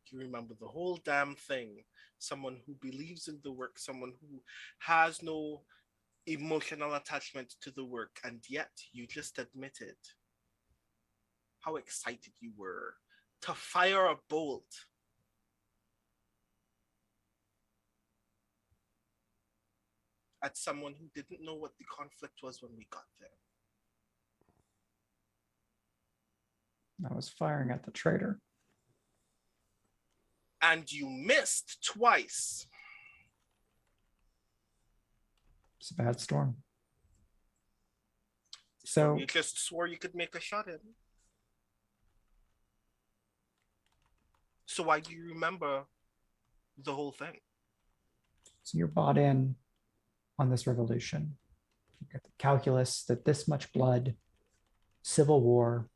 Do you remember the whole damn thing? Someone who believes in the work, someone who has no emotional attachment to the work, and yet you just admitted how excited you were to fire a bolt at someone who didn't know what the conflict was when we got there. I was firing at the traitor. And you missed twice. It's a bad storm. So You just swore you could make a shot in. So why do you remember the whole thing? So you're bought in on this revolution. You get the calculus that this much blood, civil war,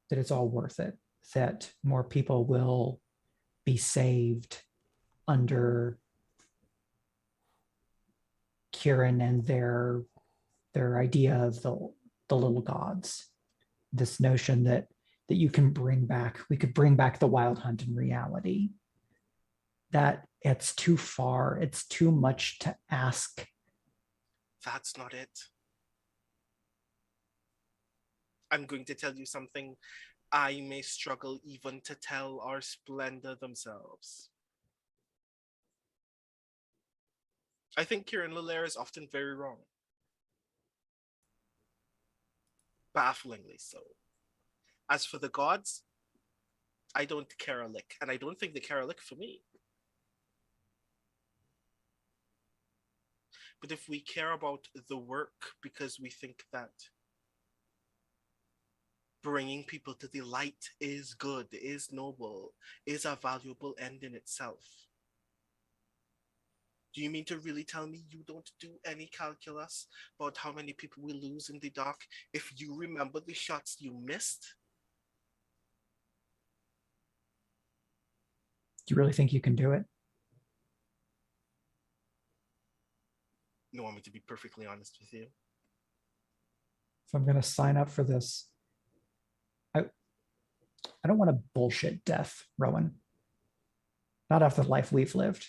that it's all worth it, that more people will be saved under Ciaran and their idea of the little gods. This notion that you can bring back, we could bring back the wild hunt in reality. That it's too far, it's too much to ask. That's not it. I'm going to tell you something I may struggle even to tell our Splendor themselves. I think Ciaran Lolaire is often very wrong. Bafflingly so. As for the gods, I don't care a lick, and I don't think they care a lick for me. But if we care about the work because we think that bringing people to the light is good, is noble, is a valuable end in itself, do you mean to really tell me you don't do any calculus about how many people we lose in the dark if you remember the shots you missed? Do you really think you can do it? You want me to be perfectly honest with you? If I'm going to sign up for this, I don't want a bullshit death, Rowan. Not after the life we've lived.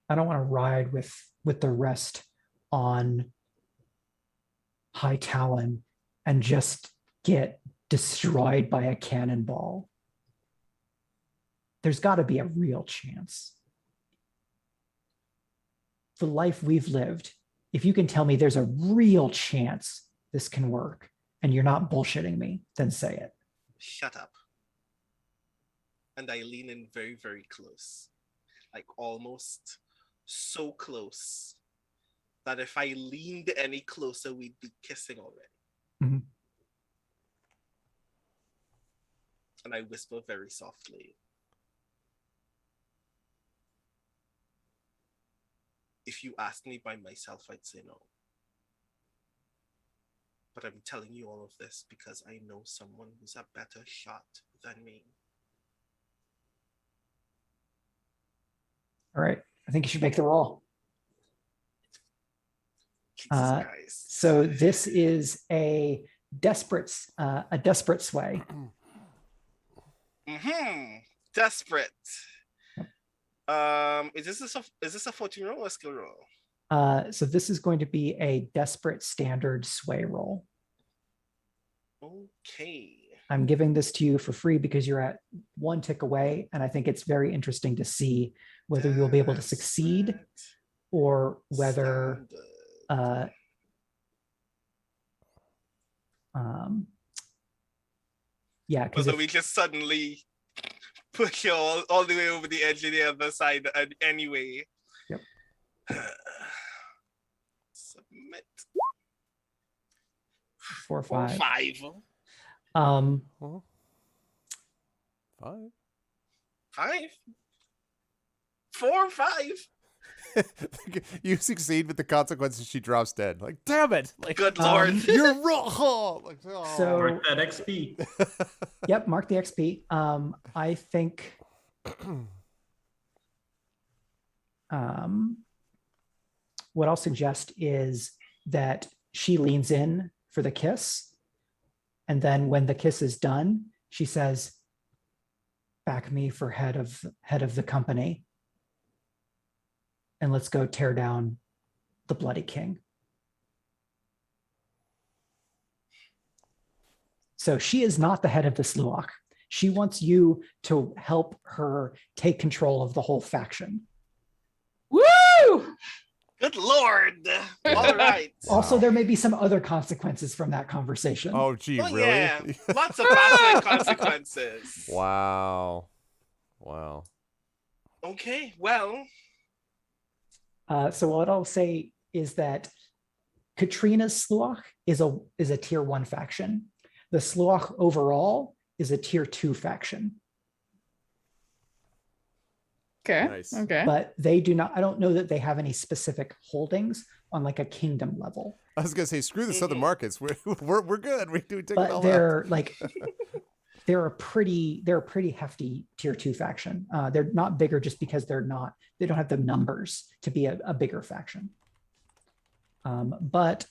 I don't want to ride with the rest on High Talon and just get destroyed by a cannonball. There's got to be a real chance. The life we've lived, if you can tell me there's a real chance this can work and you're not bullshitting me, then say it. Shut up. And I lean in very, very close. Like almost so close that if I leaned any closer, we'd be kissing already. Mm-hmm. And I whisper very softly, if you asked me by myself, I'd say no. But I'm telling you all of this because I know someone who's a better shot than me. All right. I think you should make the roll. So this is a desperate sway. Mm-hmm. Desperate. Is this a 14 roll or a skill roll? So this is going to be a desperate standard sway roll. Okay. I'm giving this to you for free because you're at one tick away, and I think it's very interesting to see whether you'll be able to succeed or whether because we just suddenly push you all the way over the edge of the other side anyway. Yep. Submit. 4 or 5. 5. 5. 5. 4 or 5. You succeed, but the consequences, she drops dead. Like, damn it! Like, good lord, you're wrong. Like, oh. So mark that XP. Yep, mark the XP. I think. What I'll suggest is that she leans in for the kiss, and then when the kiss is done, she says, "Back me for head of the company, and let's go tear down the Bloody King." So she is not the head of the Sluach. She wants you to help her take control of the whole faction. Woo! Good Lord. All right. Also, Wow. there may be some other consequences from that conversation. Oh, gee, Oh, really? yeah. Lots of bad consequences. Wow. Wow. Okay, well. So what I'll say is that Katrina's Sluach is a tier 1 faction. The Sluach overall is a tier 2 faction. Okay. Nice. Okay. But they do not, I don't know that they have any specific holdings on like a kingdom level. I was gonna say, screw the southern markets. We're good. We do take it But all they're out. like they're a pretty hefty tier 2 faction. They're not bigger just because they don't have the numbers to be a bigger faction. But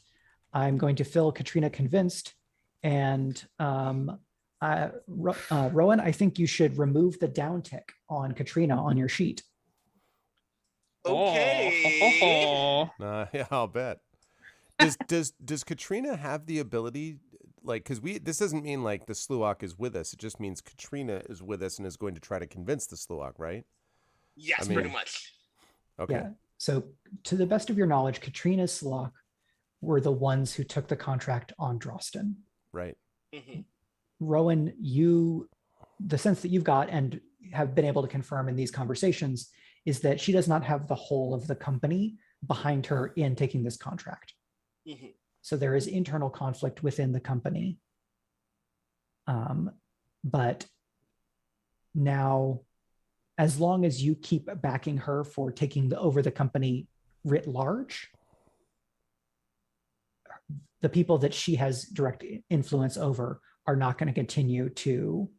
I'm going to fill Katrina convinced, and Rowan, I think you should remove the down tick on Katrina on your sheet. Okay. Yeah, I'll bet. Does Katrina have the ability, like, because this doesn't mean like the Sluach is with us. It just means Katrina is with us and is going to try to convince the Sluach, right? Yes, I mean, pretty much. Okay. Yeah. So to the best of your knowledge, Katrina's Sluach were the ones who took the contract on Drosten. Right. Mm-hmm. Rowan, the sense that you've got and have been able to confirm in these conversations is that she does not have the whole of the company behind her in taking this contract. Mm-hmm. So there is internal conflict within the company. But now, as long as you keep backing her for taking over the company writ large, the people that she has direct influence over are not going to continue to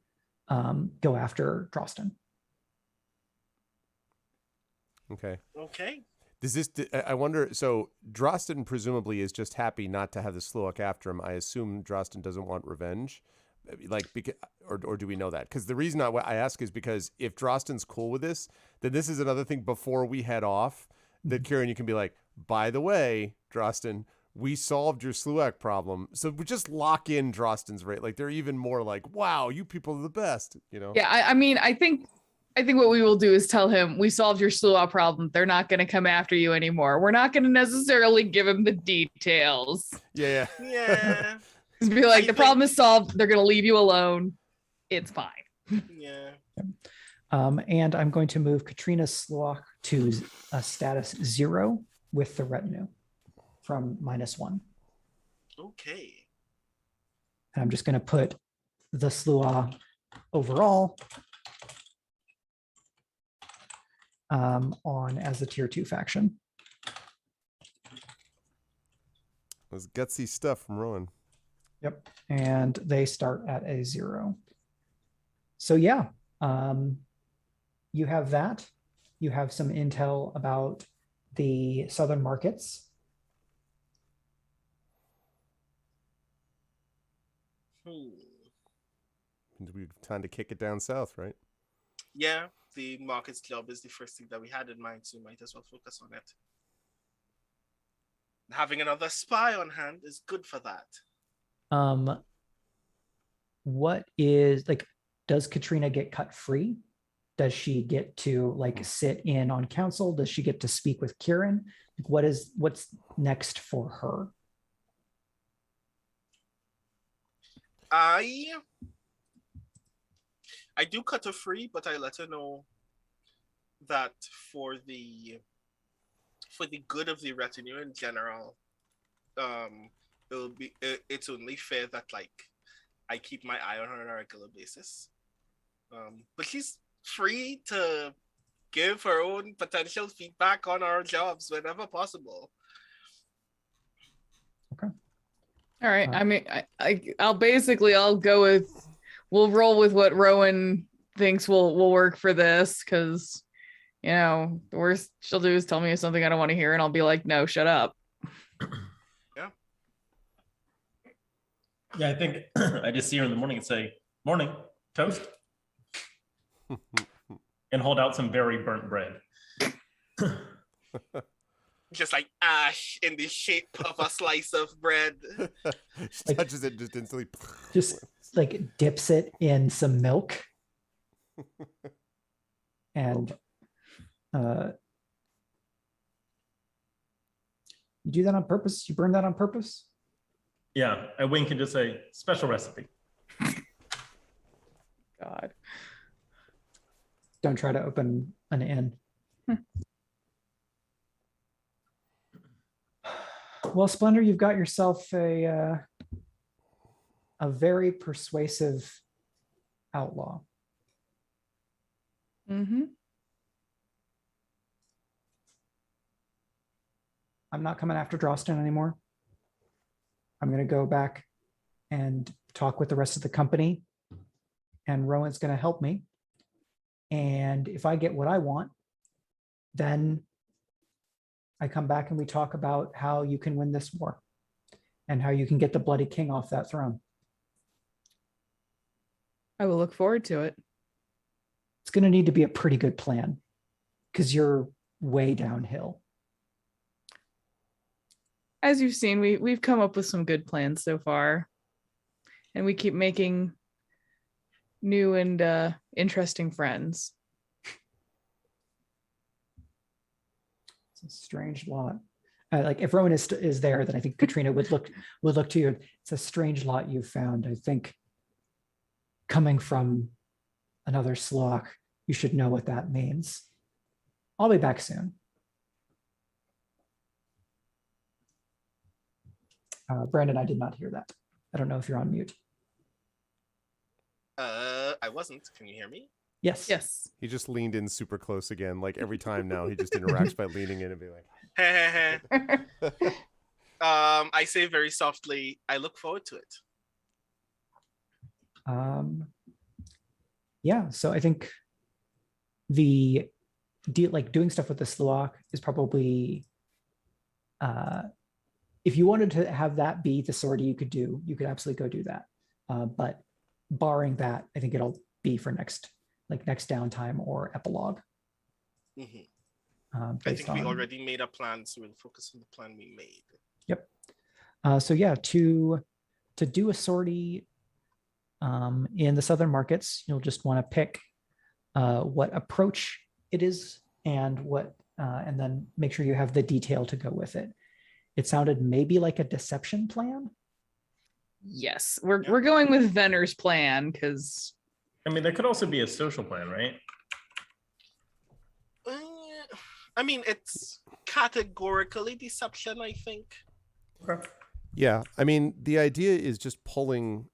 go after Drosten. Okay. Okay. Does this? I wonder. So Drosten presumably is just happy not to have the Sluach after him. I assume Drosten doesn't want revenge, like, or do we know that? Because the reason I ask is because if Drosten's cool with this, then this is another thing before we head off that Ciaran, you can be like, by the way, Drosten, we solved your Sluach problem. So we just lock in Drosten's rate. Like, they're even more like, wow, you people are the best, you know? Yeah, I mean, I think what we will do is tell him we solved your Sluach problem. They're not going to come after you anymore. We're not going to necessarily give him the details. Yeah. Yeah. Just be like, the problem is solved. They're going to leave you alone. It's fine. Yeah. And I'm going to move Katrina's Sluach to a status 0 with the retinue from -1. Okay. And I'm just going to put the Sluach overall on as a tier 2 faction. That's gutsy stuff from Rowan. Yep. And they start at a 0. So yeah, you have that. You have some intel about the southern markets. We've time to kick it down south, right? Yeah, the Markets Club is the first thing that we had in mind, so we might as well focus on it. Having another spy on hand is good for that. What is, like, does Katrina get cut free? Does she get to like sit in on council? Does she get to speak with Ciaran? Like, what's next for her? I do cut her free, but I let her know that for the good of the retinue in general, it's only fair that like I keep my eye on her on a regular basis. But she's free to give her own potential feedback on our jobs whenever possible. Okay. All right. I mean, we'll roll with what Rowan thinks will work for this, because, you know, the worst she'll do is tell me something I don't want to hear, and I'll be like, no, shut up. Yeah, I think I just see her in the morning and say, morning, toast. And hold out some very burnt bread. Just like ash in the shape of a slice of bread. She touches it just instantly. Just like dips it in some milk. And You do that on purpose? You burn that on purpose? Yeah, I wink and just say, special recipe. God. Don't try to open an inn. Well, Splendour, you've got yourself a very persuasive outlaw. Mm-hmm. I'm not coming after Drosten anymore. I'm going to go back and talk with the rest of the company, and Rowan's going to help me. And if I get what I want, then I come back and we talk about how you can win this war and how you can get the Bloody King off that throne. I will look forward to it. It's going to need to be a pretty good plan because you're way downhill. As you've seen, we've come up with some good plans so far, and we keep making new and interesting friends. It's a strange lot. Like if Rowan is there, then I think Katrina would look to you. It's a strange lot you've found. I think coming from another Slock, you should know what that means. I'll be back soon. Brandon, I did not hear that. I don't know if you're on mute. I wasn't. Can you hear me? Yes. Yes. He just leaned in super close again. Like every time now, he just interacts by leaning in and being like. I say very softly, I look forward to it. Yeah, so I think the deal, like doing stuff with the Sloak, is probably if you wanted to have that be the sortie you could absolutely go do that. But barring that, I think it'll be for next downtime or epilogue. Mm-hmm. I think we already made a plan, so we'll focus on the plan we made. Yep. So yeah, to do a sortie in the southern markets, you'll just want to pick what approach it is and then make sure you have the detail to go with it. It sounded maybe like a deception plan. Yes, we're going with Venner's plan because I mean, there could also be a social plan, right? I mean, it's categorically deception, I think. Okay. Yeah, I mean, the idea is just pulling,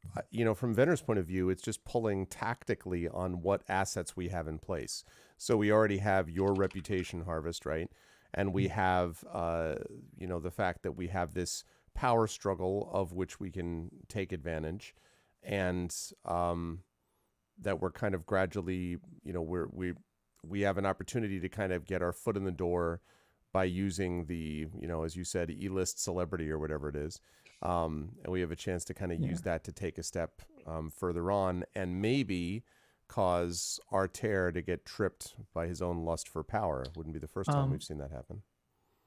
from Venner's point of view, it's just pulling tactically on what assets we have in place. So we already have your reputation harvest, right? And we have, the fact that we have this power struggle of which we can take advantage, and that we're kind of gradually, we have an opportunity to kind of get our foot in the door by using the, as you said, E-list celebrity or whatever it is. And we have a chance to kind of use that to take a step further on and maybe cause Arter to get tripped by his own lust for power. Wouldn't be the first time we've seen that happen.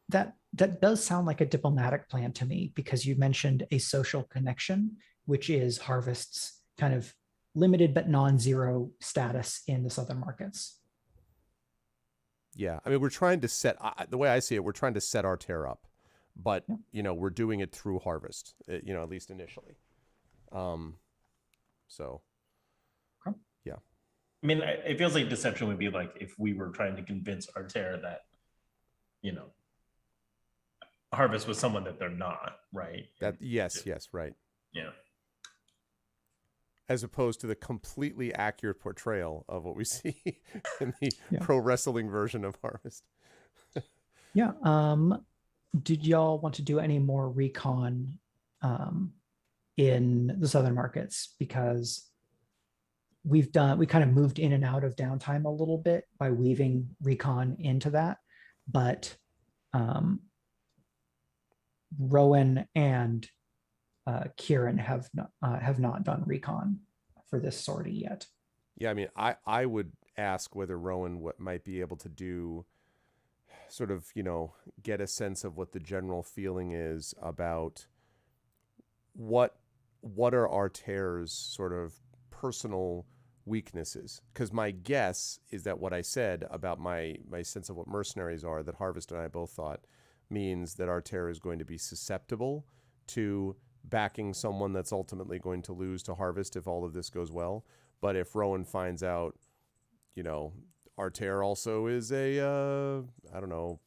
That does sound like a diplomatic plan to me, because you mentioned a social connection, which is Harvest's kind of limited but non-zero status in the southern markets. Yeah, I mean, we're trying to set, the way I see it, we're trying to set Arter up, but, we're doing it through Harvest, at least initially. So, yeah. I mean, it feels like deception would be like if we were trying to convince Arter that, Harvest was someone that they're not, right? Yes, right. Yeah. As opposed to the completely accurate portrayal of what we see in the pro wrestling version of Harvest. Yeah. Did y'all want to do any more recon in the southern markets? Because we kind of moved in and out of downtime a little bit by weaving recon into that, but Rowan and Ciaran have not done recon for this sortie yet. Yeah, I mean, I would ask whether Rowan might be able to do sort of, get a sense of what the general feeling is about what are Arter's sort of personal weaknesses. Because my guess is that what I said about my sense of what mercenaries are, that Harvest and I both thought means that Arter is going to be susceptible to backing someone that's ultimately going to lose to Harvest if all of this goes well. But if Rowan finds out, you know, Arter also is a, I don't know,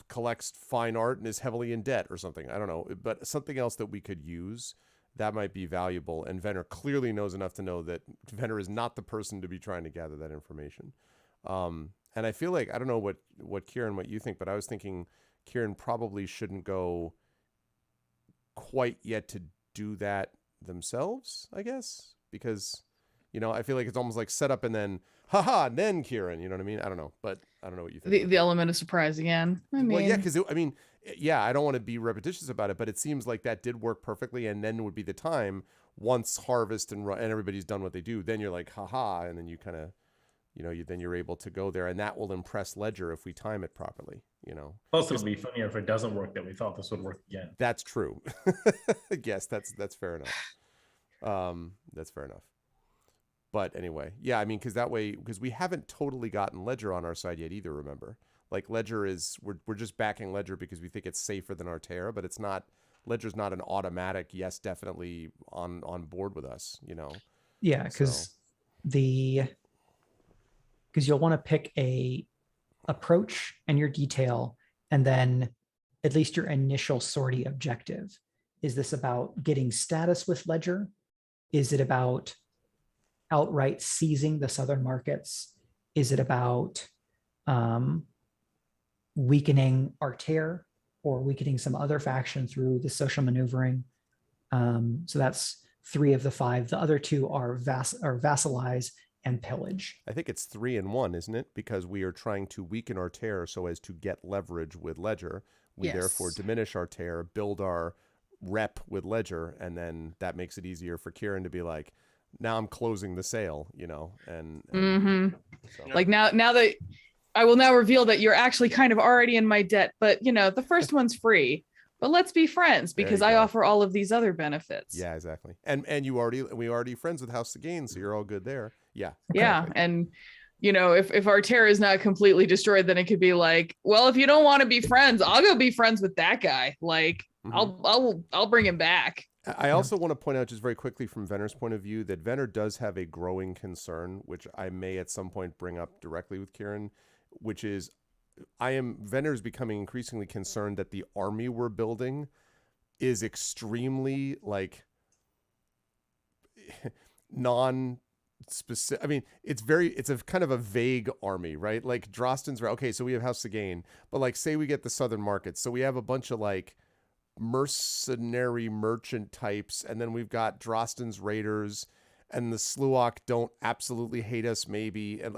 collects fine art and is heavily in debt or something, I don't know, but something else that we could use that might be valuable. And Venner clearly knows enough to know that Venner is not the person to be trying to gather that information. And I feel like, I don't know what Ciaran, what you think, but I was thinking Ciaran probably shouldn't go quite yet to do that themselves, I guess, because, you know, I feel like it's almost like set up and then, haha, and then Ciaran, you know what I mean? I don't know, but I don't know what you think. The element of surprise again. I mean, well, yeah, because I mean, yeah, I don't want to be repetitious about it, but it seems like that did work perfectly, and then would be the time once Harvest and everybody's done what they do, then you're like, haha, and then you kind of, you know, then you're able to go there, and that will impress Ledger if we time it properly, you know. Also, it'll be funnier if it doesn't work that we thought this would work again. That's true. Yes, that's fair enough. That's fair enough. But anyway, yeah, I mean, because we haven't totally gotten Ledger on our side yet either, remember? Like Ledger is, we're just backing Ledger because we think it's safer than Arter, but it's not, Ledger's not an automatic, yes, definitely on board with us, you know? Yeah, because you'll want to pick a approach and your detail, and then at least your initial sortie objective. Is this about getting status with Ledger? Is it about outright seizing the southern markets? Is it about weakening Arter or weakening some other faction through the social maneuvering? So that's 3 of the 5. The other 2 are vassalize and pillage. I think it's 3 and 1, isn't it? Because we are trying to weaken Arter so as to get leverage with Ledger. We therefore diminish Arter, build our rep with Ledger, and then that makes it easier for Ciaran to be like, now I'm closing the sale, you know, and so. Like now that I will now reveal that you're actually kind of already in my debt, but you know, the first one's free, but let's be friends because I offer all of these other benefits. Yeah, exactly. And we already friends with House Gearr, so you're all good there. Yeah. Yeah. And you know, if Arter is not completely destroyed, then it could be like, well, if you don't want to be friends, I'll go be friends with that guy. Like I'll bring him back. I also want to point out just very quickly from Venner's point of view that Venner does have a growing concern, which I may at some point bring up directly with Ciaran, which is Venner's becoming increasingly concerned that the army we're building is extremely like non-specific. I mean, it's a kind of a vague army, right? Like Drostan's right. Okay, so we have House Gearr, but like say we get the southern markets. So we have a bunch of like mercenary merchant types, and then we've got Drostan's raiders, and the Sluak don't absolutely hate us maybe, and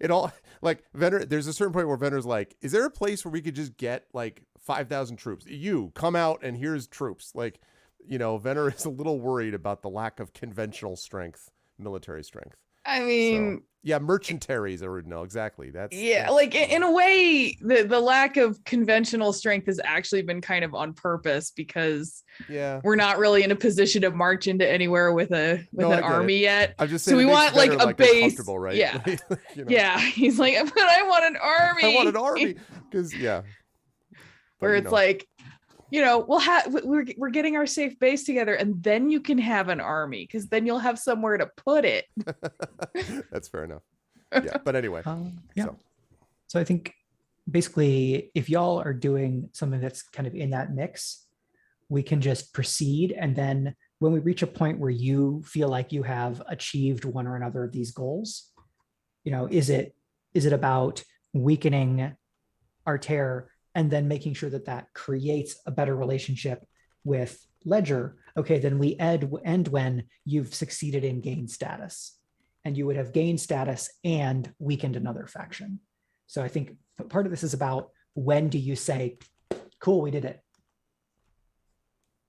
it all like Venner, there's a certain point where Venner's like, is there a place where we could just get like 5,000 troops? You come out and here's troops. Like, you know, Venner is a little worried about the lack of conventional strength, military strength. I mean, so, yeah, mercentaries are no, exactly. That's like in a way, the lack of conventional strength has actually been kind of on purpose because we're not really in a position to march into anywhere with an army yet. I'm just saying, so we want like a base, right? Yeah, you know? Yeah. He's like, but I want an army. I want an army because where it's like, you know, we're getting our safe base together, and then you can have an army because then you'll have somewhere to put it. That's fair enough. Yeah, but anyway. So I think basically, if y'all are doing something that's kind of in that mix, we can just proceed, and then when we reach a point where you feel like you have achieved one or another of these goals, you know, is it about weakening Arter and then making sure that creates a better relationship with Ledger? Okay, then we end when you've succeeded in gain status, and you would have gained status and weakened another faction. So I think part of this is about when do you say, cool, we did it.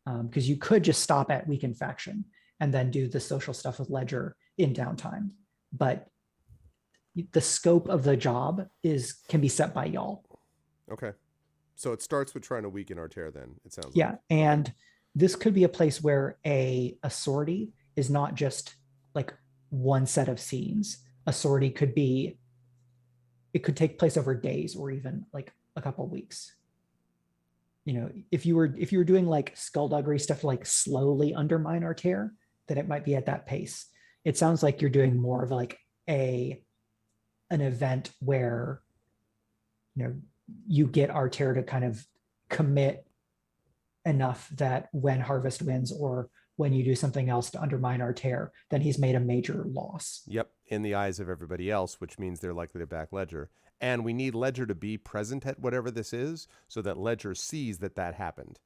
Because you could just stop at weakened faction and then do the social stuff with Ledger in downtime. But the scope of the job can be set by y'all. Okay. So it starts with trying to weaken Arter then, it sounds like. And this could be a place where a sortie is not just like one set of scenes. A sortie could take place over days or even like a couple weeks. If you were doing like skullduggery stuff to like slowly undermine Artair, then it might be at that pace. It sounds like you're doing more of like an event where you get Artair to kind of commit enough that when Harvest wins or when you do something else to undermine Artair, then he's made a major loss. Yep, in the eyes of everybody else, which means they're likely to back Ledger. And we need Ledger to be present at whatever this is so that Ledger sees that happened.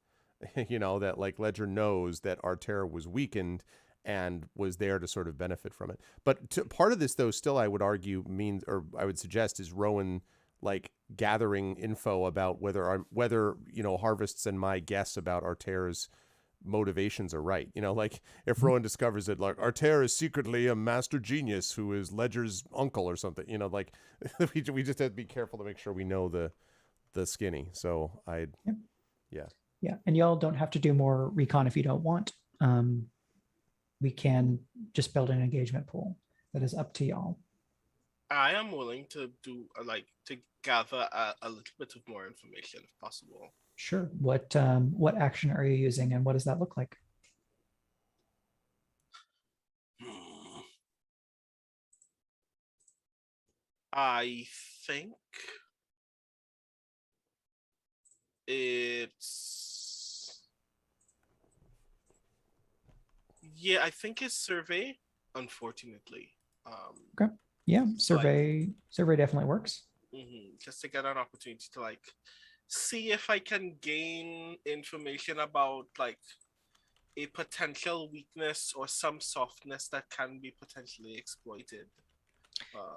That like Ledger knows that Artair was weakened and was there to sort of benefit from it. But part of this, though, still I would argue means, or I would suggest, is Rowan like gathering info about whether Harvest's and my guess about Artair's motivations are right. Like if Rowan discovers that like Artair is secretly a master genius who is Ledger's uncle or something, like we just have to be careful to make sure we know the skinny. So yeah. And y'all don't have to do more recon if you don't want. We can just build an engagement pool. That is up to y'all. I am willing to do to gather a little bit of more information if possible. Sure. What action are you using and what does that look like? I think it's I think it's survey, unfortunately. Okay. Yeah, survey definitely works. Just to get an opportunity to like see if I can gain information about like a potential weakness or some softness that can be potentially exploited.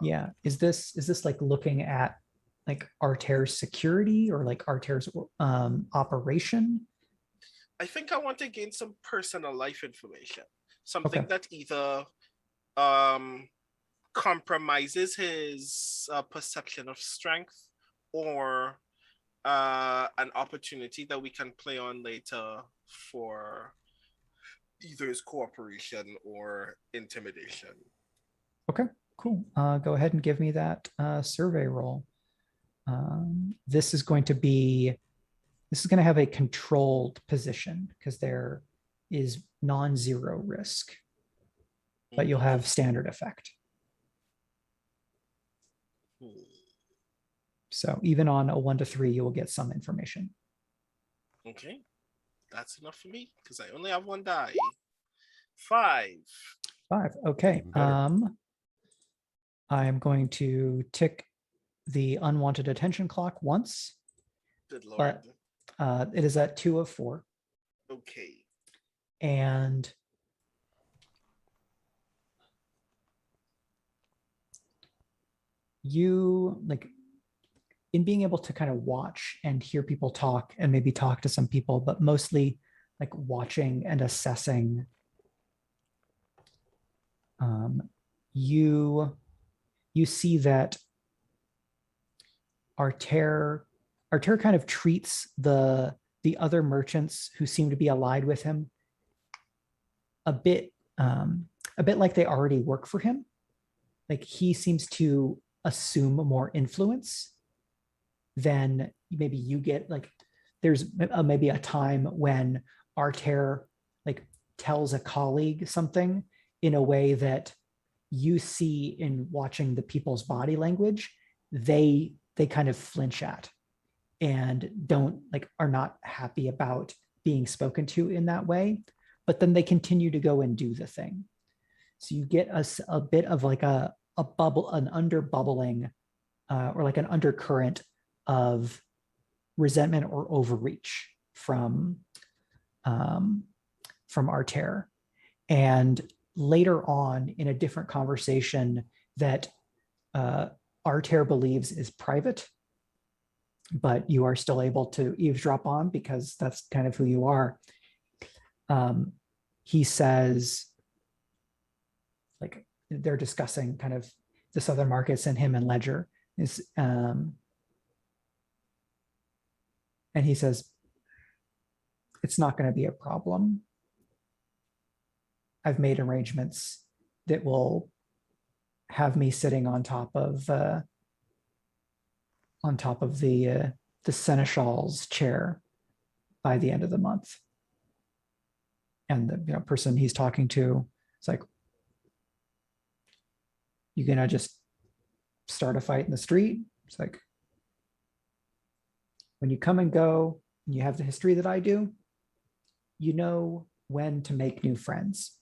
Yeah, is this like looking at like Artair's security or like Artair's operation? I think I want to gain some personal life information, something that either compromises his perception of strength or an opportunity that we can play on later for either his cooperation or intimidation. Okay, cool. Go ahead and give me that survey roll. This is going to have a controlled position because there is non-zero risk, but you'll have standard effect. So even on a 1 to 3, you will get some information. Okay, that's enough for me because I only have 1 die. 5. Okay. I am going to tick the unwanted attention clock once. Good Lord. But it is at 2 of 4. Okay. And you like in being able to kind of watch and hear people talk and maybe talk to some people, but mostly like watching and assessing, you see that Artair kind of treats the other merchants who seem to be allied with him a bit like they already work for him. Like he seems to assume more influence than maybe you get. Like there's maybe a time when Artair like tells a colleague something in a way that you see in watching the people's body language, they kind of flinch at and are not happy about being spoken to in that way, but then they continue to go and do the thing. So you get a bit of like a bubble, an underbubbling, or like an undercurrent of resentment or overreach from Artair. And later on in a different conversation that Artair believes is private, but you are still able to eavesdrop on because that's kind of who you are. He says, like they're discussing kind of the southern markets and him and Ledger is, and he says, it's not going to be a problem. I've made arrangements that will have me sitting on top of the the seneschal's chair by the end of the month. And the person he's talking to, it's like, you gonna just start a fight in the street? It's like, when you come and go, and you have the history that I do, you know when to make new friends.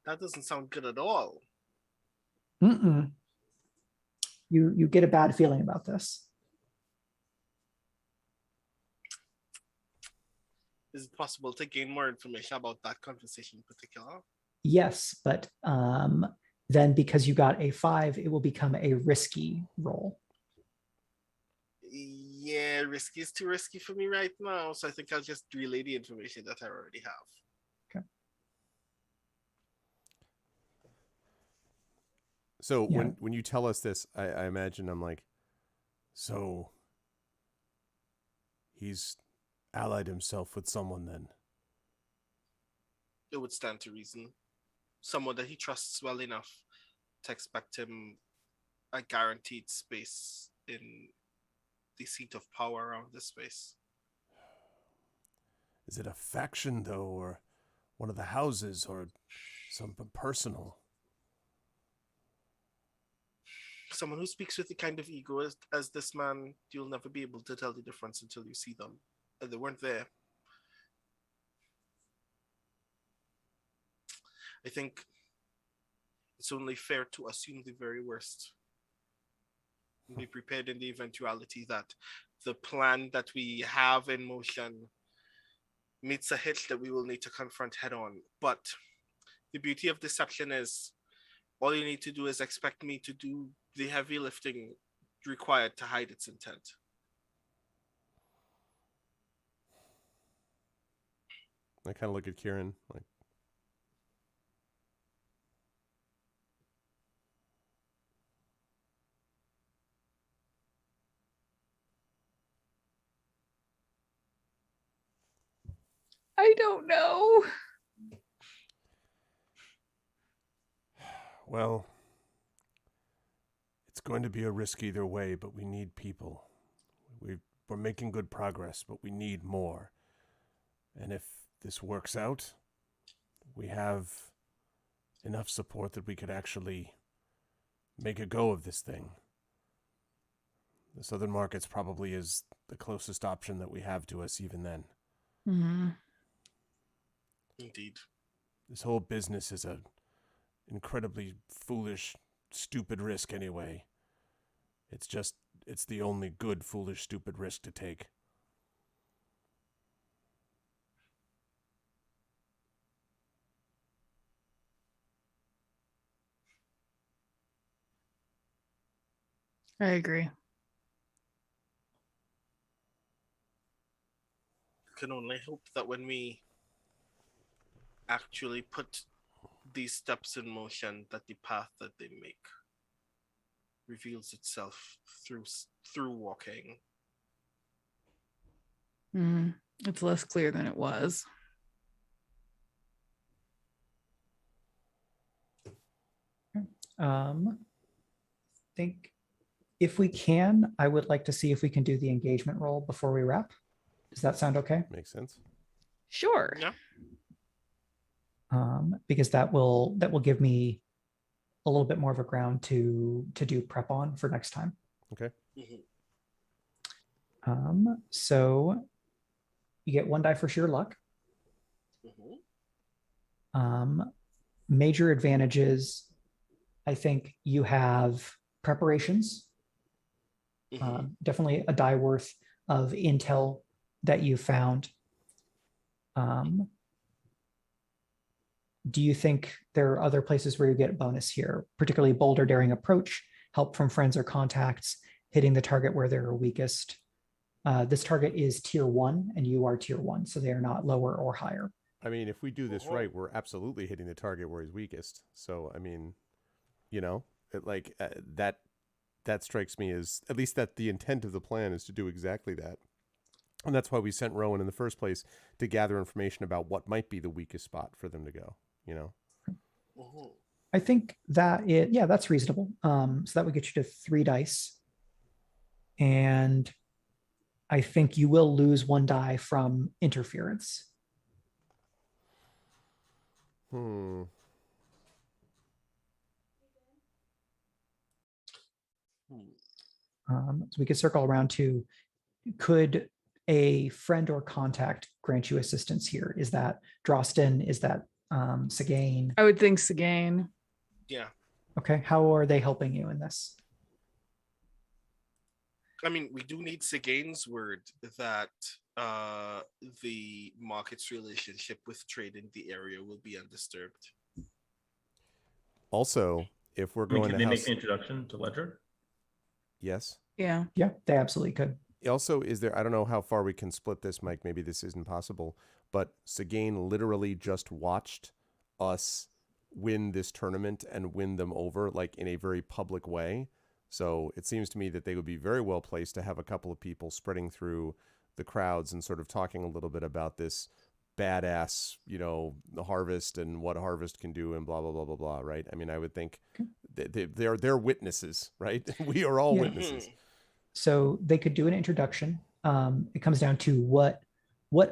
That doesn't sound good at all. Mm-mm. You get a bad feeling about this. Is it possible to gain more information about that conversation in particular? Yes, but then because you got a 5, it will become a risky roll. Yeah, risky is too risky for me right now, so I think I'll just relay the information that I already have. Okay. So Yeah. when you tell us this, I imagine I'm like, so he's allied himself with someone then. It would stand to reason. Someone that he trusts well enough to expect him a guaranteed space in the seat of power around this space. Is it a faction though, or one of the houses, or something personal? Someone who speaks with the kind of ego as this man, you'll never be able to tell the difference until you see them. And they weren't there. I think it's only fair to assume the very worst. Be prepared in the eventuality that the plan that we have in motion meets a hitch that we will need to confront head on. But the beauty of deception is all you need to do is expect me to do the heavy lifting required to hide its intent. I kind of look at Ciaran like, I don't know. well, it's going to be a risk either way, but we need people. We're making good progress, but we need more. And if this works out, we have enough support that we could actually make a go of this thing. The Southern Markets probably is the closest option that we have to us even then. Mm-hmm. Indeed. This whole business is a incredibly foolish, stupid risk anyway. It's the only good, foolish, stupid risk to take. I agree. Can only hope that when we actually put these steps in motion, that the path that they make reveals itself through walking. It's less clear than it was. I think if we can, I would like to see if we can do the engagement roll before we wrap. Does that sound okay? Makes sense. Sure. Yeah. Because that will give me a little bit more of a ground to do prep on for next time. Okay. Mm-hmm. So you get 1 die for sheer luck. Mm-hmm. Major advantages, I think you have preparations. Mm-hmm. Definitely a die worth of intel that you found. Do you think there are other places where you get bonus here, particularly bold or daring approach, help from friends or contacts, hitting the target where they're weakest? This target is tier 1 and you are tier 1, so they are not lower or higher. I mean, if we do this right, we're absolutely hitting the target where he's weakest. So, I mean, that strikes me as, at least that the intent of the plan is to do exactly that. And that's why we sent Rowan in the first place, to gather information about what might be the weakest spot for them to go, you know? I think that that's reasonable. So that would get you to 3 dice. And I think you will lose 1 die from interference. So we could circle around to, could a friend or contact grant you assistance here? Is that Drosten? Is that Sigane? I would think Sigane. Yeah. Okay, how are they helping you in this? I mean, we do need Sigane's word that the market's relationship with trade in the area will be undisturbed. also, if we're going Can to they make House... the introduction to Ledger? Yes. Yeah. Yeah, they absolutely could. Also, is there, I don't know how far we can split this, Mike, maybe this isn't possible, but Sigane literally just watched us win this tournament and win them over, like, in a very public way. So it seems to me that they would be very well placed to have a couple of people spreading through the crowds and sort of talking a little bit about this badass, you know, the harvest and what harvest can do and blah, blah, blah, blah, blah, right? I mean, I would think they're witnesses, right? We are all witnesses. So they could do an introduction. It comes down to what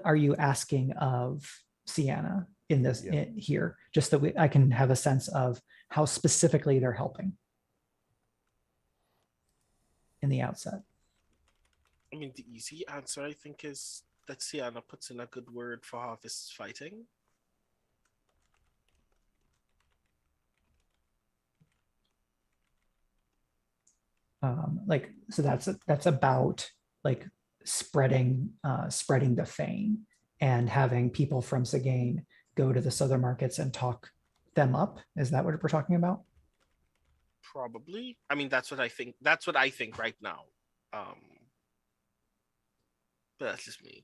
are you asking of Sienna in this here, just that I can have a sense of how specifically they're helping in the outset. I mean, the easy answer, I think, is that Sienna puts in a good word for harvest fighting. So that's about like spreading the fame and having people from Sigane go to the southern markets and talk them up. Is that what we're talking about? Probably. I mean, that's what I think. That's what I think right now. But that's just me.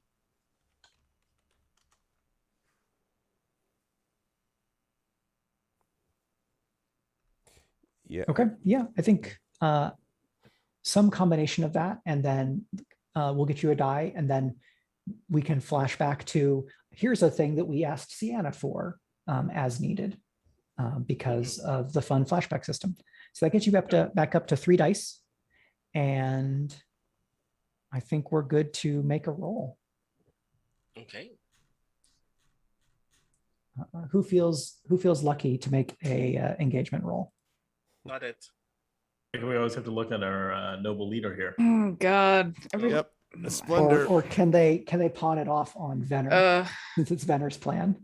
Yeah. Okay. Yeah, I think some combination of that, and then we'll get you a die, and then we can flash back to, here's a thing that we asked Sienna for as needed because of the fun flashback system. So that gets you back up to 3 dice, and I think we're good to make a roll. Okay. Who feels lucky to make a engagement roll? Not it. We always have to look at our noble leader here. Oh God. Yep. A Splendor. Or can they pawn it off on Venner since it's Venner's plan?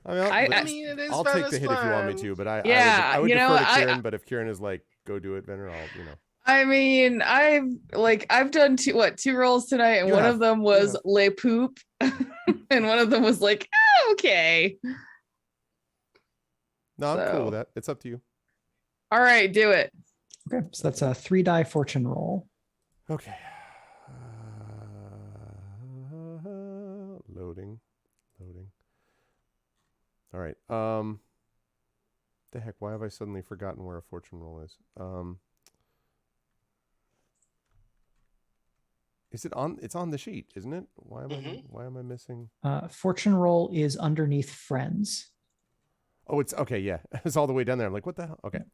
I mean, it is I'll take Venner's the hit if you want me plan. to, but I would you know, defer to Ciaran. But if Ciaran is like, go do it, Venner, I'll, you know. I mean, I've done two rolls tonight, and one of them was Le Poop, and one of them was like, oh, okay. No, I'm cool with that. It's up to you. All right, do it. Okay, so that's a 3-die fortune roll. Okay. Loading. All right. The heck? Why have I suddenly forgotten where a fortune roll is? Is it on? It's on the sheet, isn't it? Why am I missing? Fortune roll is underneath friends. Oh, it's okay. Yeah, it's all the way down there. I'm like, what the hell? Okay.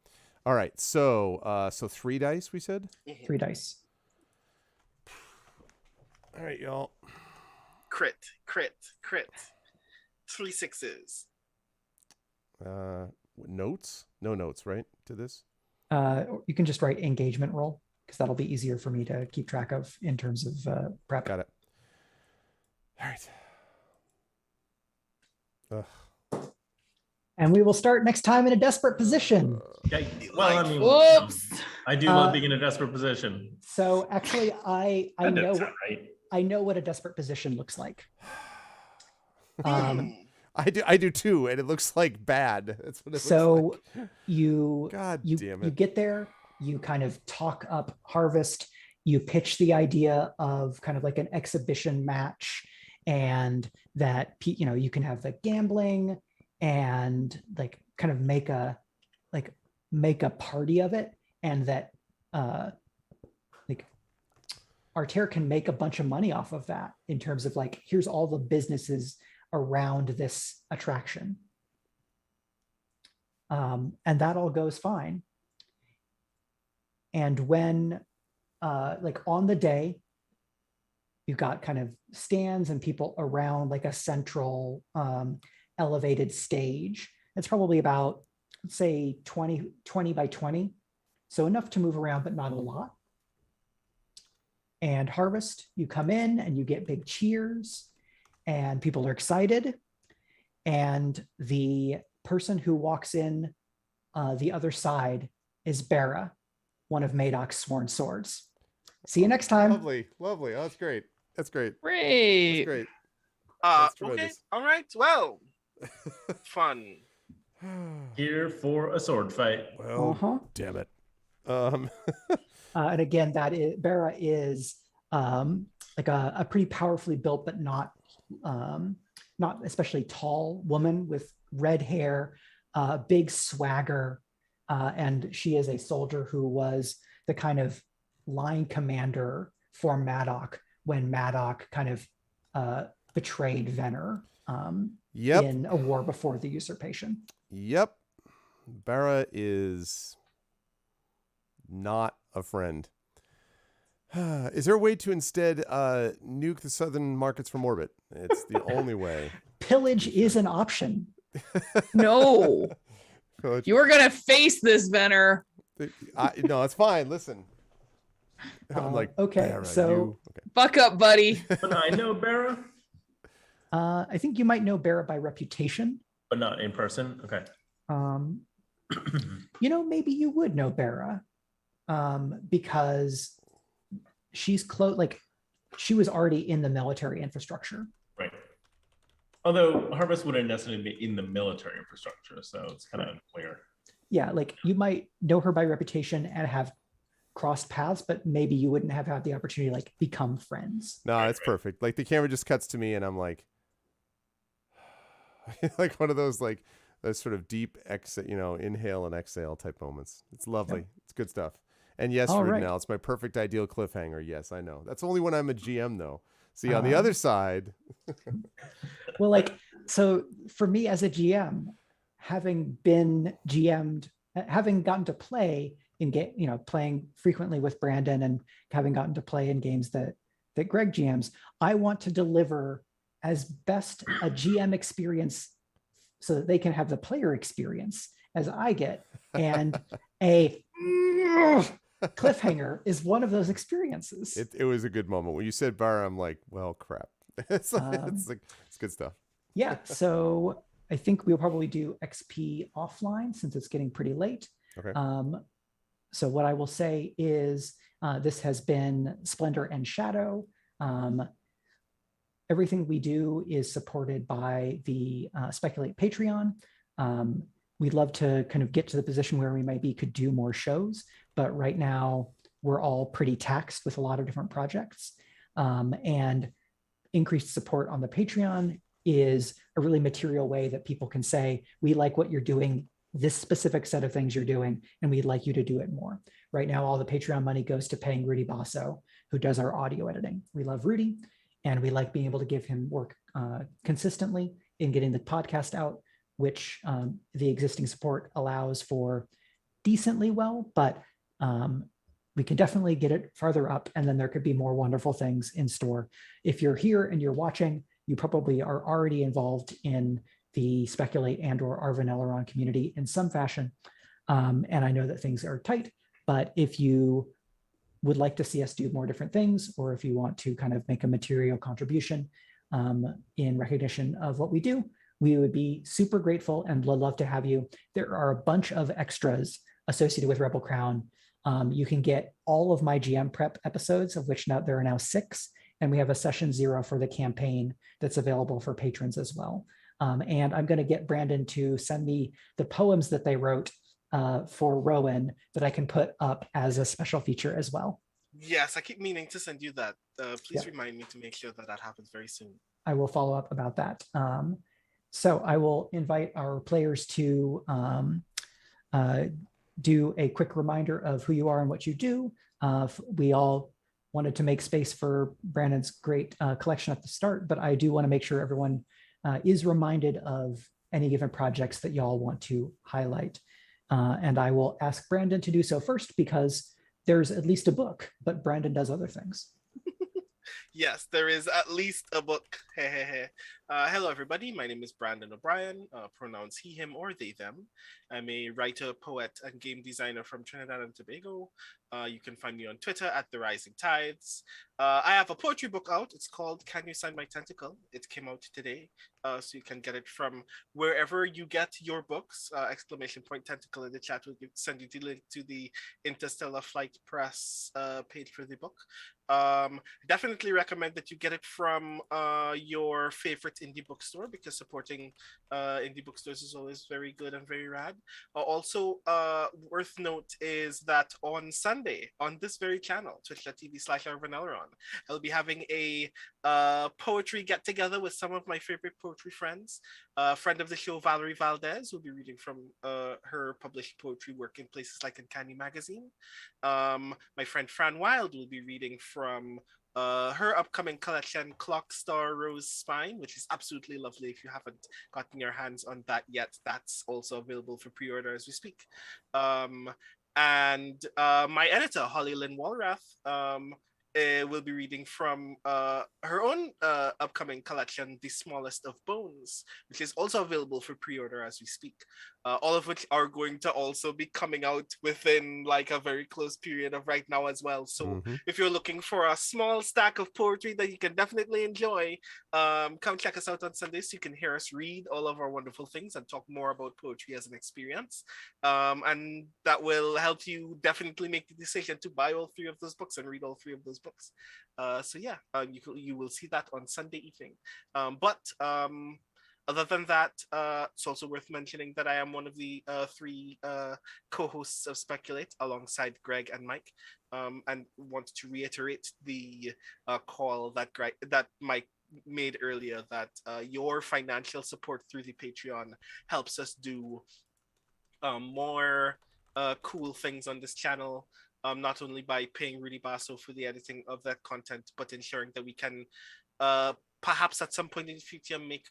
All right. So 3 dice, we said? 3 dice. All right, y'all. Crit. 3 6s. Notes? No notes, right? To this? You can just write engagement roll, because that'll be easier for me to keep track of in terms of prep. Got it. All right. Ugh. And we will start next time in a desperate position. Okay. Well, I mean, whoops. I do love being in a desperate position. So actually, I know right. I know what a desperate position looks like. I do too, and it looks like bad. That's what it looks like. you damn it. You get there, you kind of talk up Harvest, you pitch the idea of kind of like an exhibition match, and that you can have the gambling and like kind of make a party of it, and that Arter can make a bunch of money off of that in terms of like, here's all the businesses around this attraction. And that all goes fine. And when, like on the day, you've got kind of stands and people around like a central elevated stage. It's probably about, let's say 20 by 20. So enough to move around, but not a lot. And Harvest, you come in and you get big cheers and people are excited. And the person who walks in the other side is Bera, one of Maedoc's sworn swords. See you next time. Lovely. Oh, that's great. That's great. Great. That's great. Okay. tremendous. All right. Well, fun. Here for a sword fight. Well, damn it. And again, Bera is like a pretty powerfully built, but not especially tall woman with red hair, big swagger, and she is a soldier who was the kind of line commander for Maedoc when Maedoc kind of betrayed Venner in a war before the usurpation. Yep. Bera is not a friend. Is there a way to instead nuke the southern markets from orbit? It's the only way. Pillage is an option. No. You are going to face this, Venner. No, it's fine. Listen. I'm like, okay, Bera, so buck up, buddy. But I know Bera. I think you might know Bera by reputation. But not in person? Okay. Maybe you would know Bera because she's close, like she was already in the military infrastructure. Right. Although Harvest wouldn't necessarily be in the military infrastructure, so it's kind of weird. Yeah, like you might know her by reputation and have crossed paths, but maybe you wouldn't have had the opportunity to like become friends. No, it's perfect. Like the camera just cuts to me and I'm like, like one of those like those sort of deep inhale and exhale type moments. It's lovely. Yeah. It's good stuff. And yes, Rudenell, it's my perfect ideal cliffhanger. Yes, I know. That's only when I'm a GM though. See, on the other side. Well, like, so for me as a GM, having been GM'd, having gotten to play in playing frequently with Brandon and having gotten to play in games that Greg GMs, I want to deliver as best a GM experience so that they can have the player experience as I get. And a cliffhanger is one of those experiences. It was a good moment. When you said Bera, I'm like, well, crap. It's good stuff. Yeah. So I think we'll probably do XP offline since it's getting pretty late. Okay. So what I will say is this has been Splendor and Shadow. Everything we do is supported by the Speculate Patreon. We'd love to kind of get to the position where we maybe could do more shows, but right now we're all pretty taxed with a lot of different projects. And increased support on the Patreon is a really material way that people can say, we like what you're doing, this specific set of things you're doing, and we'd like you to do it more. Right now, all the Patreon money goes to paying Rudy Basso, who does our audio editing. We love Rudy, and we like being able to give him work consistently in getting the podcast out, which the existing support allows for decently well, but we can definitely get it farther up, and then there could be more wonderful things in store. If you're here and you're watching, you probably are already involved in the Speculate and or Arvin Elrond community in some fashion. And I know that things are tight, but if you would like to see us do more different things, or if you want to kind of make a material contribution in recognition of what we do, we would be super grateful and would love to have you. There are a bunch of extras associated with Rebel Crown. You can get all of my GM prep episodes, of which there are now 6, and we have a session 0 for the campaign that's available for patrons as well. And I'm going to get Brandon to send me the poems that they wrote for Rowan that I can put up as a special feature as well. Yes, I keep meaning to send you that. Please remind me to make sure that happens very soon. I will follow up about that. So I will invite our players to do a quick reminder of who you are and what you do. We all wanted to make space for Brandon's great collection at the start, but I do want to make sure everyone is reminded of any given projects that y'all want to highlight. And I will ask Brandon to do so first because there's at least a book, but Brandon does other things. Yes, there is at least a book. Hello, everybody. My name is Brandon O'Brien, pronouns he, him, or they, them. I'm a writer, poet, and game designer from Trinidad and Tobago. You can find me on Twitter at The Rising Tides. I have a poetry book out. It's called Can You Sign My Tentacle? It came out today, so you can get it from wherever you get your books. Exclamation point tentacle in the chat will send you the link to the Interstellar Flight Press page for the book. Definitely recommend that you get it from your favorite indie bookstore because supporting indie bookstores is always very good and very rad. Also, worth note is that on Sunday on this very channel, twitch.tv/ArvanElron, I'll be having a poetry get together with some of my favorite poetry friends. Friend of the show, Valerie Valdez, will be reading from her published poetry work in places like Uncanny Magazine. My friend Fran Wild will be reading from her upcoming collection, Clock Star Rose Spine, which is absolutely lovely. If you haven't gotten your hands on that yet, that's also available for pre-order as we speak. And my editor, Holly Lynn Walrath, will be reading from her own upcoming collection, The Smallest of Bones, which is also available for pre-order as we speak. All of which are going to also be coming out within like a very close period of right now as well. So if you're looking for a small stack of poetry that you can definitely enjoy, come check us out on Sundays so you can hear us read all of our wonderful things and talk more about poetry as an experience. And that will help you definitely make the decision to buy all 3 of those books and read all 3 of those books. So yeah, you will see that on Sunday evening. Other than that, it's also worth mentioning that I am one of the 3 co-hosts of Speculate alongside Greg and Mike, and want to reiterate the call that Mike made earlier, that your financial support through the Patreon helps us do more cool things on this channel. Not only by paying Rudy Basso for the editing of that content, but ensuring that we can perhaps at some point in the future make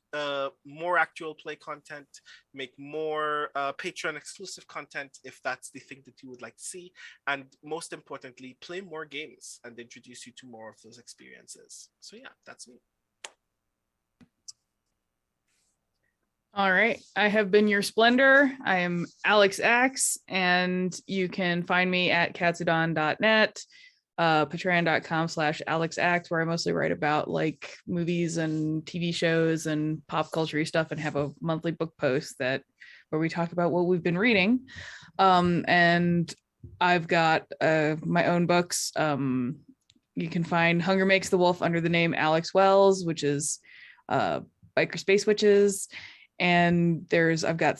more actual play content, make more Patreon exclusive content if that's the thing that you would like to see, and most importantly, play more games and introduce you to more of those experiences. So yeah, that's me. All right, I have been your Splendor. I am Alex Acks, and you can find me at katsudon.net, patreon.com/AlexAcks, where I mostly write about like movies and TV shows and pop culture stuff, and have a monthly book post where we talk about what we've been reading. And I've got my own books. You can find Hunger Makes the Wolf under the name Alex Wells, which is Biker Space Witches. And I've got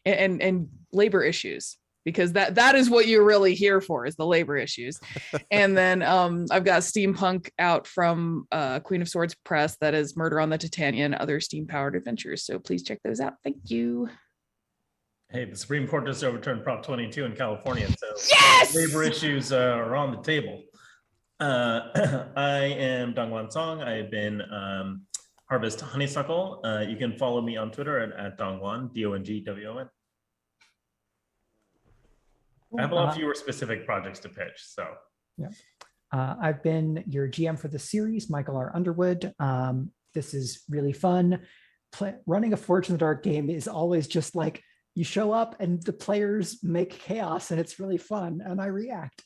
and labor issues, because that is what you're really here for, is the labor issues. And then I've got steampunk out from Queen of Swords Press, that is Murder on the Titania and Other Steam Powered Adventures. So please check those out. Thank you. Hey, the Supreme Court just overturned Prop 22 in California, so yes! Labor issues are on the table. I am DongWon Song. I've been Harvest Honeysuckle. You can follow me on Twitter at DongWon, DONGWON. I have a lot fewer specific projects to pitch, so. Yeah. I've been your GM for the series, Michael R. Underwood. This is really fun. Running a Forge in the Dark game is always just like, you show up and the players make chaos and it's really fun and I react.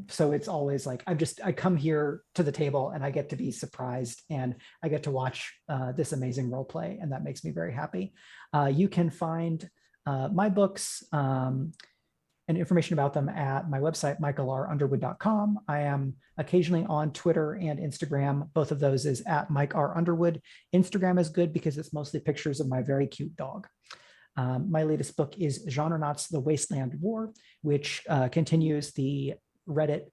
So it's always like, I come here to the table and I get to be surprised and I get to watch this amazing role play, and that makes me very happy. You can find my books and information about them at my website, michaelrunderwood.com. I am occasionally on Twitter and Instagram. Both of those is at Mike R. Underwood. Instagram is good because it's mostly pictures of my very cute dog. My latest book is Genrenauts: The Wasteland War, which continues the Reddit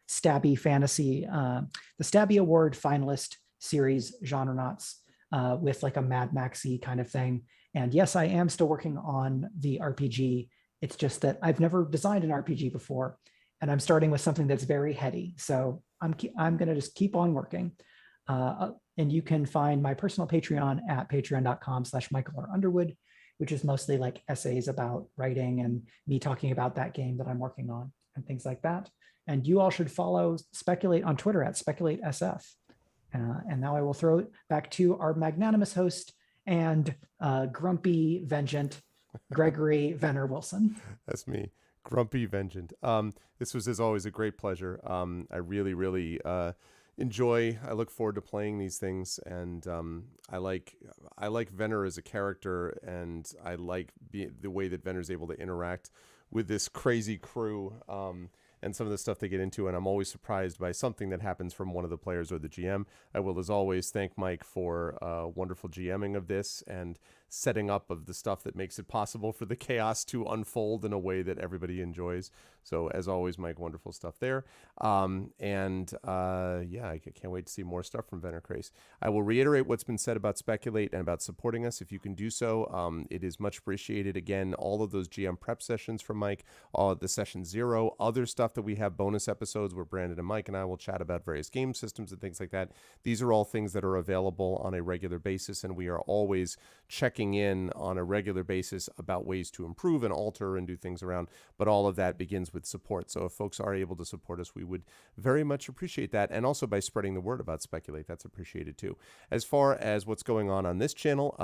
Stabby Fantasy, the Stabby Award finalist series, Genrenauts, with like a Mad Maxy kind of thing. And yes, I am still working on the RPG It's just that I've never designed an RPG before, and I'm starting with something that's very heady. So I'm going to just keep on working. And you can find my personal Patreon at patreon.com/Michael-R-Underwood, which is mostly like essays about writing and me talking about that game that I'm working on and things like that. And you all should follow Speculate on Twitter at SpeculateSF. And now I will throw it back to our magnanimous host and grumpy vengeant, Gregory Venner Wilson. That's me, grumpy vengeant. This was, as always, a great pleasure. I really, really I look forward to playing these things, and I like Venner as a character, and I like the way that Venner's able to interact with this crazy crew, and some of the stuff they get into, and I'm always surprised by something that happens from one of the players or the GM. I will, as always, thank Mike for wonderful GMing of this and setting up of the stuff that makes it possible for the chaos to unfold in a way that everybody enjoys. So, as always, Mike, wonderful stuff there. I can't wait to see more stuff from Venner Crace. I will reiterate what's been said about Speculate and about supporting us. If you can do so, it is much appreciated. Again, all of those GM prep sessions from Mike, all the session 0, other stuff that we have, bonus episodes where Brandon and Mike and I will chat about various game systems and things like that. These are all things that are available on a regular basis, and we are always checking in on a regular basis about ways to improve and alter and do things around. But all of that begins with support. So if folks are able to support us, we would very much appreciate that. And also by spreading the word about Speculate, that's appreciated too. As far as what's going on this channel,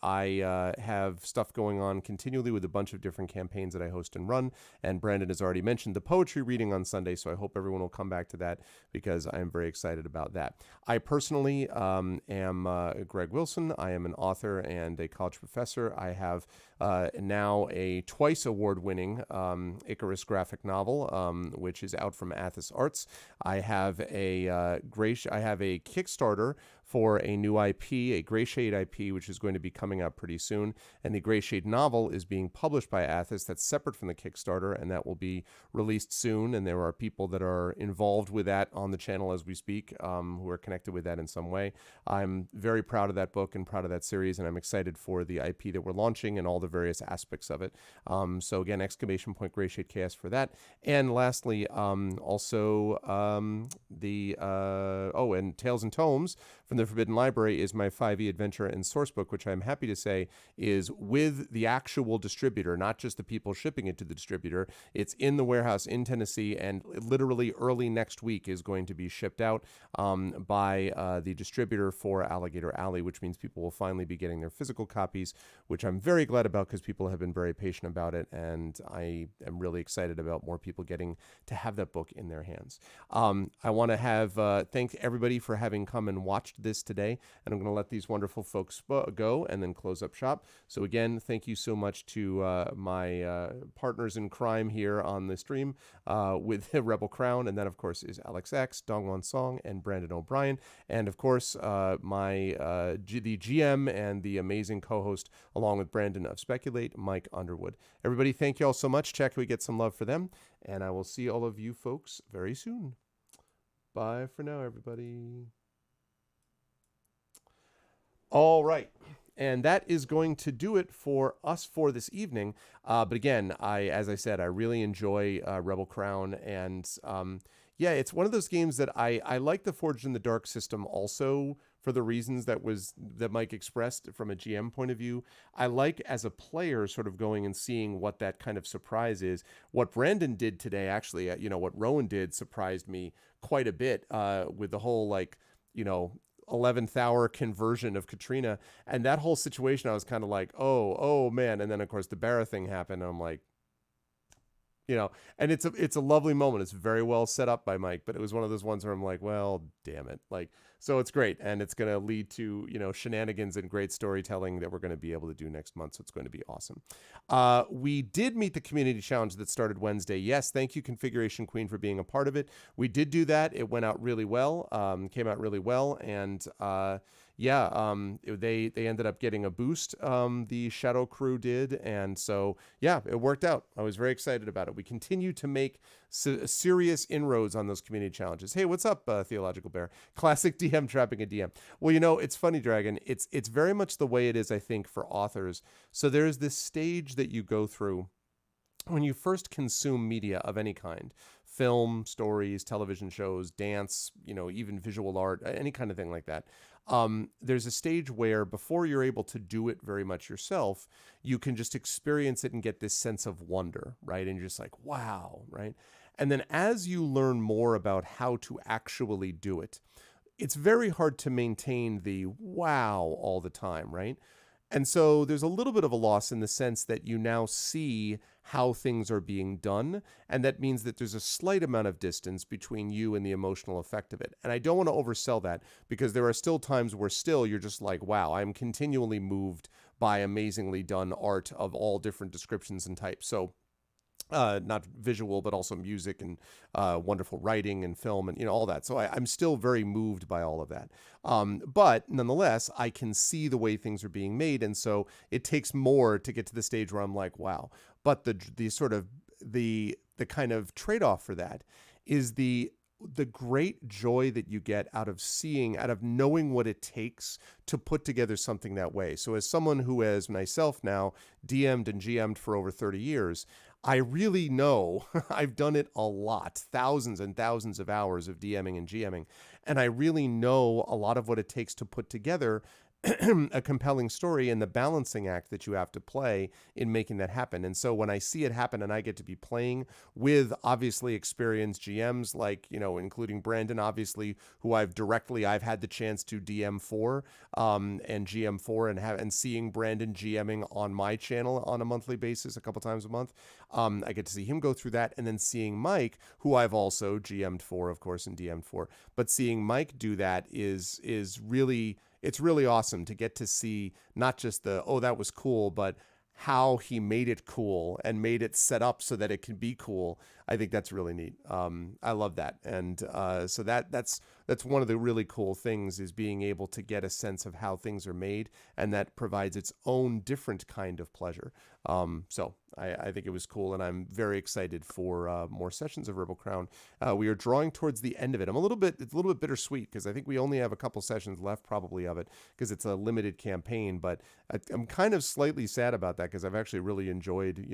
I have stuff going on continually with a bunch of different campaigns that I host and run. And Brandon has already mentioned the poetry reading on Sunday, so I hope everyone will come back to that because I'm very excited about that. I personally am Greg Wilson. I am an author and a college professor. I have now a twice award-winning Icarus graphic novel, which is out from Athos Arts. I have a Kickstarter for a new IP, a Gray Shade IP, which is going to be coming out pretty soon. And the Gray Shade novel is being published by Athos. That's separate from the Kickstarter, and that will be released soon. And there are people that are involved with that on the channel as we speak, who are connected with that in some way. I'm very proud of that book and proud of that series, and I'm excited for the IP that we're launching and all the various aspects of it. So again, exclamation point Gray Shade Chaos for that. And lastly, and Tales and Tomes from the Forbidden Library is my 5e adventure and sourcebook, which I'm happy to say is with the actual distributor, not just the people shipping it to the distributor. It's in the warehouse in Tennessee, and literally early next week is going to be shipped out by the distributor for Alligator Alley, which means people will finally be getting their physical copies, which I'm very glad about because people have been very patient about it, and I am really excited about more people getting to have that book in their hands. I want to have thank everybody for having come and watched this today, and I'm going to let these wonderful folks go and then close up shop. So again, thank you so much to my partners in crime here on the stream with Rebel Crown, and that of course is Alex Acks, DongWon Song, and Brandon O'Brien, and of course the GM and the amazing co-host along with Brandon of Speculate, Mike Underwood. Everybody, thank you all so much. Check we get some love for them, and I will see all of you folks very soon. Bye for now, everybody. All right. And that is going to do it for us for this evening. But again, as I said, I really enjoy Rebel Crown. And it's one of those games that I like the Forged in the Dark system also for the reasons that Mike expressed from a GM point of view. I like as a player sort of going and seeing what that kind of surprise is. What Brandon did today, actually, what Rowan did surprised me quite a bit with the whole 11th hour conversion of Katrina, and that whole situation. I was kind of like, oh man. And then of course the Barra thing happened. And I'm like, and it's a lovely moment. It's very well set up by Mike, but it was one of those ones where I'm like, well, damn it. So it's great. And it's going to lead to, shenanigans and great storytelling that we're going to be able to do next month. So it's going to be awesome. We did meet the community challenge that started Wednesday. Yes. Thank you, Configuration Queen, for being a part of it. We did do that. It went out really well, came out really well. And, they ended up getting a boost. The Shadow Crew did. And so, it worked out. I was very excited about it. We continue to make serious inroads on those community challenges. Hey, what's up, Theological Bear? Classic DM trapping a DM. Well, it's funny, Dragon. It's very much the way it is, I think, for authors. So there's this stage that you go through when you first consume media of any kind, film, stories, television shows, dance, even visual art, any kind of thing like that, there's a stage where before you're able to do it very much yourself, you can just experience it and get this sense of wonder, right? And you're just like, wow, right? And then as you learn more about how to actually do it, it's very hard to maintain the wow all the time, right? And so there's a little bit of a loss in the sense that you now see how things are being done. And that means that there's a slight amount of distance between you and the emotional effect of it. And I don't want to oversell that, because there are still times where still you're just like, wow, I'm continually moved by amazingly done art of all different descriptions and types. So not visual, but also music and wonderful writing and film and all that. So I'm still very moved by all of that. But nonetheless, I can see the way things are being made, and so it takes more to get to the stage where I'm like, wow. But the sort of the kind of trade-off for that is the great joy that you get out of knowing what it takes to put together something that way. So as someone who has myself now DM'd and GM'd for over 30 years, I really know I've done it a lot, thousands and thousands of hours of DMing and GMing, and I really know a lot of what it takes to put together a compelling story and the balancing act that you have to play in making that happen. And so when I see it happen and I get to be playing with obviously experienced GMs, like, including Brandon, obviously, who I've had the chance to DM for and GM for, and seeing Brandon GMing on my channel on a monthly basis, a couple times a month. I get to see him go through that, and then seeing Mike, who I've also GM'd for, of course, and DM'd for, but seeing Mike do that is really, it's really awesome to get to see not just that was cool, but how he made it cool and made it set up so that it can be cool. I think that's really neat. I love that. And so that's one of the really cool things, is being able to get a sense of how things are made, and that provides its own different kind of pleasure. So I think it was cool, and I'm very excited for more sessions of Rebel Crown. We are drawing towards the end of it. It's a little bit bittersweet, because I think we only have a couple sessions left probably of it, because it's a limited campaign, but I'm kind of slightly sad about that, because I've actually really enjoyed,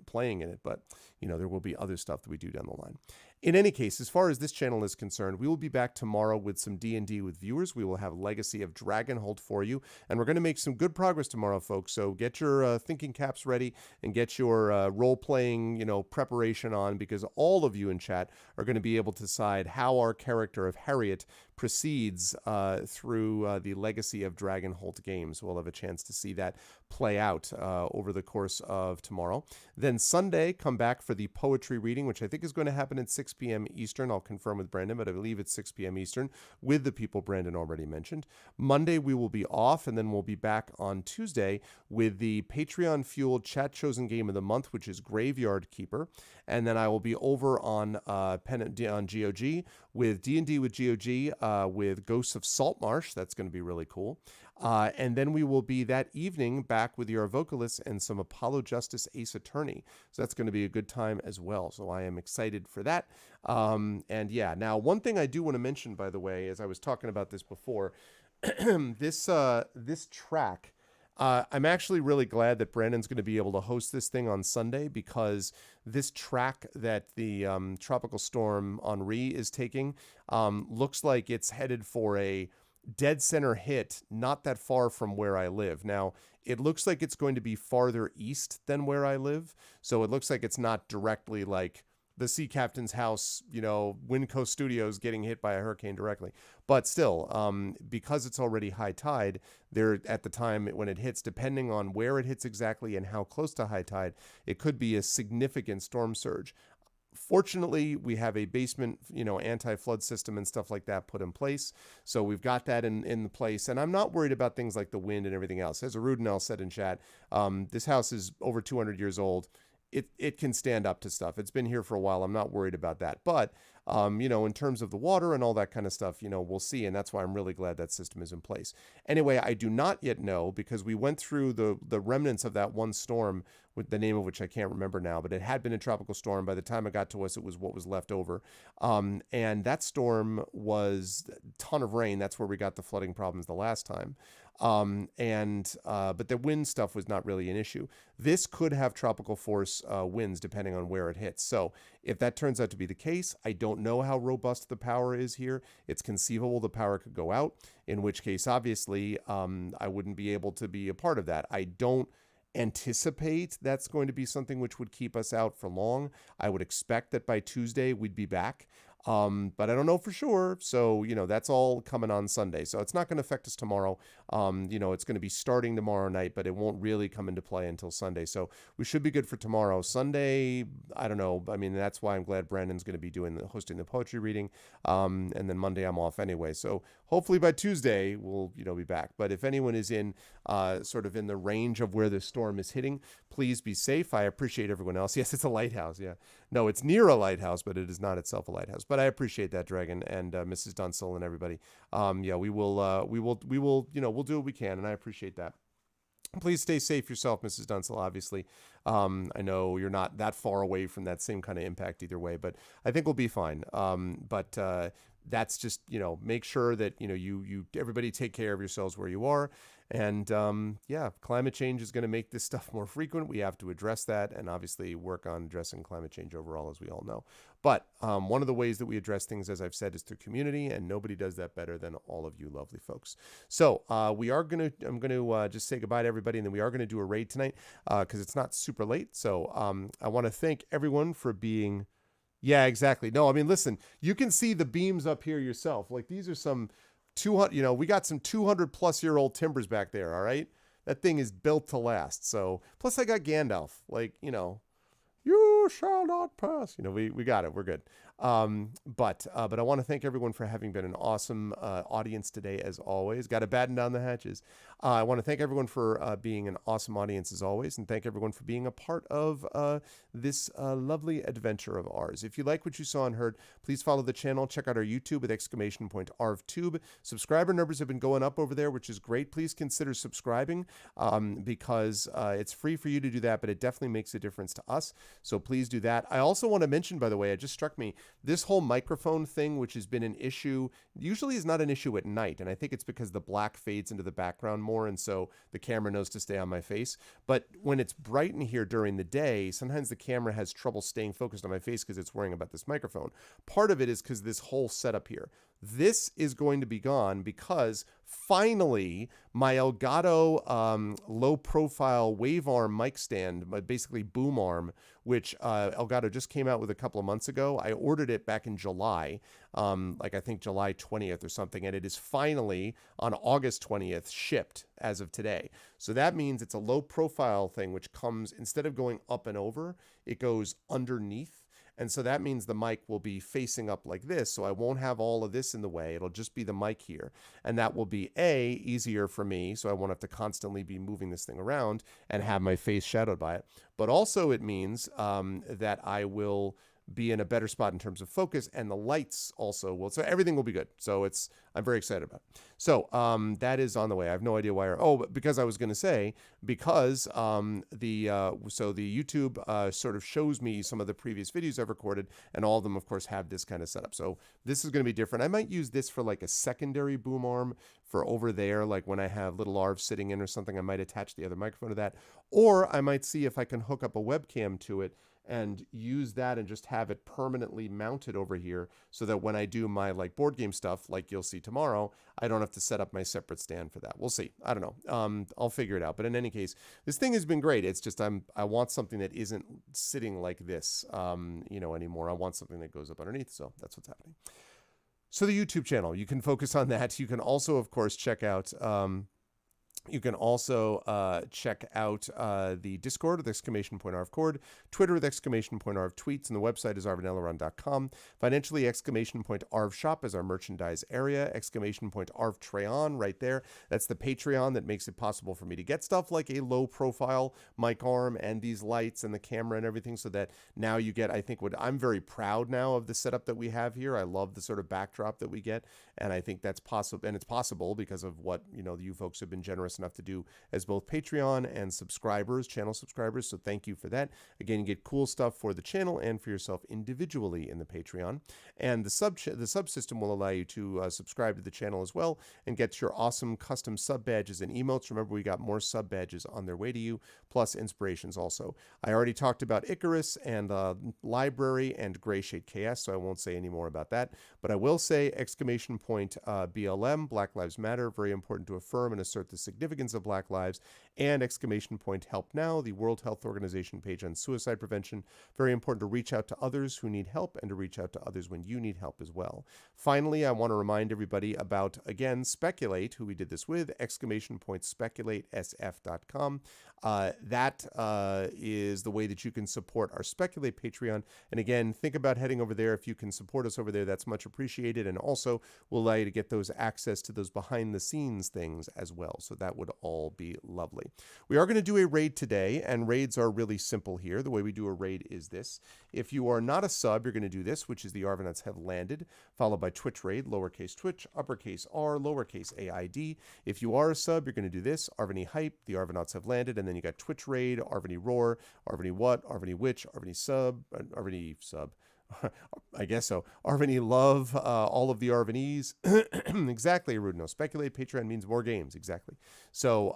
playing in it, but there will be other stuff that we do down the line. In any case, as far as this channel is concerned, we will be back tomorrow with some D&D with viewers. We will have Legacy of Dragonhold for you, and we're going to make some good progress tomorrow, folks. So get your thinking caps ready and get your role-playing, preparation on, because all of you in chat are going to be able to decide how our character of Harriet proceeds through the Legacy of Dragonhold games. We'll have a chance to see that play out over the course of tomorrow. Then Sunday, come back for the poetry reading, which I think is going to happen at 6 p.m. Eastern. I'll confirm with Brandon, but I believe it's 6 p.m. Eastern, with the people Brandon already mentioned. Monday, we will be off, and then we'll be back on Tuesday with the Patreon-fueled chat chosen game of the month, which is Graveyard Keeper. And then I will be over on GOG with D&D with GOG with Ghosts of Saltmarsh. That's going to be really cool. And then we will be that evening back with your vocalists and some Apollo Justice Ace Attorney. So that's going to be a good time as well. So I am excited for that. And yeah, now one thing I do want to mention, by the way, as I was talking about this before, this track, I'm actually really glad that Brandon's going to be able to host this thing on Sunday, because this track that the Tropical Storm Henri is taking looks like it's headed for a dead center hit not that far from where I live. Now, it looks like it's going to be farther east than where I live, so it looks like it's not directly like the sea captain's house, Windcoast Studios getting hit by a hurricane directly. But still, because it's already high tide, there at the time when it hits, depending on where it hits exactly and how close to high tide, it could be a significant storm surge. Fortunately, we have a basement, anti-flood system and stuff like that put in place. So we've got that in place. And I'm not worried about things like the wind and everything else. As Arudinel said in chat, this house is over 200 years old. It can stand up to stuff. It's been here for a while. I'm not worried about that. But, in terms of the water and all that kind of stuff, we'll see. And that's why I'm really glad that system is in place. Anyway, I do not yet know, because we went through the remnants of that one storm with the name of which I can't remember now, but it had been a tropical storm. By the time it got to us, it was what was left over. And that storm was a ton of rain. That's where we got the flooding problems the last time. But the wind stuff was not really an issue. This could have tropical force winds depending on where it hits. So if that turns out to be the case, I don't know how robust the power is here. It's conceivable the power could go out, in which case, obviously, I wouldn't be able to be a part of that. I don't anticipate that's going to be something which would keep us out for long. I would expect that by Tuesday we'd be back. But I don't know for sure. So, that's all coming on Sunday. So it's not going to affect us tomorrow. It's going to be starting tomorrow night, but it won't really come into play until Sunday. So we should be good for tomorrow. Sunday, I don't know. I mean, that's why I'm glad Brandon's going to be hosting the poetry reading. And then Monday I'm off anyway. So hopefully by Tuesday we'll, be back. But if anyone is in sort of in the range of where the storm is hitting, please be safe. I appreciate everyone else. Yes, it's a lighthouse. Yeah. No, it's near a lighthouse, but it is not itself a lighthouse. But I appreciate that, Dragon, and Mrs. Dunsel and everybody. We'll do what we can, and I appreciate that. Please stay safe yourself, Mrs. Dunsel, obviously. I know you're not that far away from that same kind of impact either way, but I think we'll be fine. That's just, make sure that, you everybody take care of yourselves where you are. And climate change is going to make this stuff more frequent. We have to address that and obviously work on addressing climate change overall, as we all know. But one of the ways that we address things, as I've said, is through community, and nobody does that better than all of you lovely folks. So I'm going to just say goodbye to everybody, and then we are going to do a raid tonight because it's not super late. So I want to thank everyone for being... Yeah, exactly. No, I mean, listen, you can see the beams up here yourself. Like, these are some 200, we got some 200 plus year old timbers back there. All right. That thing is built to last. So plus I got Gandalf, like, you shall not pass. We got it. We're good. But I want to thank everyone for having been an awesome audience today, as always. Got to batten down the hatches. I want to thank everyone for being an awesome audience, as always, and thank everyone for being a part of this lovely adventure of ours. If you like what you saw and heard, please follow the channel. Check out our YouTube with !arvtube. Subscriber numbers have been going up over there, which is great. Please consider subscribing because it's free for you to do that, but it definitely makes a difference to us. So please do that. I also want to mention, by the way, it just struck me, this whole microphone thing, which has been an issue, usually is not an issue at night. And I think it's because the black fades into the background more. And so the camera knows to stay on my face. But when it's bright in here during the day, sometimes the camera has trouble staying focused on my face because it's worrying about this microphone. Part of it is because this whole setup here. This is going to be gone because finally my Elgato low profile wave arm mic stand, basically boom arm, which Elgato just came out with a couple of months ago. I ordered it back in July, I think July 20th or something, and it is finally on August 20th shipped as of today. So that means it's a low profile thing, which comes, instead of going up and over, it goes underneath. And so that means the mic will be facing up like this. So I won't have all of this in the way. It'll just be the mic here. And that will be easier for me. So I won't have to constantly be moving this thing around and have my face shadowed by it. But also it means that I will be in a better spot in terms of focus, and the lights also will. So everything will be good. So I'm very excited about it. So that is on the way. I have no idea why. But because I was going to say, because the YouTube sort of shows me some of the previous videos I've recorded, and all of them, of course, have this kind of setup. So this is going to be different. I might use this for like a secondary boom arm for over there, like when I have little Arv sitting in or something. I might attach the other microphone to that, or I might see if I can hook up a webcam to it and use that and just have it permanently mounted over here so that when I do my like board game stuff, like you'll see tomorrow, I don't have to set up my separate stand for that. We'll see. I don't know. I'll figure it out. But in any case, this thing has been great. It's just I want something that isn't sitting like this, anymore. I want something that goes up underneath. So that's what's happening. So the YouTube channel, you can focus on that. You can also, of course, check out... You can also check out the Discord with !arvcord, Twitter with !arvtweets, and the website is arvanelleron.com. Financially, !arvshop is our merchandise area. !arvtreon right there. That's the Patreon that makes it possible for me to get stuff like a low profile mic arm and these lights and the camera and everything, so that now you get, I think, what I'm very proud now of the setup that we have here. I love the sort of backdrop that we get, and I think that's possible, and it's possible because of what, you folks have been generous generous enough to do as both Patreon and subscribers, channel subscribers. So thank you for that. Again, you get cool stuff for the channel and for yourself individually in the Patreon. And the subsystem will allow you to subscribe to the channel as well and get your awesome custom sub badges and emotes. Remember, we got more sub badges on their way to you, plus inspirations also. I already talked about Icarus and Library and Gray Shade KS, so I won't say any more about that. But I will say exclamation point BLM, Black Lives Matter, very important to affirm and assert the significance of Black lives, and exclamation point Help Now, the World Health Organization page on suicide prevention. Very important to reach out to others who need help and to reach out to others when you need help as well. Finally, I want to remind everybody about, again, Speculate, who we did this with, exclamation point speculatesf.com. That is the way that you can support our Speculate Patreon. And again, think about heading over there. If you can support us over there, that's much appreciated. And also will allow you to get those access to those behind the scenes things as well. So that would all be lovely. We are going to do a raid today, and raids are really simple here. The way we do a raid is this. If you are not a sub, you're going to do this, which is the Arvanauts Have Landed, followed by Twitch raid, lowercase Twitch, uppercase R, lowercase AID. If you are a sub, you're going to do this, Arvany Hype, the Arvanauts Have Landed, and then you got Twitch raid, Arvany Roar, Arvany What, Arvany Witch, Arvany Sub, I guess so. Arvany Love, all of the Arvanese. Exactly, Arudno. Speculate, Patreon means more games. Exactly. So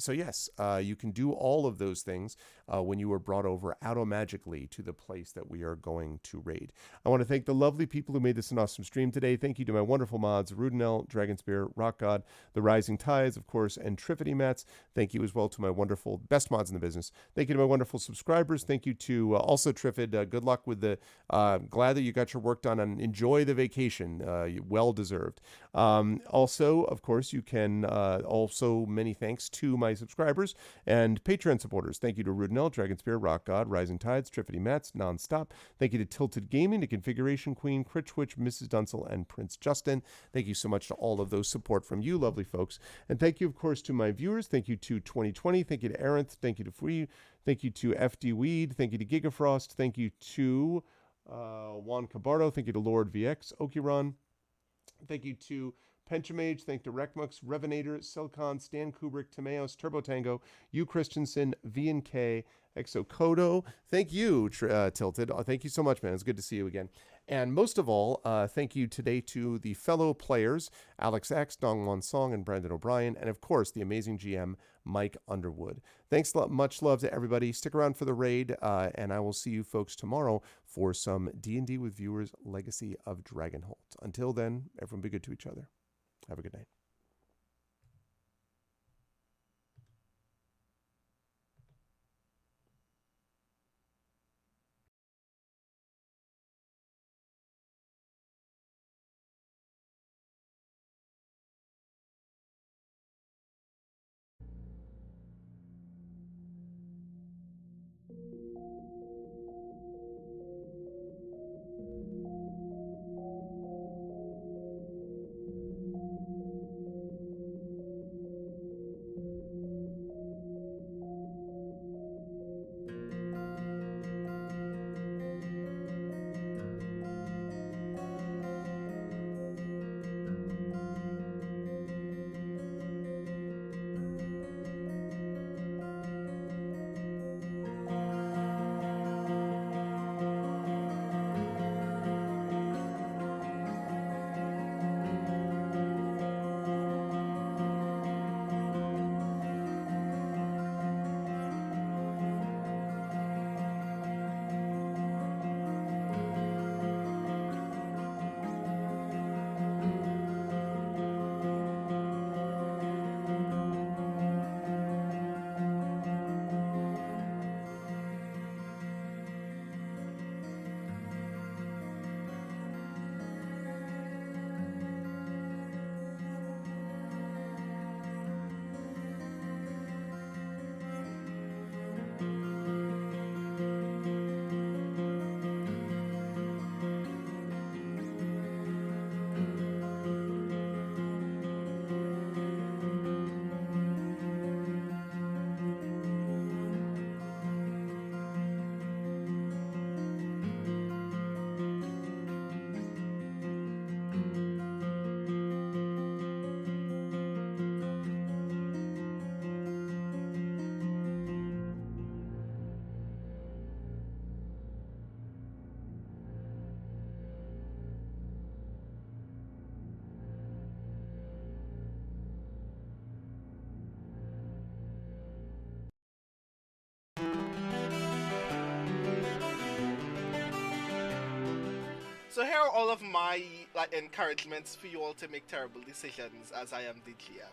yes, you can do all of those things when you are brought over automagically to the place that we are going to raid. I want to thank the lovely people who made this an awesome stream today. Thank you to my wonderful mods, Rudnell, Dragonspear, Rock God, The Rising Tides, of course, and Trifity Mats. Thank you as well to my wonderful best mods in the business. Thank you to my wonderful subscribers. Thank you to also Trifid. Good luck with the glad that you got your work done, and enjoy the vacation. Well deserved. Also, of course, you can also many thanks to my subscribers and Patreon supporters. Thank you to Rudnell, Dragonspear, Rock God, Rising Tides, Trifity Mats, Nonstop. Thank you to Tilted Gaming, to Configuration Queen, Critchwitch, Mrs. Dunsel, and Prince Justin. Thank you so much to all of those support from you, lovely folks. And thank you, of course, to my viewers. Thank you to 2020. Thank you to Arenth. Thank you to Free. Thank you to FD Weed. Thank you to Gigafrost. Thank you to Juan Cabardo. Thank you to Lord VX, Okiron. Thank you to Penchamage. Thank you to Rekmux, Revenator, Silicon, Stan Kubrick, Timeos, Turbo Tango, U Christensen, V&K, Exocodo. Thank you, Tilted. Thank you so much, man. It's good to see you again. And most of all, thank you today to the fellow players, Alex Acks, DongWon Song, and Brandon O'Brien, and of course, the amazing GM, Mike Underwood. Thanks, much love to everybody. Stick around for the raid, and I will see you folks tomorrow for some D&D with Viewers Legacy of Dragonholt. Until then, everyone be good to each other. Have a good night. So here are all of my encouragements for you all to make terrible decisions, as I am the GM.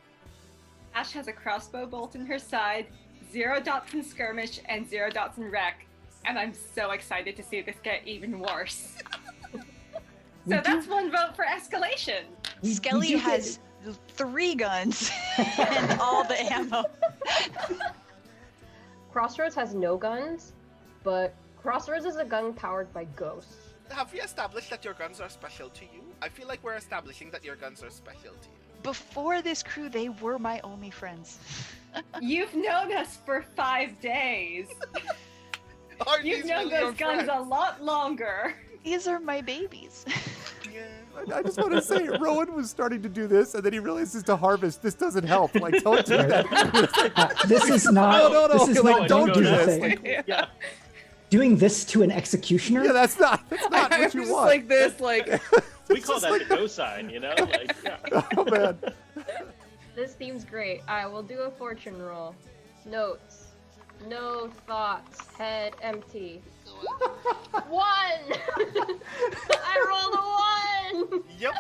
Ash has a crossbow bolt in her side, 0 dots in skirmish, and 0 dots in wreck. And I'm so excited to see this get even worse. So that's one vote for escalation. Skelly has 3 guns and all the ammo. Crossroads has no guns, but Crossroads is a gun powered by ghosts. Have we established that your guns are special to you? I feel like we're establishing that your guns are special to you. Before this crew, they were my only friends. You've known us for 5 days. You've known those guns a lot longer. These are my babies. Yeah. I just want to say, Rowan was starting to do this, and then he realizes to harvest. This doesn't help. Like, don't do that. This is not. No. This is Like, not. don't do this. this. Yeah. Doing this to an executioner. Yeah, that's not what I'm you just want. like this, like. We call that the go sign, you know? Like, yeah. Oh man. This theme's great. I will do a fortune roll. Notes. No thoughts. Head empty. 1! I rolled a 1! Yep.